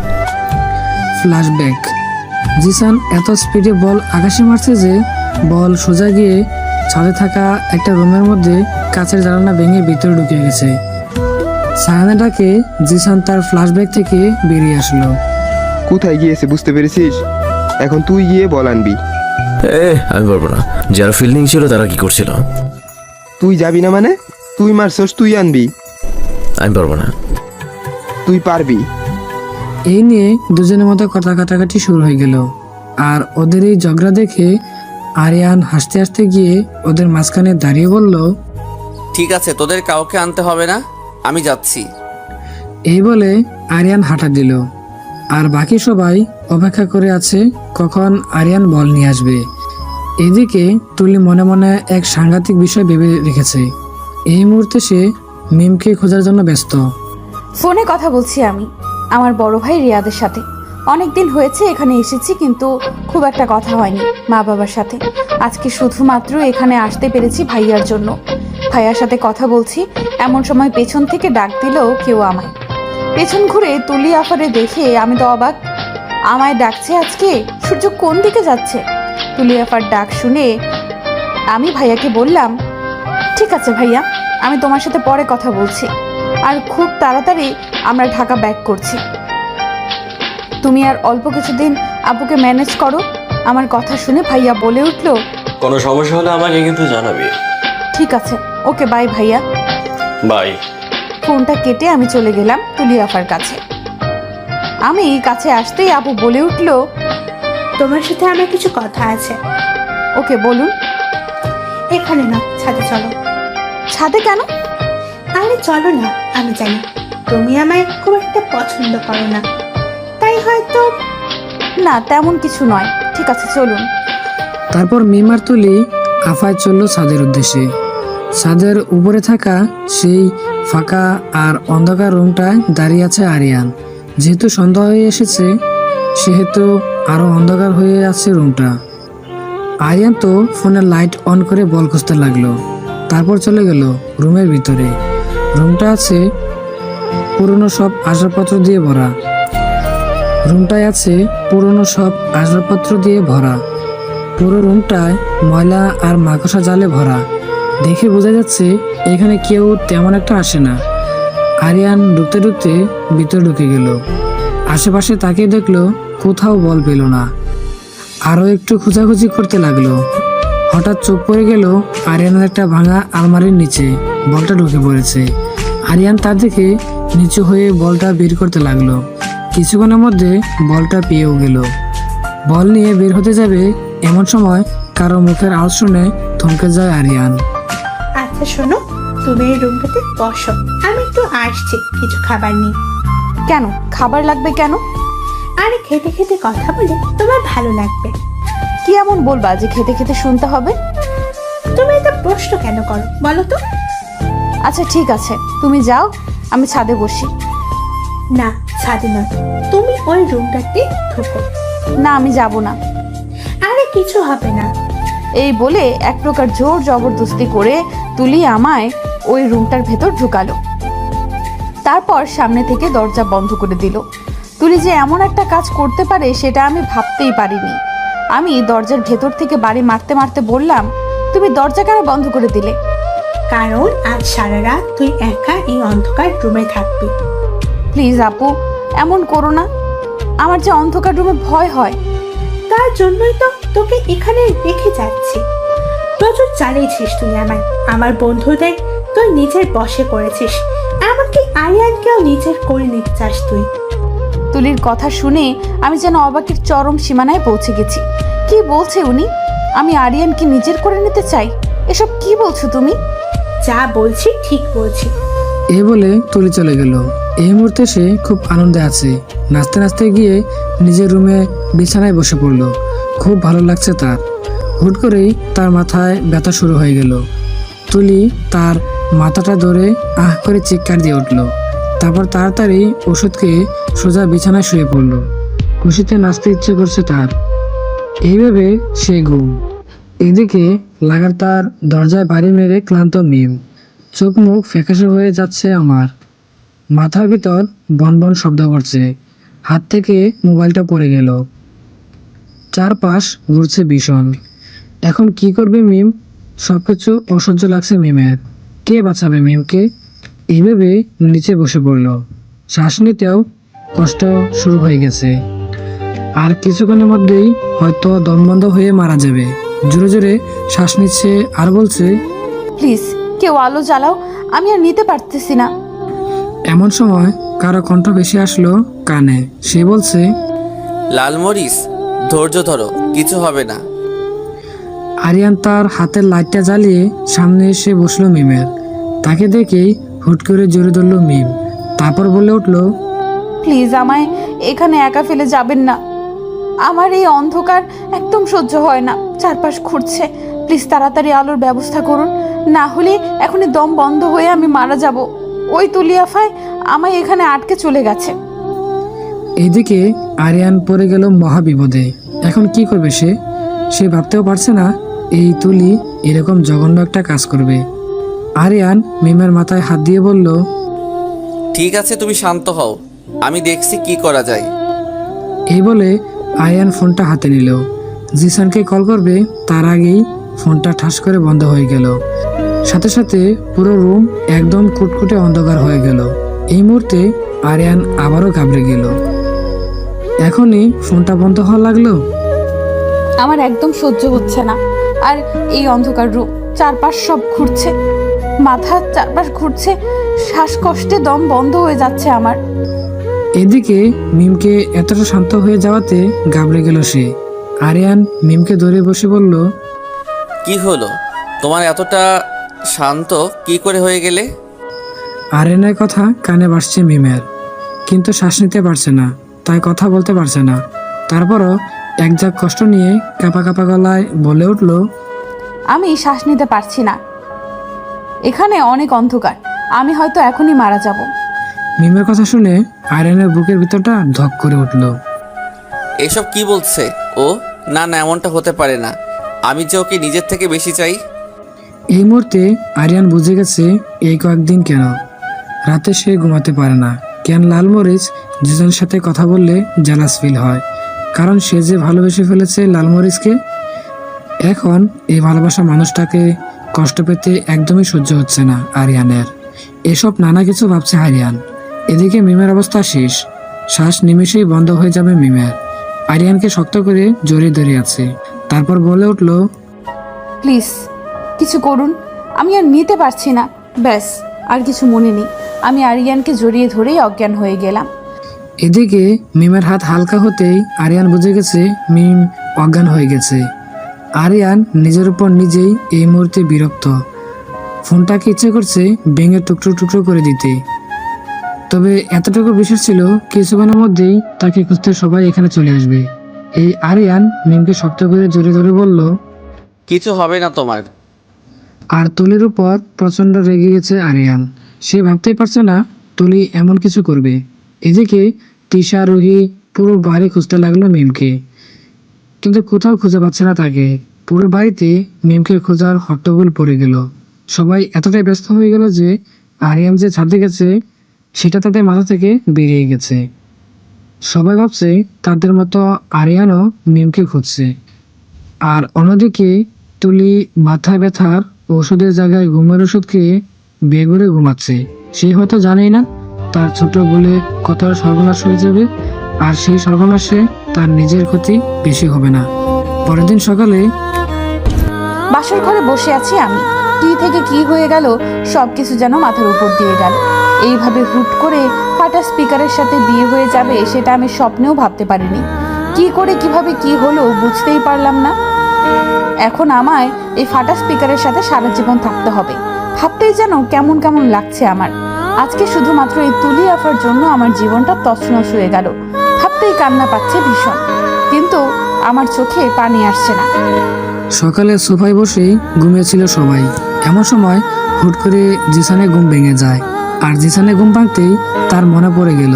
ফ্ল্যাশব্যাক। জিসান এত স্পিডে বল আকাশে মারছে যে বল সোজা গিয়ে ছাদে থাকা একটা রুমের মধ্যে কাঁচের জানালা ভেঙে ভিতরে ঢুকে গেছে। সায়ানের ডাকে জিসান তার ফ্ল্যাশব্যাক থেকে বেরিয়ে আসলো। কোথায় গিয়েছে বুঝতে পেরেছিস? এখন তুই গিয়ে বল আনবি। আমি পারবো না। যারা ফিল্ডিং ছিল তারা কি করছিল? তুই যাবি না মানে? তুই মারছস, তুই আনবি। আমি পারবো না। তুই পারবি। এই নিয়ে দুজনের মধ্যে কথা কাটাকাটি শুরু হয়ে গেল। আর ওদের এই ঝগড়া দেখে আরিয়ান হাসতে হাসতে গিয়ে ওদের মাঝখানে দাঁড়িয়ে বলল, ঠিক আছে, তোদের কাউকে আনতে হবে না, আমি যাচ্ছি। এই বলে আরিয়ান হাঁটা দিল। আর বাকি সবাই অপেক্ষা করে আছে কখন আরিয়ান বল নিয়ে আসবে। এদিকে তুলি মনে মনে এক সাংঘাতিক বিষয় ভেবে রেখেছে। এই মুহূর্তে সে মিমকে খোঁজার জন্য ব্যস্ত। ফোনে কথা বলছি আমি আমার বড় ভাই রিয়াদের সাথে। অনেক দিন হয়েছে এখানে এসেছি, কিন্তু খুব একটা কথা হয়নি মা বাবার সাথে। আজকে শুধুমাত্র এখানে আসতে পেরেছি ভাইয়ার জন্য। ভাইয়ার সাথে কথা বলছি, এমন সময় পেছন থেকে ডাক দিল কেউ আমায়। পেছন ঘুরে তুলি আফারে দেখে আমি তো অবাক। আমায় ডাকছে আজকে? সূর্য কোন দিকে যাচ্ছে? তুলি আফার ডাক শুনে আমি ভাইয়াকে বললাম, ঠিক আছে ভাইয়া, আমি তোমার সাথে পরে কথা বলছি। আর খুব তাড়াতাড়ি আমরা ঢাকা ব্যাক করছি। তুমি আর অল্প কিছুদিন আপুকে ম্যানেজ করো। আমার কথা শুনে ভাইয়া বলে উঠল, কোনো সমস্যা হলে আমাকে কিন্তু জানাবি। ঠিক আছে, ওকে বাই ভাইয়া। বাই। ফোনটা কেটে আমি চলে গেলাম তুলি আফার কাছে। আমি কাছে আসতেই আপু বলে উঠল, তোমার সাথে আমার কিছু কথা আছে। ওকে বলুন। এখানে না, ছাদে চলো। ছাদে কেন? আরে চলো না, আমি জানি তুমি আমায় খুব একটা পছন্দ করো না, তাই হয়তো। না, তেমন কিছু নয়, ঠিক আছে চলুন। তারপর মিম আর তুলি আফায় চলল ছাদের উদ্দেশ্যে। ছাদের উপরে থাকা সেই ফাঁকা আর অন্ধকার রুমটায় দাঁড়িয়ে আছে আরিয়ান। যেহেতু সন্ধ্যা হয়ে এসেছে সেহেতু আরো অন্ধকার হয়ে আছে রুমটা। আরিয়ান তো ফোনের লাইট অন করে বল খুঁজতে লাগলো। তারপর চলে গেল রুমের ভিতরে। রুমটা আছে পুরনো সব আসবাবপত্র দিয়ে ভরা। রুমটায় আছে পুরনো সব আসবাবপত্র দিয়ে ভরা। পুরো রুমটায় ময়লা আর মাকড়সা জালে ভরা। দেখে বোঝা যাচ্ছে এখানে কেউ তেমন একটা আসে না। আরিয়ান ঢুকতে ঢুকতে ভিতরে ঢুকে গেল। আশেপাশে তাকিয়ে দেখলো কোথাও বল পেল না। আরও একটু খোঁজাখুঁজি করতে লাগলো। হঠাৎ চোখ পড়ে গেল আরিয়ানের একটা ভাঙা আলমারির নিচে বলটা ঢুকে পড়েছে। আরিয়ান তা দেখে নিচু হয়ে বলটা বের করতে লাগলো। কিছুক্ষণের মধ্যে বলটা পেয়েও গেল। বল নিয়ে বের হতে যাবে এমন সময় কারো মুখের আওয়াজ শুনে থমকে যায় আরিয়ান। আচ্ছা শোনো, তুমি এই রুমটাতে বসো, আমি একটু আসছি কিছু খাবার নিয়ে। কেন খাবার লাগবে কেন? আরে খেতে খেতে কথা বলে তোমার ভালো লাগবে। কি এমন বলবা যে খেতে খেতে শুনতে হবে? তুমি এটা প্রশ্ন কেন করো বলো তো? আচ্ছা ঠিক আছে, তুমি যাও, আমি ছাদে বসি। না, ছাদে নয়, তুমি ওই রুমটাতে ঢুকো। না, আমি যাব না। আরে কিছু হবে না। এই বলে এক প্রকার জোর জবরদস্তি করে তুলি আমায় ওই রুমটার ভেতর ঢুকালো। তারপর সামনে থেকে দরজা বন্ধ করে দিল। তুলি যে এমন একটা কাজ করতে পারে সেটা আমি ভাবতেই পারিনি। আমি দরজার ভেতর থেকে বাড়ি মারতে মারতে বললাম, তুমি দরজা কেন বন্ধ করে দিলে? কারণ আজ সারা রাত তুই একা এই অন্ধকার রুমে থাকবি। প্লিজ আপু, এমন করো না। আমার যে অন্ধকার রুমে ভয় হয়। তার জন্যই তো তোকে এখানে রেখে যাচ্ছি। প্রচুর চালিয়েছিস তুই আমায়, আমার বন্ধুদের তুই নিজের বশে করেছিস, এমনকি আরিয়ানকেও নিজের করে নিতে চাস তুই। তুলির কথা শুনে আমি যেন অবাকের চরম সীমানায় পৌঁছে গেছি। কি বলছে উনি? আমি আরিয়ানকে নিজের করে নিতে চাই? এসব কি বলছো তুমি? যা বলছি ঠিক বলছি। এই বলে তুলি চলে গেল। এই মুহূর্তে সে খুব আনন্দে আছে। নাচতে নাচতে গিয়ে নিজের রুমে বিছানায় বসে পড়লো। খুব ভালো লাগছে তার। হুট করেই তার মাথায় ব্যথা শুরু হয়ে গেল। তুলি তার মাথাটা ধরে আহ করে চিৎকার দিয়ে উঠল। তারপর তাড়াতাড়ি ওষুধ খেয়ে সোজা বিছানায় শুয়ে পড়ল। খুশিতে নাচতে ইচ্ছে করছে তার। এইভাবে সে ঘুম। এদিকে লাগাতার দরজায় বাড়ি মেরে ক্লান্ত মিম। চোখ মুখ ফ্যাকাশে হয়ে যাচ্ছে আমার। মাথার ভিতর বনবন শব্দ করছে। হাত থেকে মোবাইলটা পড়ে গেল। চারপাশ ঘুরছে ভীষণ। এখন কি করবে মিম? সবকিছু অসহ্য লাগছে মিমের। কে বাঁচাবে মিমকে? এইভাবে নিচে বসে পড়ল। শ্বাস নিতেও কষ্ট শুরু হয়ে গেছে। আর কিছুক্ষণের মধ্যেই হয়তো দম বন্ধ হয়ে মারা যাবে। জোরে জোরে শ্বাস নিচ্ছে আর বলছে, প্লিজ কেউ আলো জ্বালাও, আমি আর নিতে পারতেছি না। এমন সময় কারো কণ্ঠ ভেসে আসলো কানে। সে বলছে, লাল মরিচ, ধৈর্য ধরো, কিছু হবে না। আরিয়ান তার হাতের লাইটটা জ্বালিয়ে সামনে এসে বসলো মিমের। তাকে দেখেই হুট করে জোরে ধরলো মিম। তারপর বলে উঠলো, প্লিজ আমায় এখানে একা ফেলে যাবেন না। আমার এই অন্ধকার একদম সহ্য হয় না, চারপাশ ঘুরছে। প্লিজ তাড়াতাড়ি আলোর ব্যবস্থা করুন, না হলে এখনই দম বন্ধ হয়ে আমি মারা যাব। ওই তুলিয়াফায় আমায় এখানে আটকে চলে গেছে। এদিকে আরিয়ান পড়ে গেল মহাবিপদে। এখন কি করবে সে ভাবতেও পারছে না এই তুলি এরকম জঘন্য একটা কাজ করবে। আরিয়ান মিমের মাথায় হাত দিয়ে বলল, ঠিক আছে, তুমি শান্ত হও, আমি দেখছি কি করা যায়। এই বলে আরিয়ান ফোনটা হাতে নিল। জিসানকে কল করবে তার আগেই ফোনটা ঠাস করে বন্ধ হয়ে গেল। সাথে সাথে পুরো রুম একদম কুটকুটে অন্ধকার হয়ে গেল। এই মুহূর্তে আরিয়ান আবারও ঘাবড়ে গেল। এখনই ফোনটা বন্ধ হওয়া লাগলো। আমার একদম সহ্য হচ্ছে না। আর এই অন্ধকার রুম, চারপাশ সব ঘুরছে, মাথার চারপাশ ঘুরছে, শ্বাসকষ্টে দম বন্ধ হয়ে যাচ্ছে আমার। এদিকে মিমকে এতটা শান্ত হয়ে যাওয়াতে ঘাবড়ে গেল সে। আরিয়ান মিমকে ধরে বসে বলল, কি হলো তোমার এতটা শান্ত কি করে হয়ে গেলে? আরিয়ানের কথা কানে বাসছে মিমের, কিন্তু শ্বাস নিতে পারছে না, তাই কথা বলতে পারছে না। তারপরও এক ঝাঁক কষ্ট নিয়ে কাঁপা কাঁপা গলায় বলে উঠল, আমি শ্বাস নিতে পারছি না, এখানে অনেক অন্ধকার, আমি হয়তো এখনই মারা যাব। মিমের কথা শুনে আরিয়ানের বুকের ভিতরটা ধক করে উঠল। এসব কি বলছে ও? না না, এমনটা হতে পারে না, আমি যে ওকে নিজের থেকে বেশি চাই। এই মুহূর্তে আরিয়ান বুঝে গেছে এই কয়েকদিন কেন রাতে সে ঘুমাতে পারে না, কেন লালমরিচ জিসানের সাথে কথা বললে জেলাস ফিল হয়, কারণ সে যে ভালোবেসে ফেলেছে লালমরিচকে। এখন এই ভালোবাসা মানুষটাকে কষ্ট পেতে একদমই সহ্য হচ্ছে না আরিয়ানের। এসব নানা কিছু ভাবছে আরিয়ান। এদিকে মিমের অবস্থা শেষ, শ্বাস নিমেষেই বন্ধ হয়ে যাবে মিমের। আরিয়ানকে শক্ত করে জড়িয়ে ধরে আছে। তারপর বলে উঠল, প্লিজ কিছু করুন, আমি আর নিতে পারছি না। ব্যাস, আর কিছু মনে নেই। আমি আরিয়ানকে জড়িয়ে ধরেই অজ্ঞান হয়ে গেলাম। এদিকে মিমের হাত হালকা হতেই আরিয়ান বুঝে গেছে মিম অজ্ঞান হয়ে গেছে। আরিয়ান নিজের উপর নিজেই এই মুহূর্তে বিরক্ত। ফোনটাকে ইচ্ছে করছে ভেঙে টুকরো টুকরো করে দিতে। তবে এতটুকু বিশ্বাস ছিল কিছুক্ষণের মধ্যেই তাকে খুঁজতে সবাই এখানে চলে আসবে। এই আরিয়ান মিমকে শক্ত করে জোরে ধরে বলল, কিছু হবে না তোমার। আর তুলির উপর প্রচন্ড রেগে গেছে আরিয়ান। সে ভাবতেই পারছে না তুলি এমন কিছু করবে। এদিকে তিশা রুহি পুরো বাড়ি খুঁজতে লাগলো মিমকে, কিন্তু কোথাও খুঁজে পাচ্ছে না তাকে। পুরো বাড়িতে মিমকে খোঁজার হট্টগোল পড়ে গেল। সবাই এতটাই ব্যস্ত হয়ে গেল যে আরিয়ান যে ছাদে গেছে সেটা তাদের মাথা থেকে বেরিয়ে গেছে। সবাই ভাবছে তাদের মতো আরিয়ানও মিমকে খুঁজছে। আর অন্যদিকে তুলি মাথা ব্যথার ওষুধের জায়গায় ঘুমের ওষুধ খেয়ে বেঘরে ঘুমাচ্ছে। সে হয়তো জানেই না তার ছোট বলে কতটা সর্বনাশ হয়ে যাবে, আর সেই সর্বনাশে তার নিজের ক্ষতি বেশি হবে না। পরের দিন সকালে বাসর ঘরে বসে আছি আমি, কি থেকে কি হয়ে গেল সবকিছু যেন মাথার উপর দিয়ে গেল। এইভাবে হুট করে ফাটা স্পিকারের সাথে বিয়ে হয়ে যাবে সেটা আমি স্বপ্নেও ভাবতে পারিনি। কি করে কিভাবে কি হলো বুঝতেই পারলাম না। এখন আমায় এই ফাটা স্পিকারের সাথে সারা জীবন থাকতে হবে। ভাবতেই যেন কেমন কেমন লাগছে আমার। আজকে শুধুমাত্র এই তুলি আফার জন্য আমার জীবনটা তছনছ হয়ে গেল। ভাবতেই কান্না পাচ্ছে ভীষণ, কিন্তু আমার চোখে পানি আসছে না। সকালে সোফায় বসে ঘুমিয়েছিল সবাই। এমন সময় হুট করে জিসানের ঘুম ভেঙে যায়। আর জিসানের ঘুম ভাঙতেই তার মনে পড়ে গেল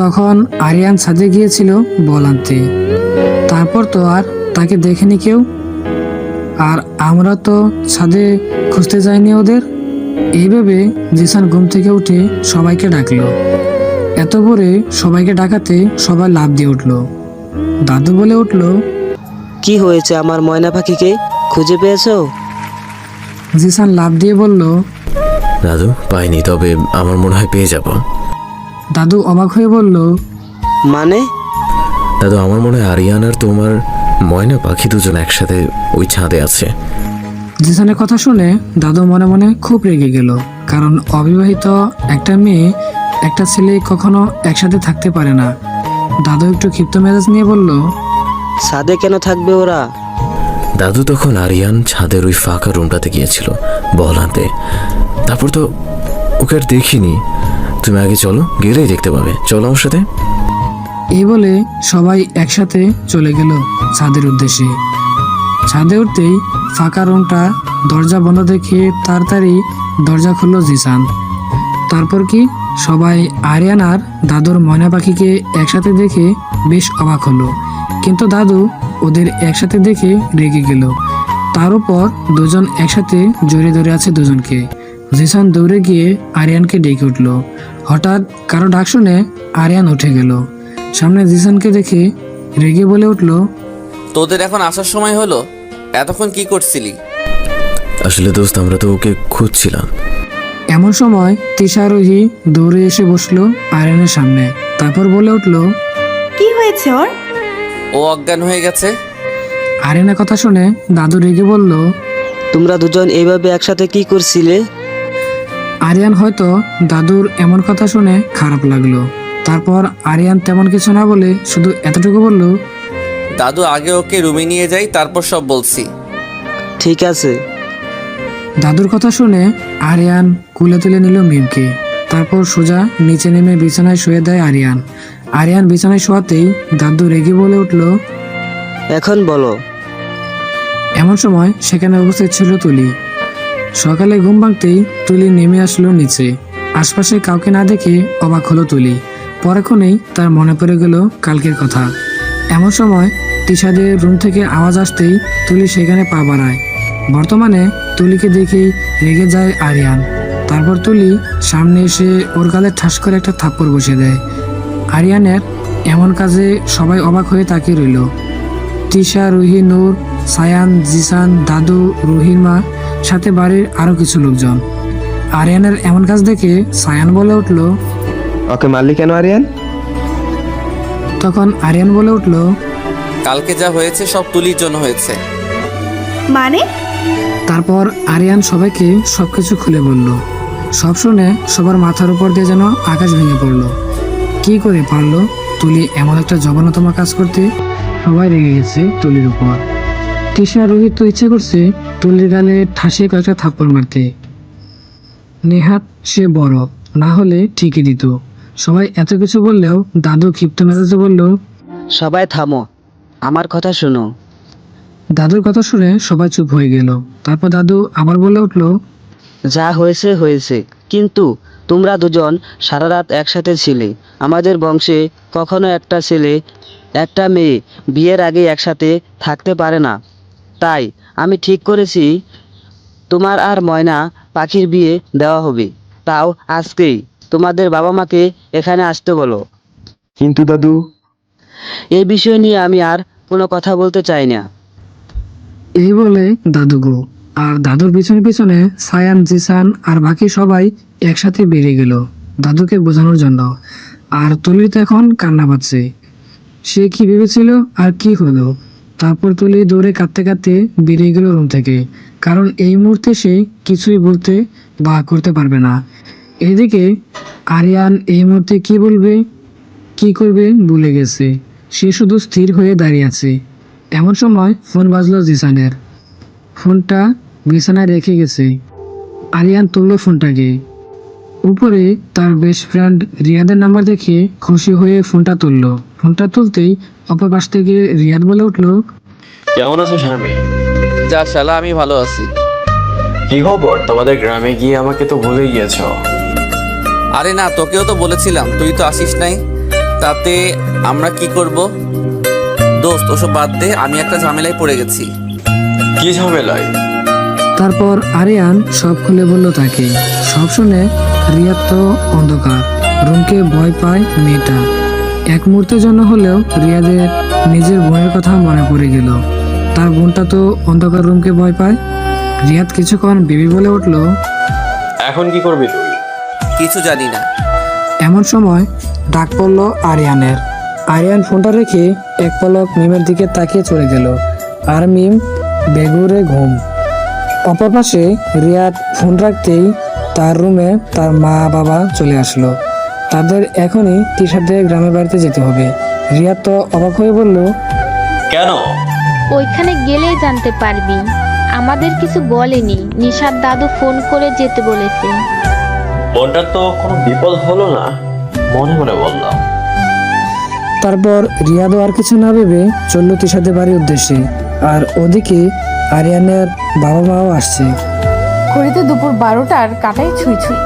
তখন আরিয়ান ছাদে গিয়েছিল বল আনতে। তারপর তো আর তাকে দেখেনি কেউ, আর আমরা তো ছাদে খুঁজতে যাইনি ওদের। এইভাবে জিসান ঘুম থেকে উঠে সবাইকে ডাকলো। এত ভোরে সবাইকে ডাকাতে সবাই লাফ দিয়ে উঠলো। দাদু বলে উঠলো, কি হয়েছে আমার ময়না পাখিকে খুঁজে পেয়েছো? জিসান লাফ দিয়ে বলল, দাদু পাইনি, তবে আমার মনে হয় পেয়ে যাব। দাদু অবাক হয়ে বলল, মানে? দাদু আমার মনে হয় আরিয়ান আর তোমার ময়না পাখি দুজন একসাথে ওই ছাদে আছে। জিসানের কথা শুনে দাদু মনে মনে খুব রেগে গেল, কারণ অবিবাহিত একটা মেয়ে একটা ছেলে কখনো একসাথে থাকতে পারে না। দাদু একটু ক্ষিপ্ত মেজাজ নিয়ে বলল, ছাদে কেন থাকবে ওরা? দাদু তখন আরিয়ান ছাদের ওই ফাঁকা রুমটাতে গিয়েছিল বল আনতে। তারপর তো ওকে আর দেখিনি। তুমি আগে চলো, গেলেই দেখতে পাবে। চলো আমার সাথে। এই বলে সবাই একসাথে চলে গেল ছাদের উদ্দেশ্যে। ছাদে উঠতেই ফাঁকা রুমটা দরজা বন্ধ দেখে তাড়াতাড়ি দরজা খুলল জিসান। তারপর কি সবাই আরিয়ান আর দাদুর ময়না পাখিকে একসাথে দেখে বেশ অবাক হলো, কিন্তু দাদু ওদের একসাথে দেখে রেগে গেল। তার উপর দুজন একসাথে জড়িয়ে ধরে আছে দুজনকে। জিসান দৌড়ে গিয়ে আরিয়ানকে ডেকে উঠল। হঠাৎ কারো ডাক শুনে আরিয়ান উঠে গেল। সামনে জিসানকে দেখে রেগে বলে উঠল, তোদের এখন আসার সময় হলো? এতক্ষণ কি করছিলি? আসলে দোস্ত আমরা তো ওকে খুঁজছিলাম। এমন সময় তিশা রুহি দৌড়ে এসে বসলো আরিয়ানের সামনে। তারপর বলে উঠল, কি হয়েছে ওর? ও অজ্ঞান হয়ে গেছে। আরিয়ানের কথা শুনে দাদু রেগে বলল, তোমরা দুজন এইভাবে একসাথে কি করছিলে? আরিয়ান হয়তো দাদুর এমন কথা শুনে খারাপ লাগলো। তারপর আরিয়ান তেমন কিছু না বলে শুধু এতটুকু বলল, দাদু আগে ওকে রুমে নিয়ে যাই, তারপর সব বলছি। ঠিক আছে। দাদুর কথা শুনে আরিয়ান কুলে তুলে নিল মিমকে। তারপর সোজা নিচে নেমে বিছানায় শুয়ে দেয় আরিয়ান। আরিয়ান বিছানায় শোয়াতেই দাদু রেগে বলে উঠল, এখন বলো। এমন সময় সেখানে উপস্থিত ছিল তুলি। সকালে ঘুম ভাঙতেই তুলি নেমে আসলো নিচে। আশপাশে কাউকে না দেখে অবাক হলো তুলি। পরক্ষণেই তার মনে পড়ে গেল কালকের কথা। এমন সময় তিশাদের রুম থেকে আওয়াজ আসতেই তুলি সেখানে পা বাড়ায়। বর্তমানে তুলিকে দেখেই রেগে যায় আরিয়ান। তারপর তুলি সামনে এসে ওর গালে ঠাস করে একটা থাপ্পড় বসিয়ে দেয়। আরিয়ানের এমন কাজে সবাই অবাক হয়ে তাকিয়ে রইল। তিশা, রুহি, নূর, সায়ান, জিসান, দাদু, রুহির মা, সাথে বাড়ির আরো কিছু লোকজন। আরিয়ানের এমন কাজ দেখে সায়ান বলে উঠল, ওকে মারলি কেন আরিয়ান? তখন আরিয়ান বলে উঠল, কালকে যা হয়েছে সব তুলির জন্য হয়েছে। মানে? তারপর আরিয়ান সবাইকে সবকিছু খুলে বলল। সব শুনে সবার মাথার উপর দিয়ে যেন আকাশ ভেঙে পড়ল। কি করে পারলো তুলি এমন একটা জঘন্যতম কাজ করতে? সবাই রেগে গেছে তুলির উপর। তিশা, রোহিত তো ইচ্ছে করছে তুলির গালে ঠাসে কয়েকটা থাপ্পড় মারতে। নেহাত সে বড়, না হলে ঠিকই দিত। সবাই এত কিছু বললেও দাদু ক্ষিপ্ত মেজাজে বলল, সবাই থামো, আমার কথা শোনো। দাদুর কথা শুনে সবাই চুপ হয়ে গেল। তারপর দাদু আবার বলে উঠল, যা হয়েছে হয়েছে, কিন্তু তোমরা দুজন সারা রাত একসাথে ছিলে। আমাদের বংশে কখনো একটা ছেলে একটা মেয়ে বিয়ের আগে একসাথে থাকতে পারে না। তাই আমি ঠিক করেছি তোমার আর ময়না পাখির বিয়ে দেওয়া হবে, তাও আজকেই। তোমাদের বাবা মাকে এখানে আসতে বলো। কিন্তু দাদু। এই বিষয় নিয়ে আমি আর কোনো কথা বলতে চাই না। এই বলে দাদু গো। আর দাদুর পিছনে পিছনে সায়ান, জিসান আর বাকি সবাই একসাথে বেরিয়ে গেল দাদুকে বোঝানোর জন্য। আর তুলি তো এখন কান্না পাচ্ছে। সে কি ভেবেছিল আর কি হলো। তারপর তুলি দৌড়ে কাঁদতে কাঁদতে বেরিয়ে গেল রুম থেকে, কারণ এই মুহূর্তে সে কিছুই বলতে বা করতে পারবে না। এদিকে আরিয়ান এই মুহূর্তে কি বলবে কি করবে ভুলে গেছে। সে শুধু স্থির হয়ে দাঁড়িয়ে আছে। এমন সময় ফোন বাজলো জিসানের। ফোনটা বিছানায় রেখে গেছে। আরিয়ান তুললো ফোনটাকে। উপরে তার বেস্ট ফ্রেন্ড রিয়াদের নাম্বার দেখে খুশি হয়ে ফোনটা তুললো। ফোনটা তুলতেই অপর পাশ থেকে রিয়াদ বলে উঠলো, কেমন আছো স্বামী? যা শালা, আমি ভালো আছি। কি খবর? তোমাদের গ্রামে গিয়ে আমাকে তো ভুলে গিয়েছো। আরে না, তোকেও তো বলেছিলাম, তুই তো আসিস নাই। তাতে আমরা কি করব? দোস্ত ওসব বাদ দে, আমি একটা ঝামেলায় পড়ে গেছি। কি ঝামেলায়? তারপর আরিয়ান সব খুলে বলল তাকে। সব শুনে রিয়াদ তো অন্ধকার রুমকে ভয় পায় মেয়েটা। এক মুহূর্তের জন্য হলেও রিয়াদের নিজের বোনের কথা মনে পড়ে গেল। তার বোনটা তো অন্ধকার রুমকে ভয় পায়। রিয়াদ কিছুক্ষণ বেবি বলে উঠল, এখন কি করবি তুই? কিছু জানি না। এমন সময় ডাক পড়ল আরিয়ানের। আরিয়ান ফোনটা রেখে এক পলক মিমের দিকে তাকিয়ে চলে গেল, আর মিম বেঘুরে ঘুম। অপর পাশে রিয়াদ ফোন রাখতেই তার রুমে তার মা বাবা চলে আসলো। তাদের এখনই তিশাদের গ্রামের বাড়িতে যেতে হবে। রিয়াদ তো অবাক হয়ে বলল, কেন? ওইখানে গেলেই জানতে পারবি। আমাদের কিছু বলেনি, নিশার দাদু ফোন করে যেতে বলেছে। বোনটার তো কোনো বিপদ হলো না, মনে মনে বললাম। তারপর রিয়াদও আর কিছু না ভেবে চলল তিশাদের বাড়ির উদ্দেশ্যে। আর ওদিকে আরিয়ানের বাবা মাও আসছে। ঘড়িতে দুপুর 12টার কাটাই ছুঁই ছুঁই।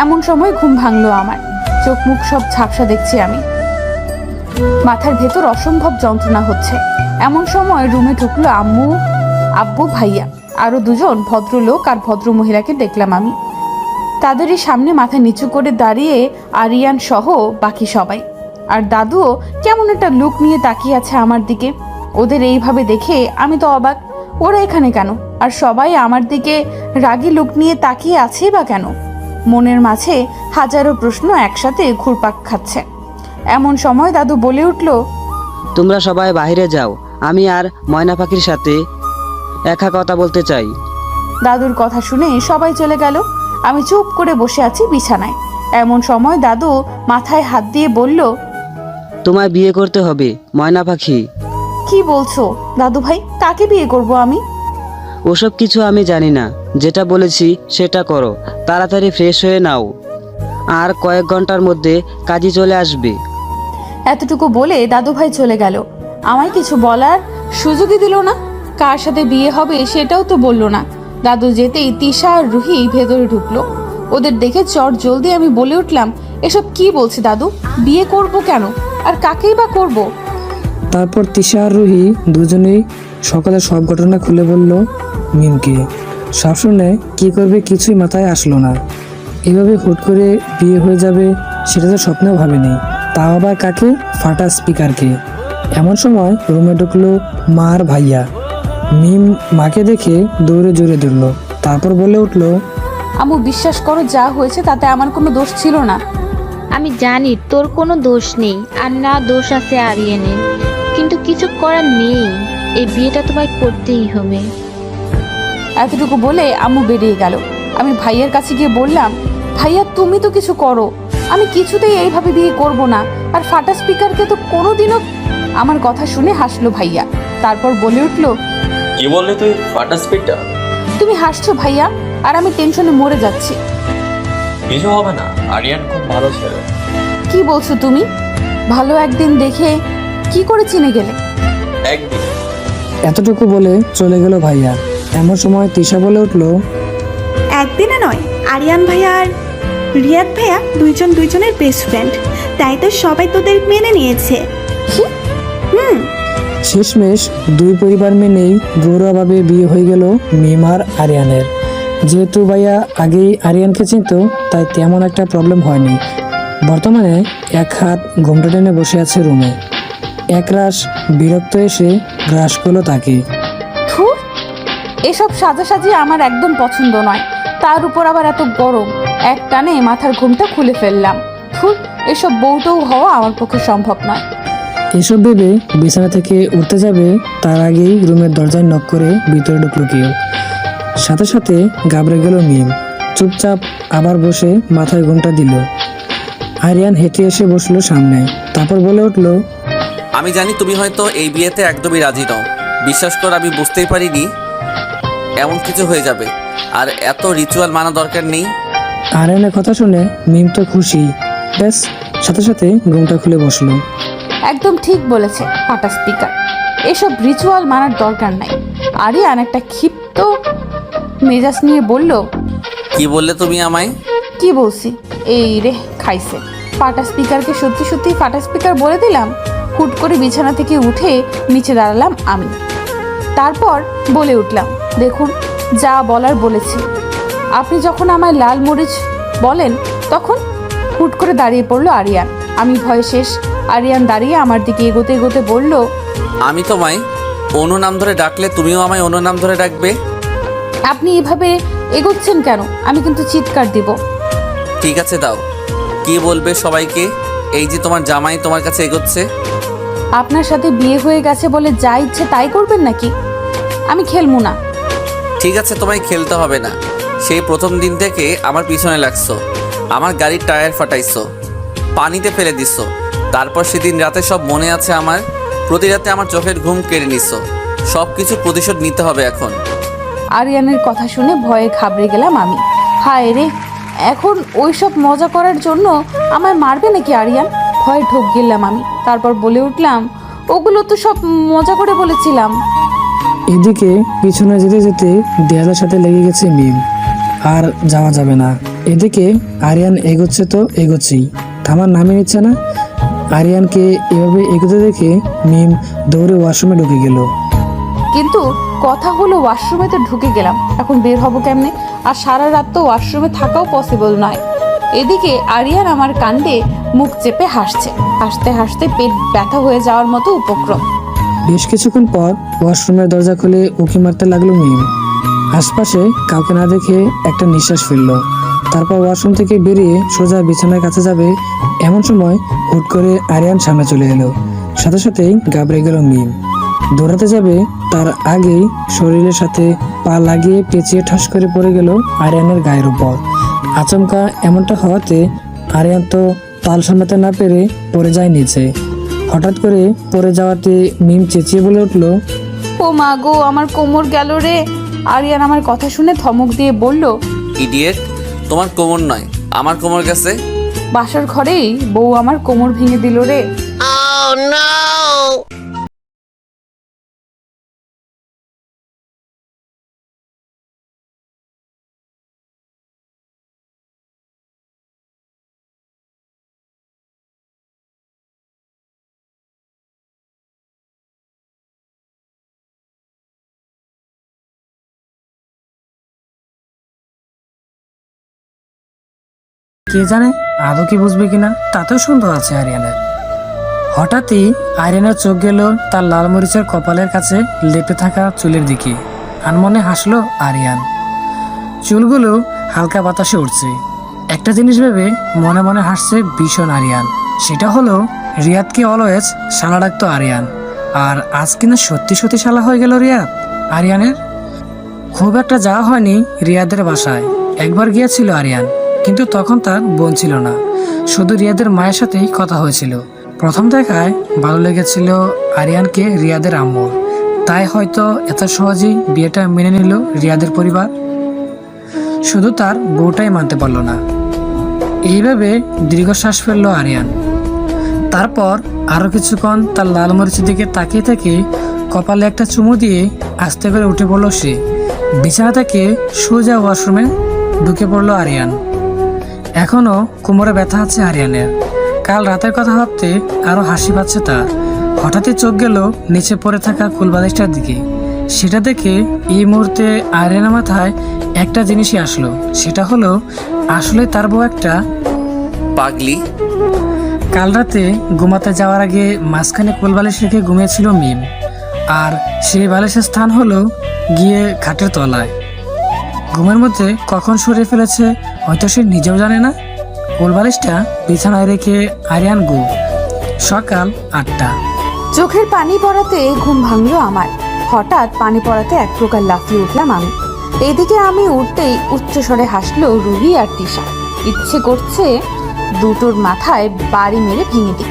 এমন সময় ঘুম ভাঙলো আমার। চোখ মুখ সব ঝাপসা দেখছি আমি। মাথার ভেতর অসম্ভব যন্ত্রণা হচ্ছে। এমন সময় রুমে ঢুকলো আম্মু, আব্বু, ভাইয়া, আরো দুজন ভদ্রলোক আর ভদ্র মহিলাকে দেখলাম আমি। তাদেরই সামনে মাথা নিচু করে দাঁড়িয়ে আরিয়ান সহ বাকি সবাই। আর দাদুও কেমন একটা লুক নিয়ে তাকিয়ে আছে আমার দিকে। ওদের এইভাবে দেখে আমি তো অবাক, ওরা এখানে কেন? আর সবাই আমার দিকে রাগী লুক নিয়ে তাকিয়ে আছে বা কেন? মনের মাঝে হাজারো প্রশ্ন একসাথে ঘুরপাক খাচ্ছে। এমন সময় দাদু বলে উঠল, তোমরা সবাই বাইরে যাও, আমি আর ময়না পাখির সাথে একা কথা বলতে চাই। দাদুর কথা শুনে সবাই চলে গেল। আমি চুপ করে বসে আছি বিছানায়। এমন সময় দাদু মাথায় হাত দিয়ে বলল, তোমায় বিয়ে করতে হবে ময়না পাখি। কি বলছো দাদু ভাই? কাকে বিয়ে করব আমি? ওসব কিছু আমি জানি না, যেটা বলেছি সেটা করো। তাড়াতাড়ি ফ্রেশ হয়ে নাও, আর কয়েক ঘন্টার মধ্যে কাজী চলে আসবে। এতটুকু বলে দাদু ভাই চলে গেল। আমায় কিছু বলার সুযোগই দিল না। কার সাথে বিয়ে হবে সেটাও তো বলল না। দাদু যেতেই তিশা আর রুহি ভেতরে ঢুকলো। ওদের দেখে চট জলদি আমি বলে উঠলাম, এসব কি বলছে দাদু? বিয়ে করব কেন? আর কাকেই বা করব? তারপর তিশা আর রুহি দুজনেই সকালে সব ঘটনা খুলে বলল মিমকে। সব শুনে কি করবে কিছুই মাথায় আসলো না। এভাবে হুট করে বিয়ে হয়ে যাবে সেটা তো স্বপ্নেও ভাবেনি। তাও আবার কাকে? ফাটা স্পিকারকে। এমন সময় রুমে ঢুকলো মা আর ভাইয়া। মিম মাকে দেখে দৌড়ে জোরে ধরল। তারপর বলে উঠল, আম্মু বিশ্বাস করো, যা হয়েছে তাতে আমার কোনো দোষ ছিল না। আমি জানি তোর কোনো দোষ নেই, আর না দোষ আছে আরিয়ানের, কিন্তু কিছু করার নেই। এই বিয়েটা তোমায় করতেই হবে। এতটুকু বলে আম্মু বেরিয়ে গেল। আমি ভাইয়ার কাছে গিয়ে বললাম, ভাইয়া তুমি তো কিছু করো, আমি কিছুতেই এইভাবে বিয়ে করব না। আর ফাটা স্পিকারকে তো কোনোদিনও। আমার কথা শুনে হাসলো ভাইয়া। তারপর বলে উঠলো, কি বললি তুই? ফাটা স্পিডটা? তুমি হাসছো ভাইয়া, আর আমি টেনশনে মরে যাচ্ছি। কিছু হবে না, আরিয়ান খুব ভালো ছেলে। কি বলছো তুমি? ভালো একদিন দেখে কি করে চিনে গেলে? একদিন। এতটুকু বলে চলে গেল ভাইয়া। এমন সময় তিশা বলে উঠল, একদিনে নয়, আরিয়ান ভাইয়া আর রিয়াদ ভাইয়া দুইজনের বেস্ট ফ্রেন্ড, তাই তো সবাই তোদের মেনে নিয়েছে। শেষমেশ দুই পরিবার মেনেই গৌরভাবে বিয়ে হয়ে গেল মিম আর আরিয়ানের। যেহেতু ভাইয়া আগেই আরিয়ানকে চিনত, তাই তেমন একটা প্রবলেম হয়নি। বর্তমানে এক হাত ঘোমটা টেনে বসে আছে রুমে। একরাশ বিরক্ত এসে গ্রাস করলো তাকে। ধুর, এসব সাজাসাজি আমার একদম পছন্দ নয়। তার উপর আবার এত গরম। এক টানে মাথার ঘুমটা খুলে ফেললাম। ধুর, এসব বউটও হওয়া আমার পক্ষে সম্ভব নয়। এসব ভেবে বিছানা থেকে উঠতে যাবে, তার আগেই রুমের দরজায় নক করে ভিতরে ঢুকলো কেউ। সাথে সাথে ঘাবড়ে গেল মিম। চুপচাপ আবার বসে মাথায় ঘুমটা দিল। আরিয়ান হেঁটে এসে বসলো সামনে। তারপর বলে উঠলো, আমি জানি তুমি হয়তো এই বিয়েতে একদমই রাজি নও। বিশ্বাস কর, আমি বুঝতেই পারিনি এমন কিছু হয়ে যাবে। আর এত রিচুয়াল মানা দরকার নেই। আরিয়ানের কথা শুনে মিম তো খুশি। ব্যাস, সাথে সাথে ঘুমটা খুলে বসলো। একদম ঠিক বলেছে ফাটা স্পিকার, এসব রিচুয়াল মানার দরকার নাই। আরিয়ান একটা ক্ষিপ্ত মেজাজ নিয়ে বলল, কি বললে তুমি আমায়? কি বলছি? এই রে খাইছে। ফাটা স্পিকারকে সত্যি সত্যি ফাটা স্পিকার বলে দিলাম। হুট করে বিছানা থেকে উঠে নিচে দাঁড়ালাম আমি। তারপর বলে উঠলাম, দেখুন যা বলার বলেছি। আপনি যখন আমায় লাল মরিচ বলেন, তখন হুট করে দাঁড়িয়ে পড়লো আরিয়ান। আমি ভয়ে শেষ। আরিয়ান দাঁড়িয়ে আমার দিকে এগোতে এগোতে বলল, আমি তোমায় অন্য নাম ধরে ডাকলে তুমিও আমায় অন্য নাম ধরে ডাকবে। আপনি এভাবে এগোচ্ছেন কেন? আমি কিন্তু চিৎকার দিব। ঠিক আছে, দাও। কি বলবে সবাইকে? এই যে তোমার জামাই তোমার কাছে এগোচ্ছে। আপনার সাথে বিয়ে হয়ে গেছে বলে যা ইচ্ছে তাই করবেন নাকি? আমি খেলবো না। ঠিক আছে, তোমায় খেলতে হবে না। সেই প্রথম দিন থেকে আমার পিছনে লাগছো, আমার গাড়ির টায়ার ফাটাইছো, পানিতে ফেলে দিছো, তারপর সেদিন রাতে সব মনে আছে আমার। প্রতি রাতে আমার চোখের ঘুম কেড়ে নিছো। সব কিছু প্রতিশোধ নিতে হবে এখন। আরিয়ানের কথা শুনে ভয়ে ঘাবড়ে গেলাম আমি। হায় রে, এখন ওইসব মজা করার জন্য আমায় মারবে নাকি আরিয়ান? ভয়ে ঢোক গেলাম আমি। তারপর বলে উঠলাম, ওগুলো তো সব মজা করে বলেছিলাম। এদিকে পিছনে যেতে যেতে দেয়ালের সাথে লেগে গেছে মিম, আর যাওয়া যাবে না। এদিকে আরিয়ান এগোচ্ছে তো এগোচ্ছেই, থামার নামে নিচ্ছে না। আরিয়ানকে এভাবে এগোতে দেখে মিম দৌড়ে ওয়াশরুমে ঢুকে গেল। কিন্তু কথা হলো, ওয়াশরুমে তো ঢুকে গেলাম, এখন বের হব কেমনে? আর সারা রাত তো ওয়াশরুমে থাকাও পসিবল নয়। এদিকে আরিয়ান আমার কাণ্ডে মুখ চেপে হাসছে। হাসতে হাসতে পেট ব্যথা হয়ে যাওয়ার মতো উপক্রম। বেশ কিছুক্ষণ পর ওয়াশরুমের দরজা খুলে উঁকি মারতে লাগলো মিম। আশপাশে কাউকে না দেখে একটা নিঃশ্বাস ফেললো। তারপর ওয়াশরুম থেকে বেরিয়ে সোজা বিছানার কাছে যাবে, এমন সময় হুট করে আরিয়ান সামনে চলে এলো। সাথে সাথেই ঘাবড়ে গেল মিম। দৌড়াতে যাবে তার আগেই শরীরের সাথে পা লাগিয়ে পেঁচিয়ে ঠাস করে পড়ে গেল আরিয়ানের গায়ের উপর। আচমকা এমনটা হওয়াতে আরিয়ান তো তাল সামলাতে না পেরে পড়ে যায় নিচে। হঠাৎ করে পড়ে যাওয়াতে মিম চেঁচিয়ে বলে উঠলো, ও মা গো, আমার কোমর গেল রে। আরিয়ান আমার কথা শুনে ধমক দিয়ে বলল, ইডিয়েট, তোমার কোমর নয়, আমার কোমর গেছে। বাসার ঘরেই বউ আমার কোমর ভেঙে দিল রে। কে জানে আদৌ কি বুঝবে কিনা, তাতেও সন্দেহ আছে আরিয়ানের। হঠাৎই আরিয়ানের চোখ গেল তার লাল মরিচের কপালের কাছে লেপে থাকা চুলের দিকে। আনমনে হাসলো আরিয়ান। চুলগুলো হালকা বাতাসে উঠছে। একটা জিনিস ভেবে মনে মনে হাসছে ভীষণ আরিয়ান। সেটা হলো রিয়াদকে অলওয়েজ শালা ডাকতো আরিয়ান, আর আজ কিনা সত্যি সত্যি শালা হয়ে গেল রিয়াদ আরিয়ানের। খুব একটা যাওয়া হয়নি রিয়াদের বাসায়। একবার গিয়েছিল আরিয়ান, কিন্তু তখন তার বোন ছিল না, শুধু রিয়াদের মায়ের সাথেই কথা হয়েছিল। প্রথম দেখায় ভালো লেগেছিল আরিয়ানকে রিয়াদের আম্মুর, তাই হয়তো এত সহজেই বিয়েটা মেনে নিল রিয়াদের পরিবার। শুধু তার বউটাই মানতে পারল না। এইভাবে দীর্ঘশ্বাস ফেলল আরিয়ান। তারপর আরো কিছুক্ষণ তার লাল মরিচের দিকে তাকিয়ে থেকে কপালে একটা চুমু দিয়ে আস্তে করে উঠে পড়ল সে। বিছানা থেকে সোজা ওয়াশরুমে ঢুকে পড়ল আরিয়ান। এখনো কোমরে ব্যথা আছে আরিয়ানের। কাল রাতের কথা ভাবতে আরো হাসি পাচ্ছে তার। হঠাৎই চোখ গেল নিচে পড়ে থাকা কুলবালিশটার দিকে। সেটা দেখে এই মুহূর্তে আরিয়ানের মাথায় একটা জিনিসই আসলো, সেটা হলো আসলে তার বউ একটা পাগলি। কাল রাতে ঘুমাতে যাওয়ার আগে মাঝখানে কোলবালিশ রেখে ঘুমিয়েছিল মিম, আর সেই বালিশের স্থান হলো গিয়ে খাটের তলায়। ঘুমের মধ্যে কখন সরিয়ে ফেলেছে হয়তো সে নিজেও জানে না। কোলবালিশটা বিছানায় রেখে আরিয়ান গো। সকাল 8টা। চোখের পানি পড়াতে ঘুম ভাঙলো আমার। হঠাৎ পানি পড়াতে এক প্রকার লাফিয়ে উঠলাম আমি। এদিকে আমি উঠতেই উচ্চস্বরে হাসলো রুহি আর তিশা। ইচ্ছে করছে দুটোর মাথায় বাড়ি মেরে ভেঙে দিই।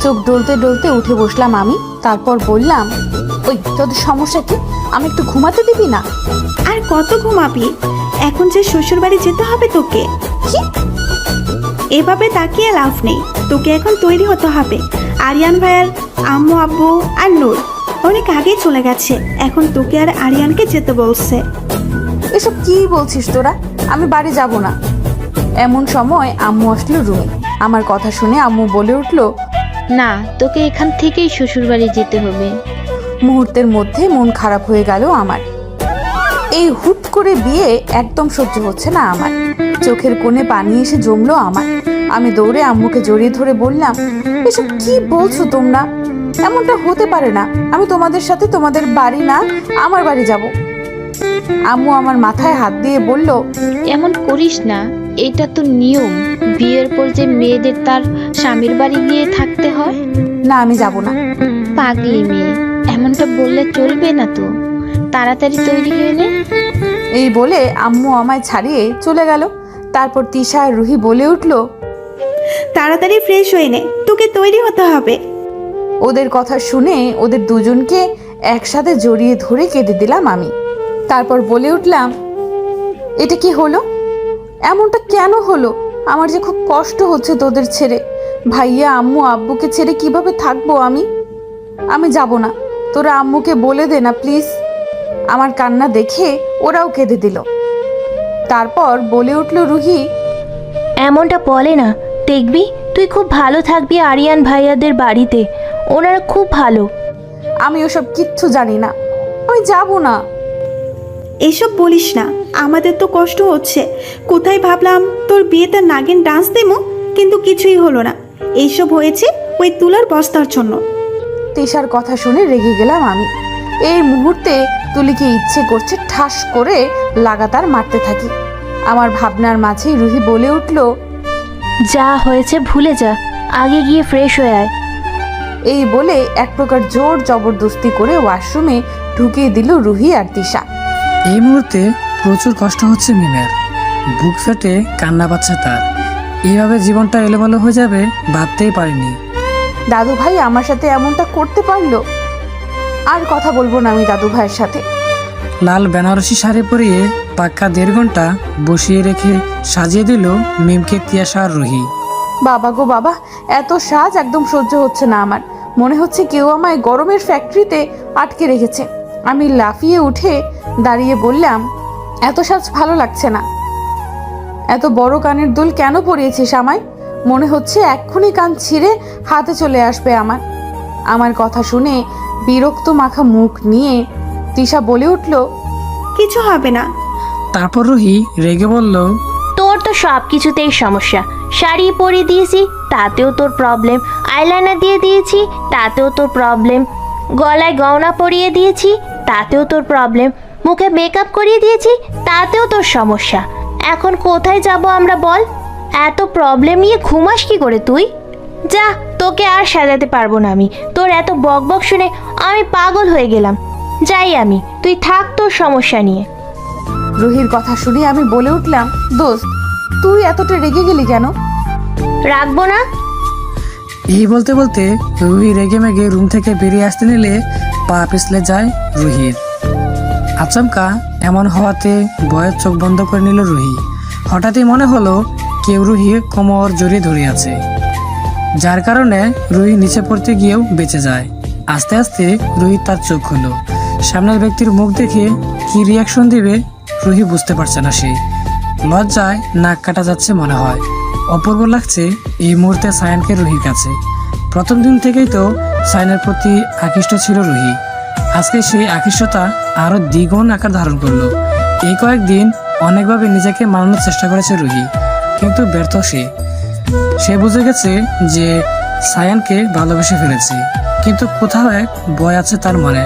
চোখ ডলতে ডলতে উঠে বসলাম আমি। তারপর বললাম, ওই তোদের সমস্যা কি? আমি একটু ঘুমাতে দিবি না? আর কত ঘুমাবি? এখন যে শ্বশুর বাড়ি যেতে হবে তোকে। কি? এভাবে তাকিয়ে লাভ নেই, তোকে এখন তৈরি হতে হবে। আরিয়ান ভাইয়ার আম্মু আব্বু আর নূর অনেক আগেই চলে গেছে, এখন তোকে আর আরিয়ানকে যেতে বলছে। এসব কি বলছিস তোরা? আমি বাড়ি যাব না। এমন সময় আম্মু আসলো রুমে। আমার কথা শুনে আম্মু বলে উঠলো, না, তোকে এখান থেকেই শ্বশুরবাড়ি যেতে হবে। মুহূর্তের মধ্যে মন খারাপ হয়ে গেল আমার। এই হুট করে বিয়ে একদম সহ্য হচ্ছে না আমার। চোখের কোণে পানি এসে জমলো আমার। আমি দৌড়ে আম্মুকে জড়িয়ে ধরে বললাম, এসব কি বলছো তোমরা? এমনটা হতে পারে না। আমি তোমাদের সাথে তোমাদের বাড়ি না আমার বাড়ি যাব। আম্মু আমার মাথায় হাত দিয়ে বলল, এমন করিস না, এটা তো নিয়ম, বিয়ের পর যে মেয়েদের তার স্বামীর বাড়ি গিয়ে থাকতে হয়। না, আমি যাব না। পাগলি মেয়ে, এমনটা বললে চলবে না তো। তাড়াতাড়ি তৈরি হয়ে নে। এই বলে আম্মু আমায় ছাড়িয়ে চলে গেল। তারপর তিশা আর রুহি বলে উঠল, তাড়াতাড়ি ফ্রেশ হয়ে নে, তোকে তৈরি হতে হবে। ওদের কথা শুনে ওদের দুজনকে একসাথে জড়িয়ে ধরে কেঁদে দিলাম আমি। তারপর বলে উঠলাম, এটা কি হলো? এমনটা কেন হলো? আমার যে খুব কষ্ট হচ্ছে তোদের ছেড়ে। ভাইয়া আম্মু আব্বুকে ছেড়ে কিভাবে থাকবো আমি? আমি যাব না, তোরা আম্মুকে বলে দে না প্লিজ। আমার কান্না দেখে ওরাও কেঁদে দিল। তারপর বলে উঠল রুহি, এমনটা বলে না, দেখবি তুই খুব ভালো থাকবি আরিয়ান ভাইয়াদের বাড়িতে, ওনারা খুব ভালো। আমি ওসব কিচ্ছু জানি না, আমি যাব না। এসব বলিস না, আমাদের তো কষ্ট হচ্ছে। কোথায় ভাবলাম তোর বিয়েতে নাগিন ডান্স দেবো, কিন্তু কিছুই হলো না। এইসব হয়েছে ওই তুলার বস্তার জন্য। তিশার কথা শুনে রেগে গেলাম আমি। এই মুহূর্তে তুলিকে ইচ্ছে করছে ঠাস করে লাগাতার মারতে থাকি। আমার ভাবনার মাঝেই রুহি বলে উঠল, যা হয়েছে ভুলে যা, আগে গিয়ে ফ্রেশ হয়ে আয়। এই বলে এক প্রকার জোর জবরদস্তি করে ওয়াশরুমে ঢুকিয়ে দিল রুহি আর তিশা। এই মুহূর্তে প্রচুর কষ্ট হচ্ছে মিমের, বুক ফেটে কান্না পাচ্ছে তার। এইভাবে জীবনটা এলোমেলো হয়ে যাবে ভাবতেই পারিনি। দাদু ভাই আমার সাথে এমনটা করতে পারলো? আর কথা বলবো না আমি দাদু ভাইয়ের সাথে। লাল বেনারসি শাড়ি পরিয়ে পাক্কা 1.5 ঘন্টা বসিয়ে রেখে সাজিয়ে দিল মিমকে তিয়াশা আর রুহি। বাবা গো বাবা, এত সাজ একদম সহ্য হচ্ছে না আমার। মনে হচ্ছে কেউ আমায় গরমের ফ্যাক্টরিতে আটকে রেখেছে। আমি লাফিয়ে উঠে দাঁড়িয়ে বললাম, এত সাজ ভালো লাগছে না। এত বড় কানের দুল কেন পরিয়েছিস আমায়? মনে হচ্ছে এক্ষুনি কান ছিঁড়ে হাতে চলে আসবে আমার। আমার কথা শুনে বিরক্ত মাখা মুখ নিয়ে তিশা বলে উঠল, কিছু হবে না। তারপর রুহি রেগে বলল, তোর তো সব কিছুতেই সমস্যা। শাড়ি পরিয়ে দিয়েছি, তাতেও তোর প্রবলেম। আইলাইনার দিয়ে দিয়েছি, তাতেও তোর প্রবলেম। গলায় গয়না পরিয়ে দিয়েছি, তাতেও তোর প্রবলেম। মুখে মেকআপ করিয়ে দিয়েছি, তাতেও তোর সমস্যা। এখন কোথায় যাব আমরা বল? এত প্রবলেম নিয়ে ঘুমাস কি করে তুই? যা, তোকে আর সাজাতে পারবো না আমি। তোর এত বক বক শুনে আমি পাগল হয়ে গেলাম। যাই আমি, তুই থাক তোর সমস্যা নিয়ে। রুহির কথা শুনে আমি বলে উঠলাম, দোস্ত তুই এতটা রেগে গেলি কেন? রাখবো না। এই বলতে বলতে রুহি রেগে মেগে রুম থেকে বেরিয়ে আসতে নিলে পা পিছলে যায় রুহির। আচমকা এমন হওয়াতে ভয়ে চোখ বন্ধ করে নিল রুহি। হঠাৎই মনে হলো কেউ রুহির কোমর জড়িয়ে ধরে আছে, যার কারণে রুহি নিচে পড়তে গিয়েও বেঁচে যায়। আস্তে আস্তে রুহি তার চোখ খুলল। সামনের ব্যক্তির মুখ দেখে কি রিয়াকশন দিবে রুহি বুঝতে পারছে না। সে লজ্জায় নাক কাটা যাচ্ছে মনে হয়। অপূর্ব লাগছে এই মুহূর্তে সায়ানকে রুহির কাছে। প্রথম দিন থেকেই তো সায়ানের প্রতি আকৃষ্ট ছিল রুহি। আজকে সেই আকৃষ্টতা আরো দ্বিগুণ আকার ধারণ করলো। এই কয়েকদিন অনেকভাবে নিজেকে মানানোর চেষ্টা করেছে রুহি, কিন্তু ব্যর্থ সে বুঝে গেছে যে সায়ানকে ভালোবেসে ফেলেছে, কিন্তু কোথাও এক ভয় আছে তার মনে,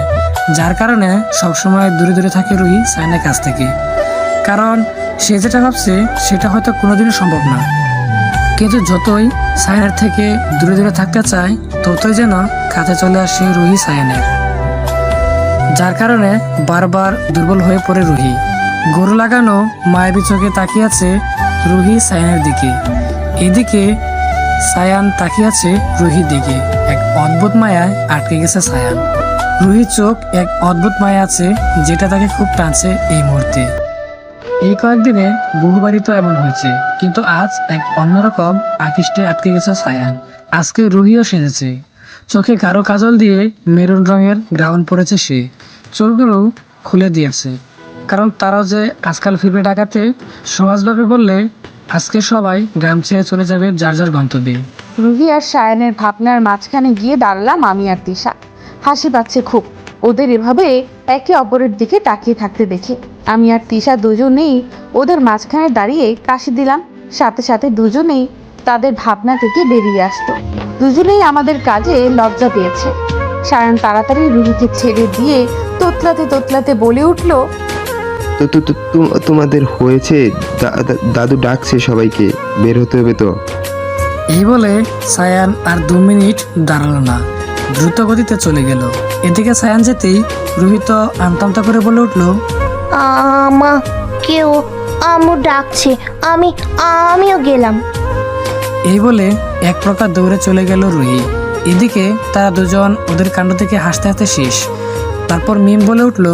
যার কারণে সবসময় দূরে দূরে থাকে রুহি সায়ানের কাছ থেকে। কারণ সে যেটা ভাবছে সেটা হয়তো কোনোদিনও সম্ভব না। কিন্তু যতই সায়ানের থেকে দূরে দূরে থাকতে চায়, ততই যেন কাছে চলে আসে রুহি সায়ানের, যার কারণে বারবার দুর্বল হয়ে পড়ে রুহি। গরু লাগানো মায়াবী চোখে তাকিয়ে আছে রুহি সায়ানের দিকে। এদিকে সায়ান তাকিয়ে আছে রুহির দিকে। এক অদ্ভুত মায়ায় আটকে গেছে সায়ান। রুহির চোখ এক অদ্ভুত মায়া আছে যেটা তাকে খুব টানছে এই মুহূর্তে। এই কয়েকদিনে বহুবারই তো এমন হয়েছে, কিন্তু আজ এক অন্যরকম আকৃষ্টে আটকে গেছে সায়ান। আজকে রুহিও সেজেছে, চোখে গাঢ় কাজল দিয়ে মেরুন রঙের গ্রাউন্ড পরেছে সে। চোখগুলো খুলে দিয়েছে, কারণ তারাও যে আজকাল ফিরবে ঢাকাতে। সহজভাবে বললে আজকে সবাই গ্রাম ছেড়ে চলে যাবে যার যার গন্তব্যে। রুহি আর সায়ানের ভাবনার মাঝখানে গিয়ে দাঁড়ালাম আমি আর তিশা। হাসি পাচ্ছে খুব ওদের এভাবে একে অপরের দিকে তাকিয়ে থাকতে দেখে। আমি আর তিশা দুজনেই ওদের মাঝখানে দাঁড়িয়ে কাশি দিলাম। সাথে সাথে দুজনেই তাদের ভাবনা থেকে বেরিয়ে আসতো। দুজনেই আমাদের কাজে লজ্জা পেয়েছে। সায়ান তাড়াতাড়ি রুহিকে ছেড়ে দিয়ে তোতলাতে তোতলাতে বলে উঠল, তোমাদের হয়েছে? দাদু ডাকছে সবাইকে, বের হতে হবে তো। এই বলে সায়ান আর 2 মিনিট দাঁড়ালো না, দ্রুত গতিতে চলে গেল। এদিকে সায়ান যেতেই রোহিত আমতামতা করে বলে উঠলো, কেউ আম্মু ডাকছে, আমিও গেলাম। এই বলে এক প্রকার দৌড়ে চলে গেল রুহি। এদিকে তারা দুজন ওদের কাণ্ড থেকে হাসতে হাসতে শেষ। তারপর মিম বলে উঠলো,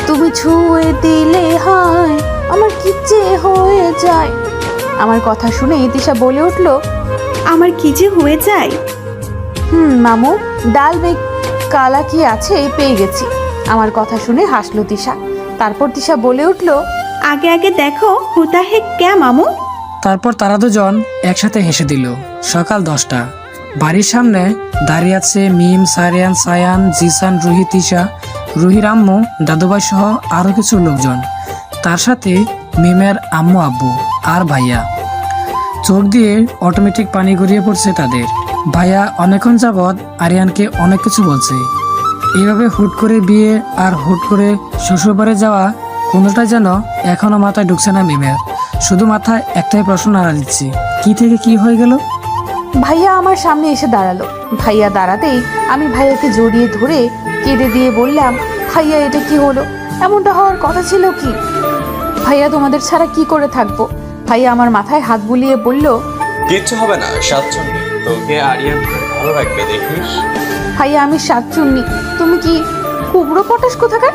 তুমি ছুঁয়ে দিলে হায় আমার কি যে হয়ে যায়। আমার কথা শুনে তিশা বলে উঠলো, আমার কি যে হয়ে যায়। মামু ডাল মে কালা কি আছে পেয়ে গেছি। আমার কথা শুনে হাসলো তিশা। তারপর তিশা বলে উঠলো, আগে আগে দেখো হোতা হে ক্যা মামু। তারপর তারা দুজন একসাথে হেসে দিল। সকাল 10টা, বাড়ির সামনে দাঁড়িয়ে আছে মিম, সারিয়ান, সায়ান, জিসান, রুহি, তিশা, রুহির আম্মু, দাদুভাই সহ আরো কিছু লোকজন। তার সাথে মিমের আম্মু, আব্বু আর ভাইয়া। চোখ দিয়ে অটোমেটিক পানি গড়িয়ে পড়ছে তাদের। ভাইয়া অনেকক্ষণ যাবৎ আরিয়ানকে অনেক কিছু বলছে। এইভাবে হুট করে বিয়ে আর হুট করে শ্বশুরবাড়ি যাওয়া কোনোটাই যেন এখনো মাথায় ঢুকছে না মিমের। শুধু মাথায় একটাই প্রশ্ন নাড়া দিচ্ছে, কি থেকে কি হয়ে গেল। ভাইয়া আমার সামনে এসে দাঁড়ালো। ভাইয়া দাঁড়াতেই আমি ভাইয়াকে জড়িয়ে ধরে কেঁদে দিয়ে বললাম, ভাইয়া এটা কি হলো? এমনটা হওয়ার কথা ছিল কি? ভাইয়া তোমাদের ছাড়া কি করে থাকবো? ভাইয়া আমার মাথায় হাত বুলিয়ে বলল, কিচ্ছু হবে না সাতচন্ডী, তোকে আরিয়ান ভালো রাখবে দেখিস। ভাইয়া আমি শাকচুন্নি, তুমি কি কুমড়ো পটাশ কোথাকার?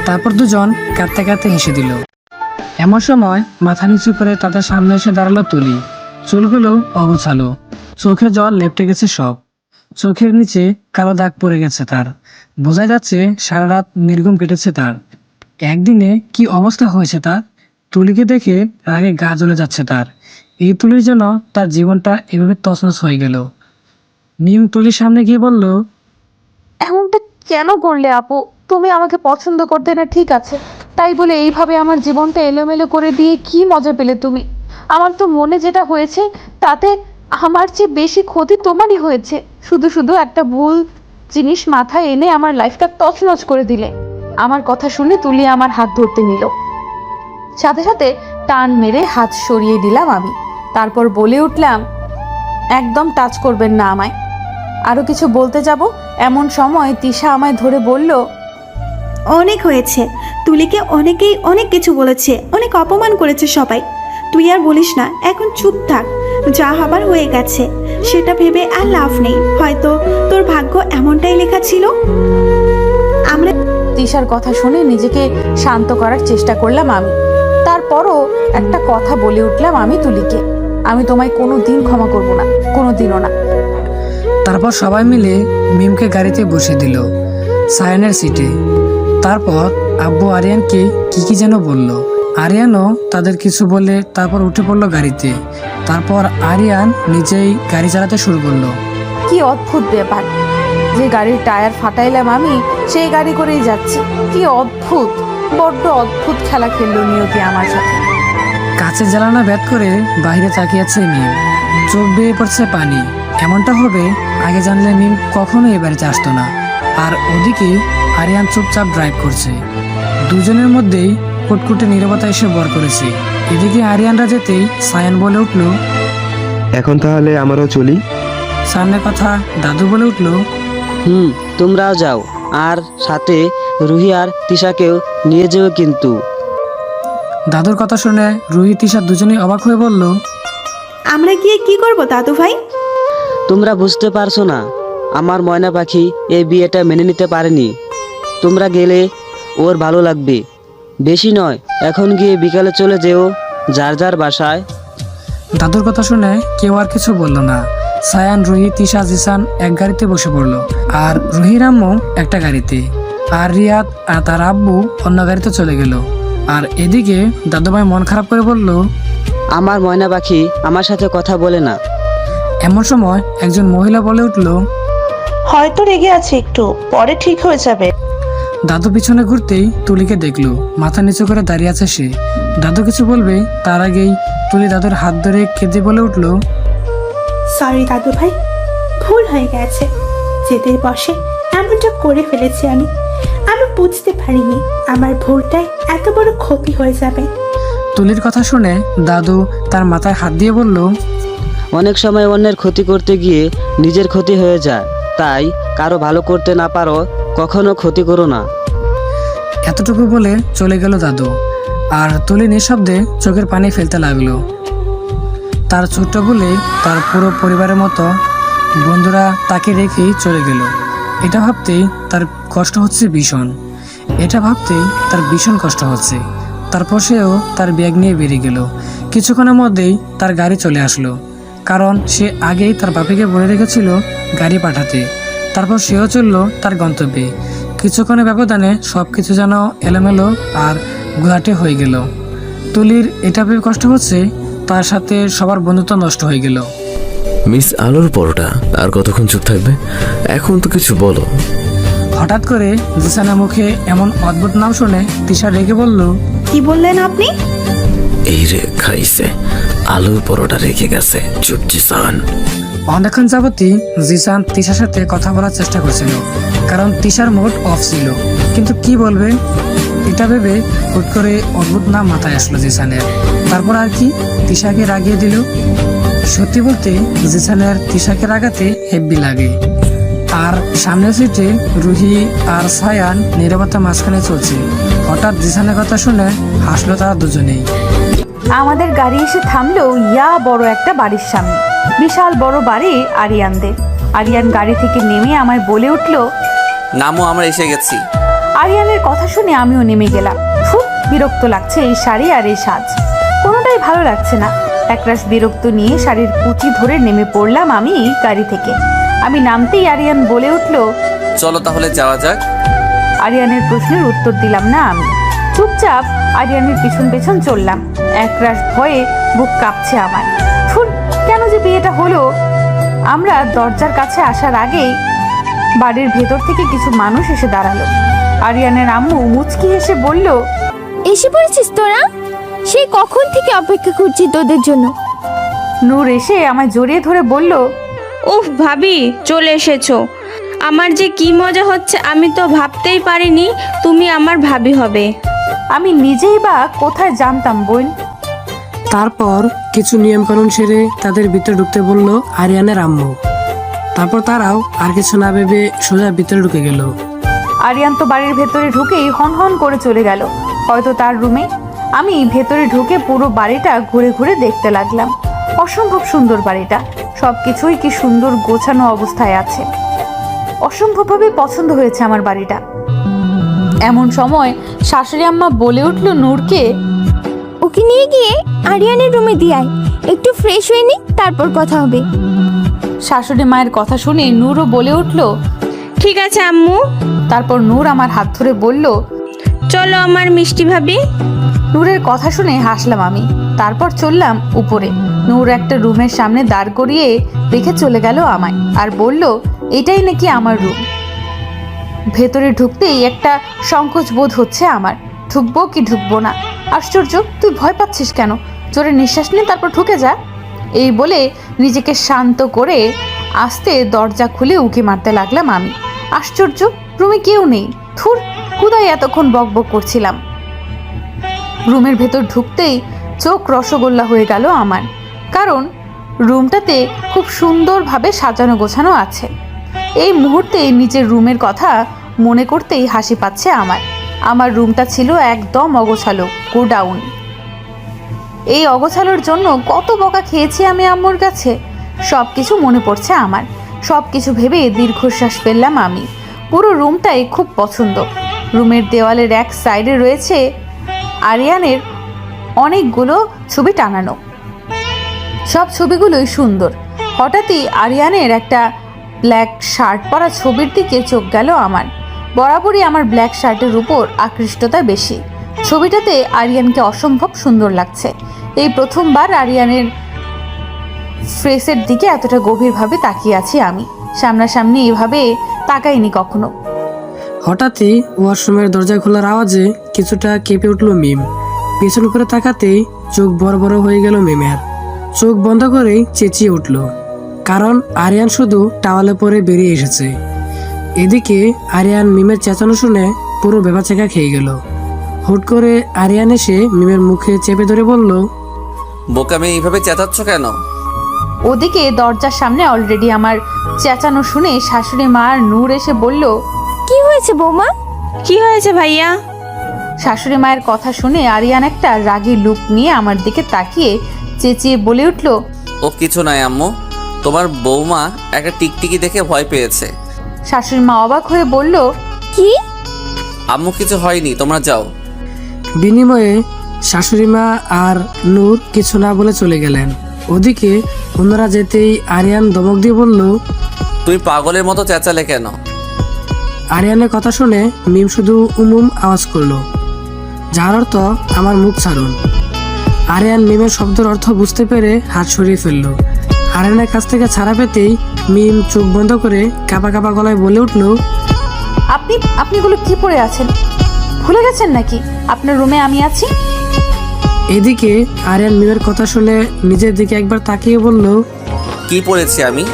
তারপর দুজন কাঁদতে কাঁদতে হেসে দিল। এমন সময় মাথা নিচু করে তাদের সামনে এসে দাঁড়ালো তুলি। চুলগুলো অগোছালো, চোখে জল লেপটে গেছে সব। চোখের নিচে কালো দাগ পড়ে গেছে তার। বোঝা যাচ্ছে সারা রাত নির্ঘুম কেটেছে তার। একদিনে কি অবস্থা হয়েছে তার। তুলিকে দেখে রাগে গা জ্বলে যাচ্ছে তার। এই তুলির জন্য তার জীবনটা এভাবে তছনছ হয়ে গেল। মিম তুলির সামনে গিয়ে বলল, এমনটা কেন করলে আপু? তুমি আমাকে পছন্দ করতে না ঠিক আছে, তাই বলে এইভাবে আমার জীবনটা এলোমেলো করে দিয়ে কি মজা পেলে তুমি? আমার তো মনে যেটা হয়েছে তাতে আমার চেয়ে বেশি ক্ষতি তোমারই হয়েছে। শুধু শুধু একটা ভুল জিনিস মাথায় এনে আমার লাইফটা তছনছ করে দিলে। আমার কথা শুনে তুলি আমার হাত ধরতে নিল, সাথে সাথে টান মেরে হাত সরিয়ে দিলাম আমি। তারপর বলে উঠলাম, একদম টাচ করবেন না আমায়। আরো কিছু বলতে যাব এমন সময় তিশা আমায় ধরে বলল, অনেক হয়েছে। তুলিকে অনেকেই অনেক কিছু বলেছে, অনেক অপমান করেছে সবাই। তুই আর বলিস না, এখন চুপ থাক। যা হবার হয়ে গেছে, সেটা ভেবে আর লাভ নেই। হয়তো তোর ভাগ্য এমনটাই লেখা ছিল। আমরা তিশার কথা শুনে নিজেকে শান্ত করার চেষ্টা করলাম আমি। তারপরও একটা কথা বলে উঠলাম আমি তুলিকে, আমি তোমায় কোনো দিন ক্ষমা করব না, কোনো দিনও না। তারপর সবাই মিলে মিমকে গাড়িতে বসে দিল সায়ানের সিটে। তারপর আব্বু আরিয়ানকে কি যেন বলল। আরিয়ানও তাদের কিছু বলে তারপর উঠে পড়লো গাড়িতে। তারপর আরিয়ান নিজেই গাড়ি চালাতে শুরু করলো। কি অদ্ভুত ব্যাপার, যে গাড়ির টায়ার ফাটাইলাম আমি সেই গাড়ি করেই যাচ্ছি। কি অদ্ভুত, বড্ড অদ্ভুত খেলা খেললো নিয়তি আমার সাথে। কাছে জ্বালানা ব্যাট করে বাইরে তাকিয়েছে মিম, চোখ বেয়ে পড়ছে পানি। এমনটা হবে আগে জানলে মিম কখনো এ বাড়িতে আসতো না। আর ওদিকে আরিয়ান চুপচাপ ড্রাইভ করছে। দুজনের মধ্যেই কুটকুটে নীরবতা এসে বর করেছে। এদিকে আরিয়ানরা যেতেই সায়ান বলে উঠলো, এখন তাহলে আমারও চলি। সামনের কথা দাদু বলে উঠলো, তোমরাও যাও, আর সাথে রুহি আর তিশাকেও নিয়ে যেও কিন্তু। দাদুর কথা শুনে রুহি তিশা দুজনেই অবাক হয়ে বলল, আমরা গিয়ে কি করব দাদু ভাই? তোমরা বুঝতে পারছো না, আমার ময়না পাখি এই বিয়েটা মেনে নিতে পারেনি। তোমরা গেলে ওর ভালো লাগবে। বেশি নয়, এখন গিয়ে বিকালে চলে যেও যার যার বাসায়। দাদুর কথা শুনে কেউ আর কিছু বলল না। সায়ান, রুহি, তিশা, জিসান এক গাড়িতে বসে পড়লো, আর রুহির আম্মু একটা গাড়িতে, আর রিয়াদ আর তার আব্বু অন্য গাড়িতে চলে গেল। আর এদিকে দাদুভাই মন খারাপ করে বলল, আমার ময়না পাখি আমার সাথে কথা বলে না। এমন সময় একজন মহিলা বলে উঠল, হয়তো রেগে আছে একটু, পরে ঠিক হয়ে যাবে। দাদু পিছনে ঘুরতেই তুলিকে দেখলো, মাথা নিচু করে দাঁড়িয়ে আছে সে। দাদু কিছু বলবে তার আগেই তুলি দাদুর হাত ধরে কেঁদে বলে উঠল, সরি দাদু ভাই, ভুল হয়ে গেছে। যেতে বসে এমনটা করে ফেলেছি আমি। আমি বুঝতে পারিনি আমার ভুলটায় এত বড় ক্ষতি হয়ে যাবে। তুলির কথা শুনে দাদু তার মাথায় হাত দিয়ে বলল, অনেক সময় অন্যের ক্ষতি করতে গিয়ে নিজের ক্ষতি হয়ে যায়, তাই কারো ভালো করতে না পারো কখনো ক্ষতি করো না। এতটুকু বলে চলে গেল দাদু। আর তুলি নিঃশব্দে চোখের পানি ফেলতে লাগলো। তার ছোট্ট বলে তার পুরো পরিবারের মতো বন্ধুরা তাকে রেখেই চলে গেল। এটা ভাবতেই তার কষ্ট হচ্ছে ভীষণ। কষ্ট হচ্ছে। তারপর সেও তার ব্যাগ নিয়ে বেরিয়ে গেল। কিছুক্ষণের মধ্যেই তার গাড়ি চলে আসলো, কারণ সে আগেই তার বাপিকে বলে রেখেছিল গাড়ি পাঠাতে। তারপর সেও চলল তার গন্তব্যে। কিছুক্ষণের ব্যবধানে সব কিছু যেন এলোমেলো আর ঘোলাটে হয়ে গেল। তুলির এটা ভেবে কষ্ট হচ্ছে তার সাথে সবার বন্ধুত্ব নষ্ট হয়ে গেল। মিস আলোর পরোটা আর কতক্ষণ চুপ থাকবে? এখন তো কিছু বলো। হঠাৎ করে জিসানের মুখে এমন অদ্ভুত নাম শুনে তিশা রেগে বলল, কি বললেন আপনি? এই রে খাইছে, আলুর পরোটা রেখে গেছে। চুপ জিসান। অনেকক্ষণ যাবতই জিসান তিশার সাথে কথা বলার চেষ্টা করছিল, কারণ তিশার মুড অফ ছিল। কিন্তু কি বলবে এটা ভেবে হুট করে অদ্ভুত নাম মাথায় আসলো জিসানের। তারপর আর কি, তিশাকে রাগিয়ে দিল। সত্যি বলতে জিসানের তিশাকে রাগাতে হেব্বি লাগে। আর সামনের সিটে রুহি আর সায়ান নীরবতা মাঝখানে চলছে। হঠাৎ জিসানের কথা শুনে হাসলো তারা দুজনেই। আমাদের গাড়ি এসে থামলো ইয়া বড় একটা বাড়ির সামনে। বিশাল বড় বাড়ি আরিয়ানদের। আরিয়ান গাড়ি থেকে নেমে আমায় বলে উঠল, নামও আমরা এসে গেছি। আরিয়ানের কথা শুনে আমিও নেমে গেলাম। খুব বিরক্ত লাগছে এই শাড়ি আর এই সাজ, কোনোটাই ভালো লাগছে না। একরাশ বিরক্ত নিয়ে শাড়ির কুচি ধরে নেমে পড়লাম আমি গাড়ি থেকে। আমি নামতেই আরিয়ান বলে উঠল, চলো তাহলে যাওয়া যাক। আরিয়ানের প্রশ্নের উত্তর দিলাম না আমি। চুপচাপ আরিয়ানের পিছন পেছন চললাম। একরাশ ভয়ে বুক কাঁপছে আমার। কেন যে বিয়েটা হলো? আমরা দরজার কাছে আসার আগেই বাড়ির ভেতর থেকে কিছু মানুষ এসে দাঁড়ালো। আরিয়ানের আম্মু মুচকি হেসে বলল, এসে পড়েছিস তোরা? সেই কখন থেকে অপেক্ষা করছি তোদের জন্য। নূর এসে আমায় জড়িয়ে ধরে বলল, উফ ভাবি, চলে এসেছো। আমার যে কি মজা হচ্ছে, আমি তো ভাবতেই পারিনি তুমি আমার ভাবি হবে। আমি নিজেই বা কোথায় জানতাম বোন। তারপর কিছু নিয়মকানুন সেরে তাদের ভিতরে ঢুকতে বলল আরিয়ানের আম্মু। তারপর তারাও আর কিছু না ভেবে সোজা ভিতরে ঢুকে গেল। আরিয়ান তো বাড়ির ভেতরে ঢুকেই হন হন করে চলে গেল, হয়তো তার রুমে। আমি ভেতরে ঢুকে পুরো বাড়িটা ঘুরে ঘুরে দেখতে লাগলাম। অসম্ভব সুন্দর বাড়িটা, সব কিছুই কি সুন্দর গোছানো অবস্থায় আছে। অসম্ভবভাবে পছন্দ হয়েছে আমার বাড়িটা। এমন সময় শাশুড়ি আম্মা বলে উঠল নূরকে, ওকে নিয়ে গিয়ে আরিয়ানের রুমে দিয়ে আয়, একটু ফ্রেশ হয়ে নি, তারপর কথা হবে। শাশুড়ি মায়ের কথা শুনে নূরও বলে উঠল, ঠিক আছে আম্মু। তারপর নূর আমার হাত ধরে বলল, চলো আমার মিষ্টি ভাবি। নূরের কথা শুনে হাসলাম আমি। তারপর চললাম উপরে। নূর একটা রুমের সামনে দাঁড় করিয়ে রেখে চলে গেল আমায়, আর বলল, এটাই নাকি আমার রুম। ভেতরে ঢুকতেই একটা সংকোচ বোধ হচ্ছে আমার। ঢুকবো কি ঢুকবো না? আশ্চর্য, তুই ভয় পাচ্ছিস কেন? জোরে নিঃশ্বাস নিয়ে তারপর ঢুকে যা। এই বলে নিজেকে শান্ত করে আস্তে দরজা খুলে উঁকি মারতে লাগলাম আমি। আশ্চর্য, রুমে কেউ নেই। থুর, কোথায় এতক্ষণ বকবক করছিলাম। রুমের ভেতর ঢুকতেই চোখ রসগোল্লা হয়ে গেল আমার, কারণ রুমটাতে খুব সুন্দরভাবে সাজানো গোছানো আছে। এই মুহূর্তে নিজের রুমের কথা মনে করতেই হাসি পাচ্ছে আমার। আমার রুমটা ছিল একদম অগোছালো, গোডাউন। এই অগোছালোর জন্য কত বকা খেয়েছি আমি আম্মুর কাছে। সব কিছু মনে পড়ছে আমার। সব কিছু ভেবে দীর্ঘশ্বাস ফেললাম আমি। পুরো রুমটাই খুব পছন্দ। রুমের দেওয়ালের এক সাইডে রয়েছে আরিয়ানের অনেকগুলো ছবি টানানো। সব ছবিগুলোই সুন্দর। হঠাৎই আরিয়ানের একটা ব্ল্যাক শার্ট পরা ছবির দিকে চোখ গেল আমার। বরাবরই আমার ব্ল্যাক শার্টের উপর আকৃষ্টতা বেশি। ছবিটাতে আরিয়ানকে অসম্ভব সুন্দর লাগছে। এই প্রথমবার আরিয়ানের ফেসের দিকে এতটা গভীরভাবে তাকিয়ে আছি আমি। সামনাসামনি এভাবে তাকাইনি কখনো। হঠাৎই ওয়াশরুমের দরজা খোলার আওয়াজে কিছুটা কেঁপে উঠল মিম। পেছন করে তাকাতেই চোখ বড় বড় হয়ে গেল মিমের। চোখ বন্ধ করেই চেঁচিয়ে উঠল, কারণ আরিয়ান শুধু টাওয়ালে পরে বেরিয়ে এসেছে। এদিকে আরিয়ান মিমের চেঁচানো শুনে পুরো বেবাচেকা খেয়ে গেল। হুট করে আরিয়ান এসে মিমের মুখে চেপে ধরে বলল, বোকামে এইভাবে চেঁচাচ্ছ কেন? ওদিকে দরজার সামনে অলরেডি আমার চেঁচানো শুনে শাশুড়ি মা আর নূর এসে বলল, কি হয়েছে বৌমা? কি হয়েছে ভাইয়া? শাশুড়ি মায়ের কথা শুনে আরিয়ান একটা রাগী লুক নিয়ে আমার দিকে তাকিয়ে চেঁচিয়ে বলে উঠল, ও কিছু নয় আম্মু, তোমার বৌমা একটা টিকটিকি দেখে ভয় পেয়েছে। শাশুড়ি মা অবাক হয়ে বলল, কি? আম্মু কিছু হয়নি, তোমরা যাও। বিনিময়ে শাশুড়ি মা আর নূর কিছু না বলে চলে গেলেন। ওদিকে অন্যরা যেতেই আরিয়ান ধমক দিয়ে বলল, তুমি পাগলের মতো চেঁচালে কেন? আরিয়ানের কথা শুনে মিম শুধু উমুম আওয়াজ করলো, যার অর্থ আমার মুখ ছাড়ুন। আরিয়ান মিমের শব্দের অর্থ বুঝতে পেরে হাত সরিয়ে ফেললো। আরিয়ানের কাছ থেকে ছাড়া পেতেই মিম চোখ বন্ধ করে কাঁপা কাঁপা গলায় বলে উঠল, আপনি এগুলো কি পরে আছেন? ভুলে গেছেন নাকি আপনার রুমে আমি আছি? এদিকে আরিয়ান মিমের কথা শুনে নিজের দিকে একবার তাকিয়ে বলল, কি পড়েছি আমি?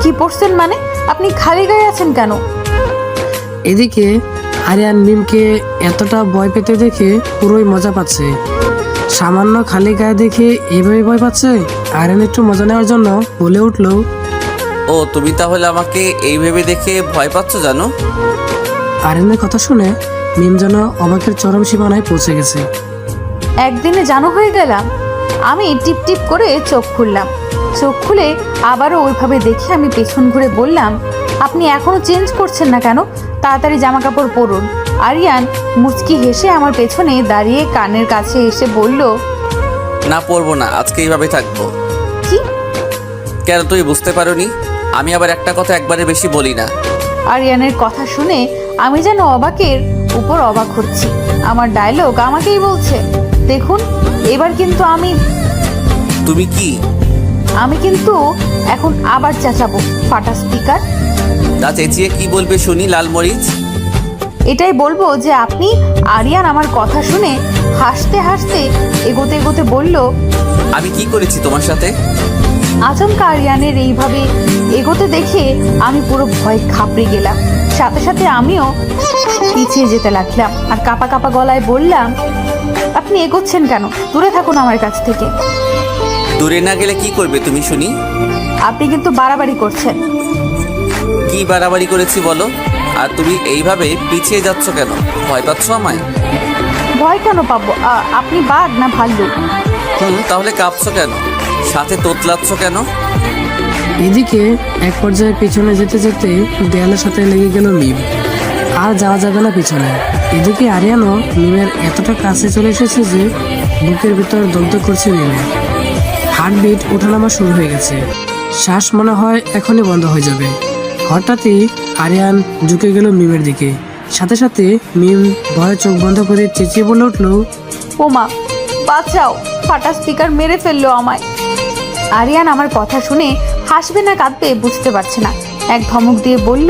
কি পরছেন মানে? আপনি খালি গায়ে আছেন কেন? এদিকে আরিয়ান মিমকে এতটা ভয় পেতে দেখে পুরোই মজা পাচ্ছে। সামান্য খালি গায়ে দেখে এভাবে ভয় পাচ্ছে। আরিয়ান একটু মজা নেওয়ার জন্য বলে উঠল, ও তুমি তাহলে আমাকে এই ভেবে দেখে ভয় পাচ্ছ জানো? আরিয়ানের কথা শুনে মিম যেন অবাকের চরম সীমানায় পৌঁছে গেছে। একদিনে জানো হয়ে গেলাম। আমি টিপ টিপ করে চোখ খুললাম। চোখ খুলে আবারও ওইভাবে দেখে আমি পেছন ঘুরে বললাম, আপনি এখনো চেঞ্জ করছেন না কেন? তাড়াতাড়ি জামা কাপড় পরুন। আরিয়ান মুচকি হেসে আমার পেছনে দাঁড়িয়ে কানের কাছে এসে বলল, না পরবো না, আজকে এইভাবে থাকবো। কি? কেন তুই বুঝতে পারোনি? আমি আবার একটা কথা একবারে বেশি বলি না। আরিয়ানের কথা শুনে আমি যেন অবাকের উপর অবাক হচ্ছি। আমার ডায়লগ আমাকেই বলছে। দেখুন এবার কিন্তু তুমি কি? আমি কিন্তু এখন আবার চেঁচাবো, ফাটা স্পিকার। তা চেঁচিয়ে কি বলবে শুনি, লালমরিচ? এটাই বলবো যে আপনি। আরিয়ান আমার কথা শুনে হাসতে হাসতে এগোতে এগোতে বলল, আমি কি করেছি তোমার সাথে? আচমকা আরিয়ানের এইভাবে এগোতে দেখে আমি পুরো ভয় ঘাবড়ে গেলাম। সাথে সাথে আমিও পিছিয়ে যেতে লাগলাম আর কাঁপা কাঁপা গলায় বললাম, আপনি এগোচ্ছেন কেন? দূরে থাকুন আমার কাছ থেকে। দূরে না গেলে কি করবে তুমি শুনি? আপনি কিন্তু বাড়াবাড়ি করছেন। কি বাড়াবাড়ি করেছি বলো? আর তুমি এইভাবে পিছিয়ে যাচ্ছ কেন? ভয় পাচ্ছ আমায়? ভয় কেন পাবো? আপনি বাঘ না ভাল্লুক? তাহলে কাঁপছো কেন? সাথে তোতলাচ্ছ কেন? এদিকে এক পর্যায়ে পিছনে যেতে যেতে দেয়ালের সাথে লেগে গেল মিম। আর যাওয়া যাবে না পিছনে। এদিকে আরিয়ানও মিমের এতটা কাছে চলে এসেছে যে বুকের ভিতর দগ্ধ করছে মিমে। হার্টবিট ওঠানামা শুরু হয়ে গেছে। শ্বাস মনে হয় এখনই বন্ধ হয়ে যাবে। হঠাৎই আরিয়ান ঝুঁকে গেল মিমের দিকে। সাথে সাথে মিম ভয়ে চোখ বন্ধ করে চেঁচিয়ে বলে উঠল, ওমা বাঁচাও, ফাটা স্পিকার মেরে ফেললো আমায়। আরিয়ান আমার কথা শুনে হাসবে না কাঁদবে বুঝতে পারছে না। এক ধমক দিয়ে বলল,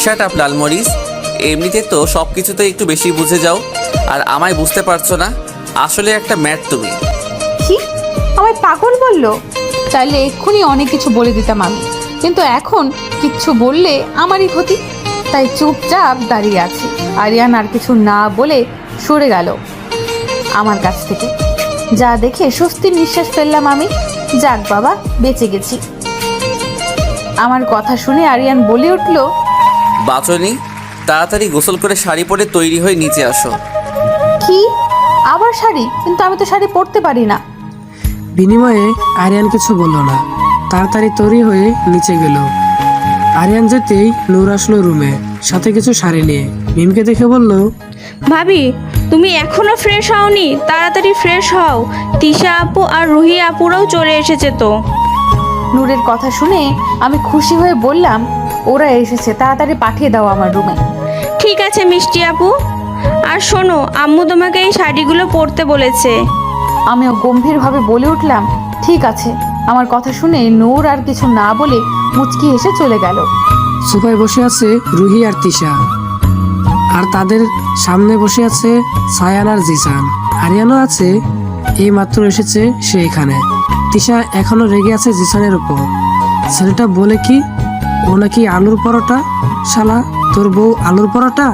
শাট আপ লালমরিচ, এমনিতে তো সব কিছুতে একটু বেশি বুঝে যাও, আর আমায় বুঝতে পারছো না। আসলে একটা ম্যাট তুমি। কি? আমায় পাগল বললো? চাইলে এক্ষুনি অনেক কিছু বলে দিতাম আমি, কিন্তু এখন কিচ্ছু বললে আমারই ক্ষতি। তাই চুপচাপ দাঁড়িয়ে আছি। আরিয়ান আর কিছু না বলে সরে গেল আমার কাছ থেকে। যা দেখে স্বস্তির নিঃশ্বাস ফেললাম আমি। যাক বাবা, বেঁচে গেছি। আমার কথা শুনে আরিয়ান বলে উঠল, বাঁচনি? তাড়াতাড়ি গোসল করে শাড়ি পরে তৈরি হয়ে নিচে আসো। কি? আবার শাড়ি? কিন্তু আমি তো শাড়ি পরতে পারি না। বিনিময়ে আরিয়ান কিছু বলল না, তাড়াতাড়ি তৈরি হয়ে নিচে গেল। আরিয়ান যেতেই নূর আসলো রুমে, সাথে কিছু শাড়ি নিয়ে। মিমকে দেখে বলল, ভাবি তুমি এখনো ফ্রেশ হওনি? তাড়াতাড়ি ফ্রেশ হও, তিশা আপু আর রুহি আপুরাও চলে এসেছে তো। নূরের কথা শুনে আমি খুশি হয়ে বললাম, ওরা এসেছে, তাড়াতাড়ি পাঠিয়ে দাও আমার রুমে। ঠিক আছে মিষ্টি আপু। আর শোনো, আম্মু তোমাকে এই শাড়িগুলো পরতে বলেছে। আমিও গম্ভীরভাবে বলে উঠলাম, ঠিক আছে। আমার কথা শুনে নূর আর কিছু না বলে মুচকি হেসে চলে গেল। সোফায় বসে আছে রুহি আর তিশা, আর তাদের সামনে বসে আছে সায়ান আর জিসান। আরিয়ানও আছে, এই মাত্র এসেছে সে এখানে। তিশা এখনো রেগে আছে জিসানের উপর। ছেলেটা বলে কি ও নাকি আলুর পরোটা। শালা, তোর বউ আলুর পরোটা?